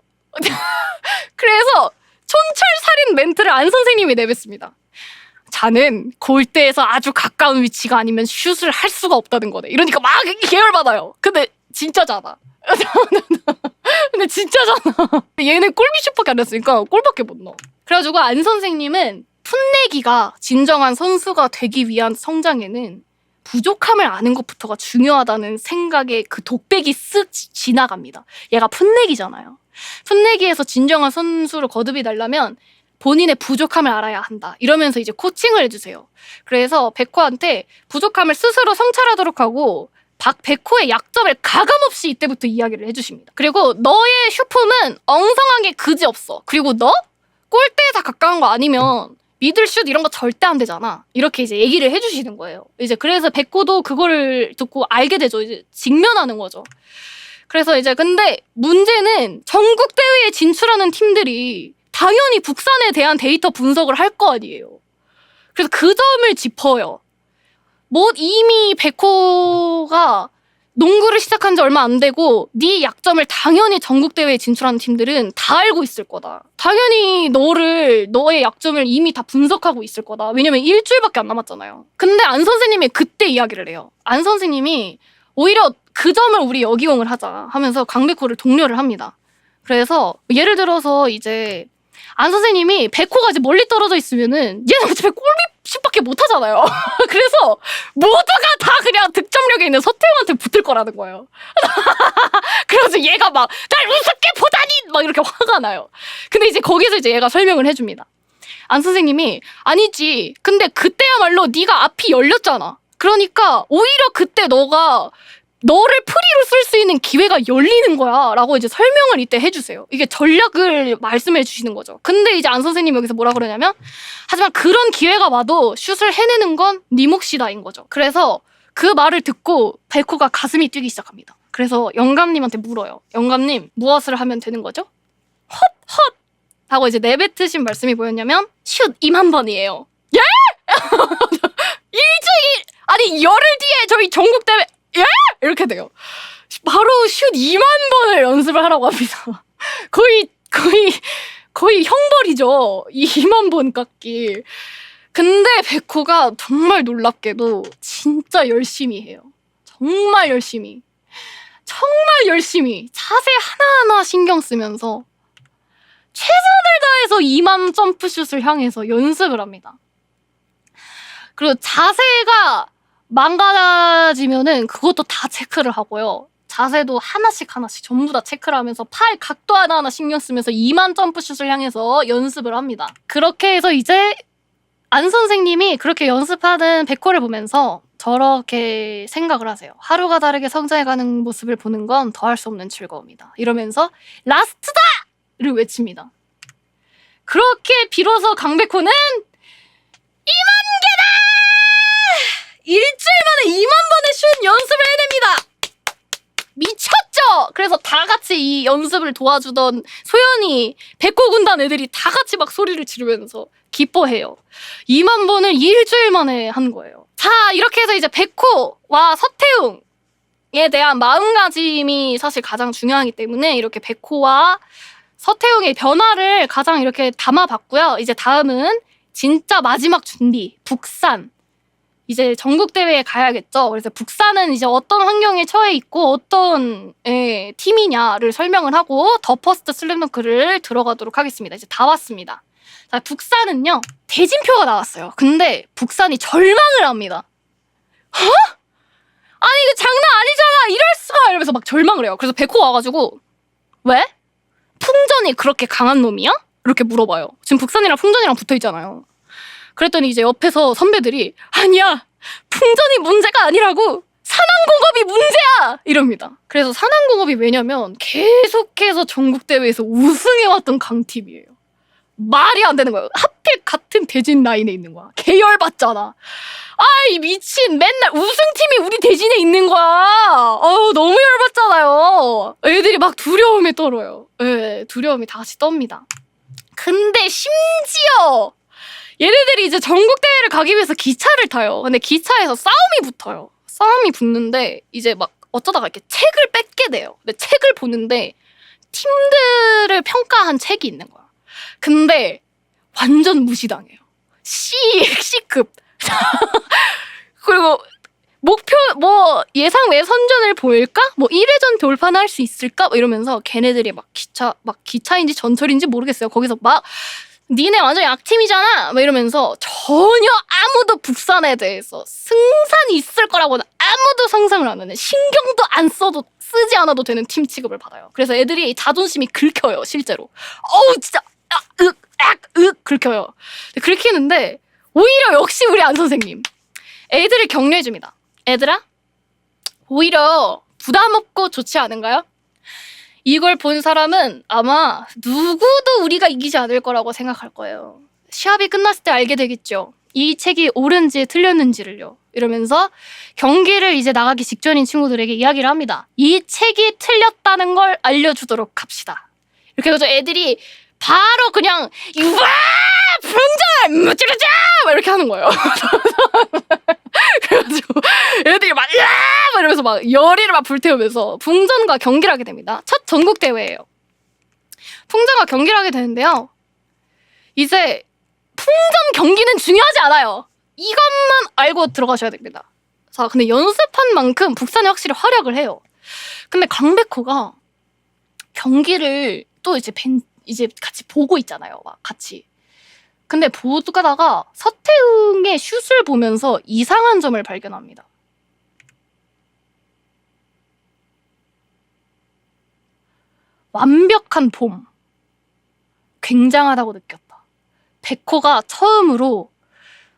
그래서 촌철살인 멘트를 안 선생님이 내뱉습니다. 자는 골대에서 아주 가까운 위치가 아니면 슛을 할 수가 없다는 거네. 이러니까 막 계열받아요. 근데 진짜잖아. 근데 진짜잖아. 얘는 골밑 슛밖에 안 했으니까 골밖에 못 넣어. 그래가지고 안 선생님은 풋내기가 진정한 선수가 되기 위한 성장에는 부족함을 아는 것부터가 중요하다는 생각에 그 독백이 쓱 지나갑니다. 얘가 풋내기잖아요. 풋내기에서 진정한 선수로 거듭이 되려면 본인의 부족함을 알아야 한다. 이러면서 이제 코칭을 해주세요. 그래서 백호한테 부족함을 스스로 성찰하도록 하고 백호의 약점을 가감없이 이때부터 이야기를 해주십니다. 그리고 너의 슈폼은 엉성하게 그지없어. 그리고 너 골대에 다 가까운 거 아니면 미들슛 이런 거 절대 안 되잖아. 이렇게 이제 얘기를 해주시는 거예요. 이제 그래서 백호도 그거를 듣고 알게 되죠. 이제 직면하는 거죠. 그래서 이제 근데 문제는 전국 대회에 진출하는 팀들이 당연히 북산에 대한 데이터 분석을 할 거 아니에요. 그래서 그 점을 짚어요. 뭐 이미 백호가 농구를 시작한 지 얼마 안 되고 네 약점을 당연히 전국대회에 진출하는 팀들은 다 알고 있을 거다. 당연히 너의 약점을 이미 다 분석하고 있을 거다. 왜냐면 일주일밖에 안 남았잖아요. 근데 안 선생님이 그때 이야기를 해요. 안 선생님이 오히려 그 점을 우리 역이용을 하자 하면서 강백호를 독려를 합니다. 그래서 예를 들어서 이제 안 선생님이 백호가 이제 멀리 떨어져 있으면은 얘는 어차피 골밑슛밖에 못 하잖아요. 그래서 모두가 다 그냥 득점력에 있는 서태웅한테 붙을 거라는 거예요. 그래서 얘가 막 날 우습게 보다니 막 이렇게 화가 나요. 근데 이제 거기서 이제 얘가 설명을 해줍니다. 안 선생님이 아니지. 근데 그때야말로 네가 앞이 열렸잖아. 그러니까 오히려 그때 너를 프리로 쓸 수 있는 기회가 열리는 거야 라고 이제 설명을 이때 해주세요. 이게 전략을 말씀해 주시는 거죠. 근데 이제 안 선생님이 여기서 뭐라 그러냐면 하지만 그런 기회가 와도 슛을 해내는 건 네 몫이다인 거죠. 그래서 그 말을 듣고 백호가 가슴이 뛰기 시작합니다. 그래서 영감님한테 물어요. 영감님 무엇을 하면 되는 거죠? 헛 하고 이제 내뱉으신 말씀이 뭐였냐면 슛 2만 번이에요. 예? 일주일 아니 열흘 뒤에 저희 전국대회 예? 이렇게 돼요. 바로 슛 2만 번을 연습을 하라고 합니다. 거의 형벌이죠. 2만 번 깎기. 근데 백호가 정말 놀랍게도 진짜 열심히 해요. 정말 열심히 자세 하나하나 신경 쓰면서 최선을 다해서 2만 점프슛을 향해서 연습을 합니다. 그리고 자세가 망가지면은 그것도 다 체크를 하고요. 자세도 하나씩 전부 다 체크를 하면서 팔 각도 하나하나 신경 쓰면서 2만 점프슛을 향해서 연습을 합니다. 그렇게 해서 이제 안 선생님이 그렇게 연습하는 백호를 보면서 저렇게 생각을 하세요. 하루가 다르게 성장해가는 모습을 보는 건 더할 수 없는 즐거움이다. 이러면서 라스트다! 를 외칩니다. 그렇게 비로소 강백호는 2만 개다! 일주일 만에 2만 번의 슛 연습을 해냅니다. 미쳤죠? 그래서 다 같이 이 연습을 도와주던 소연이 백호 군단 애들이 다 같이 막 소리를 지르면서 기뻐해요. 2만 번을 일주일 만에 한 거예요. 자, 이렇게 해서 이제 백호와 서태웅 대한 마음가짐이 사실 가장 중요하기 때문에 이렇게 백호와 서태웅의 변화를 가장 이렇게 담아봤고요. 이제 다음은 진짜 마지막 준비, 북산. 이제 전국대회에 가야겠죠. 그래서 북산은 이제 어떤 환경에 처해 있고 어떤 팀이냐를 설명을 하고 더 퍼스트 슬램덩크를 들어가도록 하겠습니다. 이제 다 왔습니다. 자, 북산은요. 대진표가 나왔어요. 근데 북산이 절망을 합니다. 아니 이거 장난 아니잖아. 이럴 수가. 이러면서 막 절망을 해요. 그래서 백호 와가지고 왜? 풍전이 그렇게 강한 놈이야? 이렇게 물어봐요. 지금 북산이랑 풍전이랑 붙어있잖아요. 그랬더니 이제 옆에서 선배들이 아니야. 풍전이 문제가 아니라고. 산안공업이 문제야! 이럽니다. 그래서 산안공업이 왜냐면 계속해서 전국대회에서 우승해왔던 강팀이에요. 말이 안 되는 거예요. 하필 같은 대진 라인에 있는 거야. 계열받잖아. 아이 미친 맨날 우승팀이 우리 대진에 있는 거야. 너무 열받잖아요. 애들이 막 두려움에 떨어요. 네, 두려움이 다시 떱니다. 근데 심지어 얘네들이 이제 전국대회를 가기 위해서 기차를 타요. 근데 기차에서 싸움이 붙어요. 싸움이 붙는데 이제 막 어쩌다가 이렇게 책을 뺏게 돼요. 근데 책을 보는데 팀들을 평가한 책이 있는 거야. 근데 완전 무시당해요. C급. 그리고 목표 뭐 예상 외 선전을 보일까? 뭐 1회전 돌파는 할 수 있을까? 이러면서 걔네들이 막 기차인지 전철인지 모르겠어요. 거기서 막 니네 완전 약팀이잖아. 막 이러면서 전혀 아무도 북산에 대해서 승산이 있을 거라고는 아무도 상상을 안 하는, 신경도 안 써도 쓰지 않아도 되는 팀 취급을 받아요. 그래서 애들이 자존심이 긁혀요. 실제로. 진짜 긁혀요. 긁히는데 오히려 역시 우리 안 선생님 애들을 격려해줍니다. 애들아 오히려 부담 없고 좋지 않은가요? 이걸 본 사람은 아마 누구도 우리가 이기지 않을 거라고 생각할 거예요. 시합이 끝났을 때 알게 되겠죠. 이 책이 옳은지 틀렸는지를요. 이러면서 경기를 이제 나가기 직전인 친구들에게 이야기를 합니다. 이 책이 틀렸다는 걸 알려주도록 합시다. 이렇게 해서 애들이 바로 그냥 와 풍전 무찌르자 이렇게 하는 거예요. 그래가지고 애들이 막 이러면서 막 열의를 막 불태우면서 풍전과 경기를 하게 됩니다. 첫 전국 대회예요. 풍전과 경기를 하게 되는데요. 이제 풍전 경기는 중요하지 않아요. 이것만 알고 들어가셔야 됩니다. 자, 근데 연습한 만큼 북산이 확실히 활약을 해요. 근데 강백호가 경기를 또 이제 같이 보고 있잖아요. 막 같이. 근데 보다가 서태웅의 슛을 보면서 이상한 점을 발견합니다. 완벽한 폼. 굉장하다고 느꼈다. 백호가 처음으로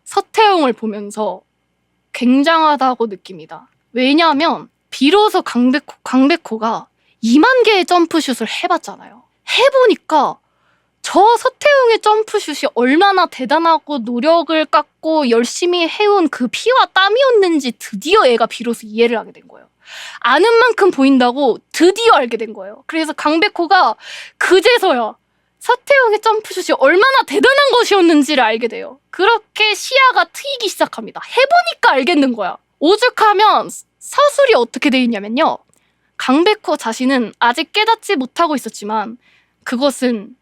서태웅을 보면서 굉장하다고 느낍니다. 왜냐하면 비로소 강백호가 2만 개의 점프슛을 해봤잖아요. 해보니까 저 서태웅의 점프슛이 얼마나 대단하고 노력을 깎고 열심히 해온 그 피와 땀이었는지 드디어 얘가 비로소 이해를 하게 된 거예요. 아는 만큼 보인다고 드디어 알게 된 거예요. 그래서 강백호가 그제서야 서태웅의 점프슛이 얼마나 대단한 것이었는지를 알게 돼요. 그렇게 시야가 트이기 시작합니다. 해보니까 알겠는 거야. 오죽하면 서술이 어떻게 돼 있냐면요. 강백호 자신은 아직 깨닫지 못하고 있었지만 그것은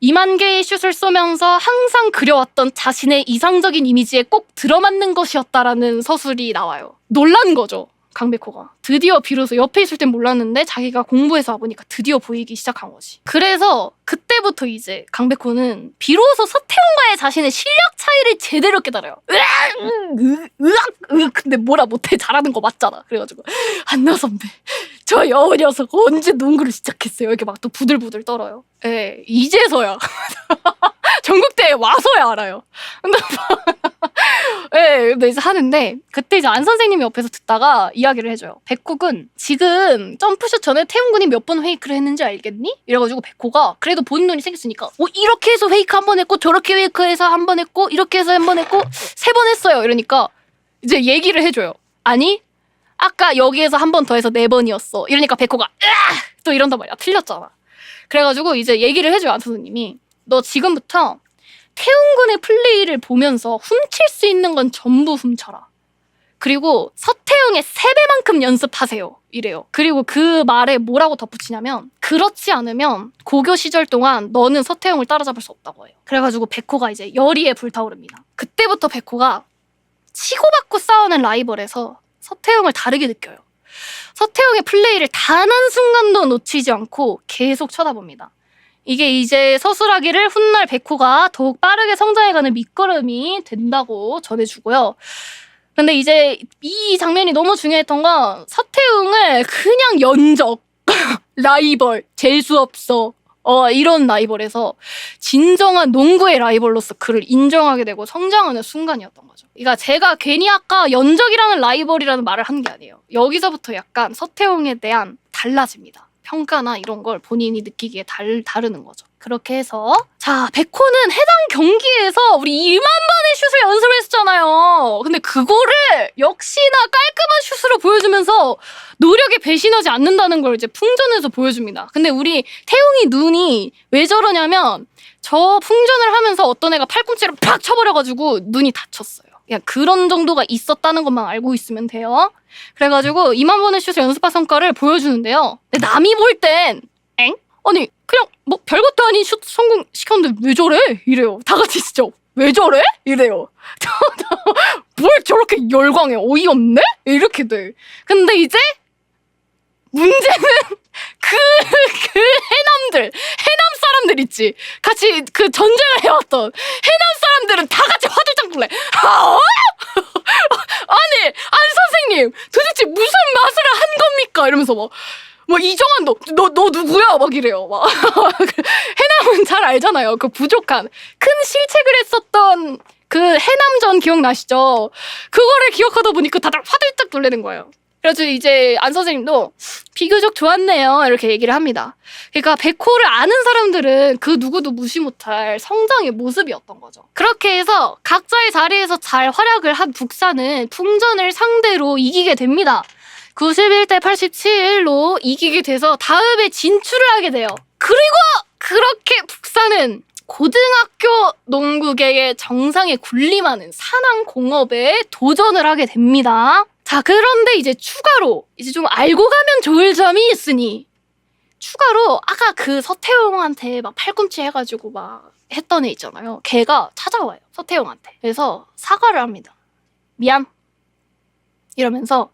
2만 개의 슛을 쏘면서 항상 그려왔던 자신의 이상적인 이미지에 꼭 들어맞는 것이었다라는 서술이 나와요. 놀란 거죠. 강백호가. 드디어 비로소 옆에 있을 땐 몰랐는데 자기가 공부해서 와보니까 드디어 보이기 시작한 거지. 그래서 그때부터 이제 강백호는 비로소 서태웅과의 자신의 실력 차이를 제대로 깨달아요. 근데 뭐라 못해. 잘하는 거 맞잖아. 그래가지고 한나 선배 저 여우 녀석 언제 농구를 시작했어요. 이렇게 막 또 부들부들 떨어요. 예, 이제서야 전국대회 와서야 알아요. 근데 이제 하는데 그때 이제 안 선생님이 옆에서 듣다가 이야기를 해줘요. 백호군 지금 점프슛 전에 태웅 군이 몇 번 페이크를 했는지 알겠니? 이래가지고 백호가 그래도 보는 눈이 생겼으니까 이렇게 해서 페이크 한 번 했고 저렇게 페이크해서 한 번 했고 이렇게 해서 한 번 했고 3번 했어요. 이러니까 이제 얘기를 해줘요. 아니 아까 여기에서 한 번 더 해서 4번이었어. 이러니까 백호가 또 이런단 말이야. 틀렸잖아. 그래가지고 이제 얘기를 해줘요. 안 선생님이 너 지금부터 태웅 군의 플레이를 보면서 훔칠 수 있는 건 전부 훔쳐라. 그리고 서태웅의 3배만큼 연습하세요. 이래요. 그리고 그 말에 뭐라고 덧붙이냐면 그렇지 않으면 고교 시절 동안 너는 서태웅을 따라잡을 수 없다고 해요. 그래가지고 백호가 이제 열의에 불타오릅니다. 그때부터 백호가 치고받고 싸우는 라이벌에서 서태웅을 다르게 느껴요. 서태웅의 플레이를 단 한순간도 놓치지 않고 계속 쳐다봅니다. 이게 이제 서술하기를 훗날 백호가 더욱 빠르게 성장해가는 밑거름이 된다고 전해주고요. 근데 이제 이 장면이 너무 중요했던 건 서태웅을 그냥 연적, 라이벌, 재수없어 이런 라이벌에서 진정한 농구의 라이벌로서 그를 인정하게 되고 성장하는 순간이었던 거죠. 그러니까 제가 괜히 아까 연적이라는 라이벌이라는 말을 한 게 아니에요. 여기서부터 약간 서태웅에 대한 달라집니다. 평가나 이런 걸 본인이 느끼기에 다르는 거죠. 그렇게 해서 자, 백호는 해당 경기에서 우리 2만 번의 슛을 연습을 했었잖아요. 근데 그거를 역시나 깔끔한 슛으로 보여주면서 노력에 배신하지 않는다는 걸 이제 풍전에서 보여줍니다. 근데 우리 태웅이 눈이 왜 저러냐면 저 풍전을 하면서 어떤 애가 팔꿈치를 팍 쳐버려가지고 눈이 다쳤어요. 그냥 그런 정도가 있었다는 것만 알고 있으면 돼요. 그래가지고 2만 번의 슛을 연습한 성과를 보여주는데요. 근데 남이 볼 땐 엥? 아니 그냥 뭐 별것도 아닌 슛 성공시켰는데 왜 저래? 이래요. 다 같이 진짜 왜 저래? 이래요. 뭘 저렇게 열광해? 어이없네? 이렇게 돼. 근데 이제 문제는 해남 사람들 있지. 같이 그 전쟁을 해왔던 해남 사람들은 다 같이 화들짝 놀래. 아니, 안 선생님, 도대체 무슨 맛을 한 겁니까? 이러면서 뭐 이정환 너 누구야? 막 이래요. 막 해남은 잘 알잖아요. 그 부족한 큰 실책을 했었던 그 해남전 기억나시죠? 그거를 기억하다 보니까 다들 화들짝 놀라는 거예요. 그래서 이제 안 선생님도 비교적 좋았네요. 이렇게 얘기를 합니다. 그러니까 백호를 아는 사람들은 그 누구도 무시 못할 성장의 모습이었던 거죠. 그렇게 해서 각자의 자리에서 잘 활약을 한 북산은 풍전을 상대로 이기게 됩니다. 91대 87로 이기게 돼서 다음에 진출을 하게 돼요. 그리고 그렇게 북산은 고등학교 농구계의 정상에 군림하는 산왕공업에 도전을 하게 됩니다. 자, 그런데 이제 추가로 이제 좀 알고 가면 좋을 점이 있으니 추가로 아까 그 서태웅한테 막 팔꿈치 해가지고 막 했던 애 있잖아요. 걔가 찾아와요. 서태웅한테. 그래서 사과를 합니다. 미안. 이러면서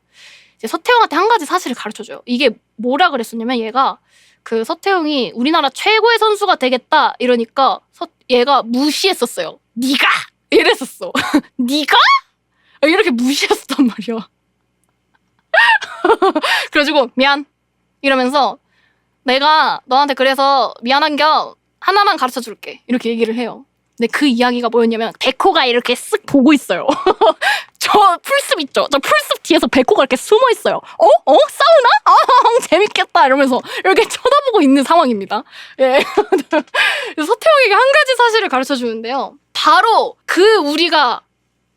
이제 서태웅한테 한 가지 사실을 가르쳐줘요. 이게 뭐라 그랬었냐면 얘가 그 서태웅이 우리나라 최고의 선수가 되겠다 이러니까 얘가 무시했었어요. 네가 이랬었어. 네가 이렇게 무시했었단 말이야. 그래가지고 미안 이러면서 내가 너한테 그래서 미안한 겸 하나만 가르쳐 줄게 이렇게 얘기를 해요. 근데 그 이야기가 뭐였냐면 백호가 이렇게 쓱 보고 있어요. 저 풀숲 있죠? 저 풀숲 뒤에서 백호가 이렇게 숨어 있어요. 싸우나? 재밌겠다 이러면서 이렇게 쳐다보고 있는 상황입니다. 예. 서태웅에게 한 가지 사실을 가르쳐 주는데요. 바로 그 우리가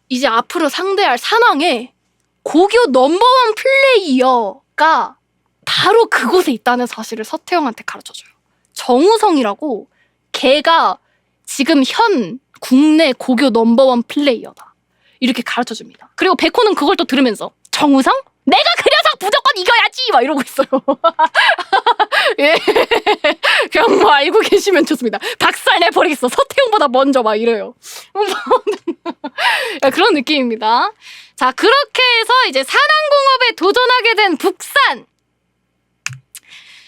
이제 앞으로 상대할 산왕의 고교 넘버원 플레이어가 바로 그곳에 있다는 사실을 서태웅한테 가르쳐줘요. 정우성이라고 걔가 지금 현 국내 고교 넘버원 플레이어다. 이렇게 가르쳐줍니다. 그리고 백호는 그걸 또 들으면서 정우성? 내가 그 녀석 무조건 이겨야지! 막 이러고 있어요. 예. 그냥 뭐 알고 계시면 좋습니다. 박살 내버리겠어. 서태웅보다 먼저 막 이래요. 그런 느낌입니다. 자, 그렇게 해서 이제 산왕공업에 도전하게 된 북산.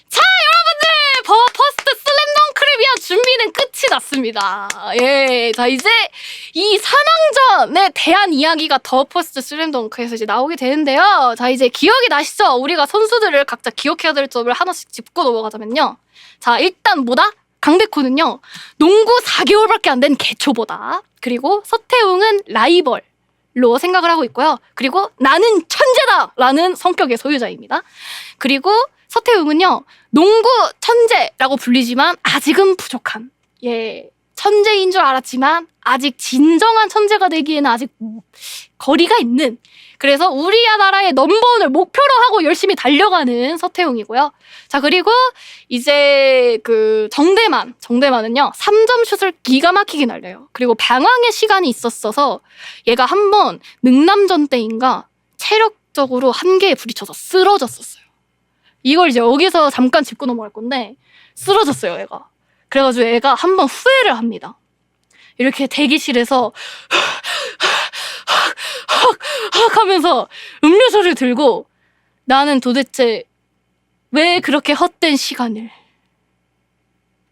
자, 여러분들! 퍼스트 슬램덩크를 위한 준비는 끝이 났습니다. 예. 자, 이제 이 산왕전에 대한 이야기가 더 퍼스트 슬램덩크에서 이제 나오게 되는데요. 자, 이제 기억이 나시죠? 우리가 선수들을 각자 기억해야 될 점을 하나씩 짚고 넘어가자면요. 자, 일단 뭐다? 강백호는요, 농구 4개월밖에 안 된 개초보다. 그리고 서태웅은 라이벌로 생각을 하고 있고요. 그리고 나는 천재다라는 성격의 소유자입니다. 그리고 서태웅은요, 농구 천재라고 불리지만 아직은 부족한, 예, 천재인 줄 알았지만 아직 진정한 천재가 되기에는 아직 거리가 있는, 그래서 우리야 나라의 넘버원을 목표로 하고 열심히 달려가는 서태웅이고요. 자, 그리고 이제 그 정대만은요 3점 슛을 기가 막히게 날려요. 그리고 방황의 시간이 있었어서 얘가 한번 능남전 때인가 체력적으로 한계에 부딪혀서 쓰러졌었어요. 이걸 이제 여기서 잠깐 짚고 넘어갈 건데 쓰러졌어요, 애가. 그래가지고 애가 한번 후회를 합니다. 이렇게 대기실에서 하면서 음료수를 들고 나는 도대체 왜 그렇게 헛된 시간을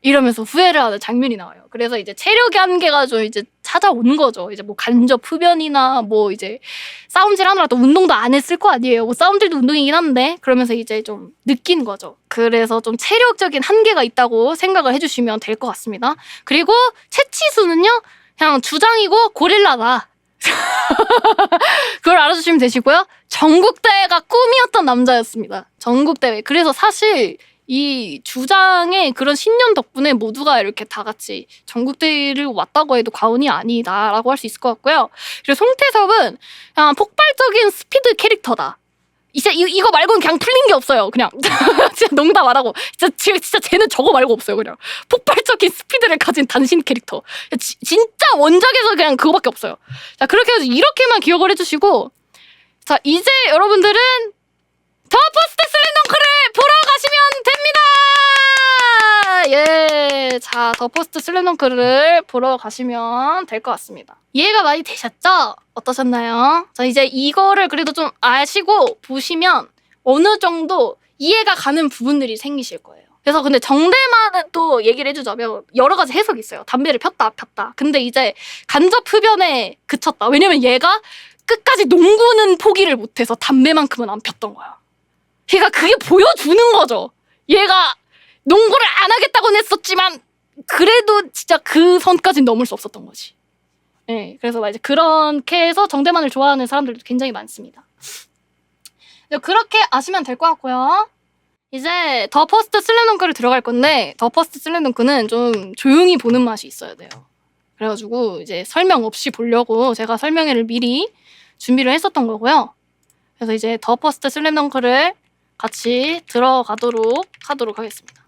이러면서 후회를 하는 장면이 나와요. 그래서 이제 체력의 한계가 좀 이제 찾아오는 거죠. 이제 뭐 간접 흡연이나 뭐 이제 싸움질 하느라도 운동도 안 했을 거 아니에요. 뭐 싸움질도 운동이긴 한데 그러면서 이제 좀 느낀 거죠. 그래서 좀 체력적인 한계가 있다고 생각을 해주시면 될 것 같습니다. 그리고 채치수는요, 그냥 주장이고 고릴라다. 그걸 알아주시면 되시고요. 전국대회가 꿈이었던 남자였습니다. 전국대회. 그래서 사실 이 주장의 그런 신념 덕분에 모두가 이렇게 다 같이 전국대회를 왔다고 해도 과언이 아니다라고 할 수 있을 것 같고요. 그리고 송태섭은 그냥 폭발적인 스피드 캐릭터다. 이제 이거 말고는 그냥 풀린 게 없어요. 그냥 진짜 농담 안 하고 진짜 쟤는 저거 말고 없어요. 그냥 폭발적인 스피드를 가진 단신 캐릭터. 진짜 원작에서 그냥 그거밖에 없어요. 자, 그렇게 해서 이렇게만 기억을 해주시고, 자, 이제 여러분들은 더 포스트 슬램덩크를 보러 가시면 됩니다. 예, 자, 더 포스트 슬램덩크를 보러 가시면 될 것 같습니다. 이해가 많이 되셨죠? 어떠셨나요? 자, 이제 이거를 그래도 좀 아시고 보시면 어느 정도 이해가 가는 부분들이 생기실 거예요. 그래서 근데 정대만은 또 얘기를 해주자면 여러 가지 해석이 있어요. 담배를 폈다 폈다. 근데 이제 간접 흡연에 그쳤다. 왜냐면 얘가 끝까지 농구는 포기를 못해서 담배만큼은 안 폈던 거야. 걔가 그게 보여주는 거죠. 얘가 농구를 안 하겠다고는 했었지만 그래도 진짜 그 선까지는 넘을 수 없었던 거지. 네, 그래서 막 이제 그렇게 해서 정대만을 좋아하는 사람들도 굉장히 많습니다. 그렇게 아시면 될 것 같고요. 이제 더 퍼스트 슬램덩크를 들어갈 건데 더 퍼스트 슬램덩크는 좀 조용히 보는 맛이 있어야 돼요. 그래가지고 이제 설명 없이 보려고 제가 설명회를 미리 준비를 했었던 거고요. 그래서 이제 더 퍼스트 슬램덩크를 같이 들어가도록 하겠습니다.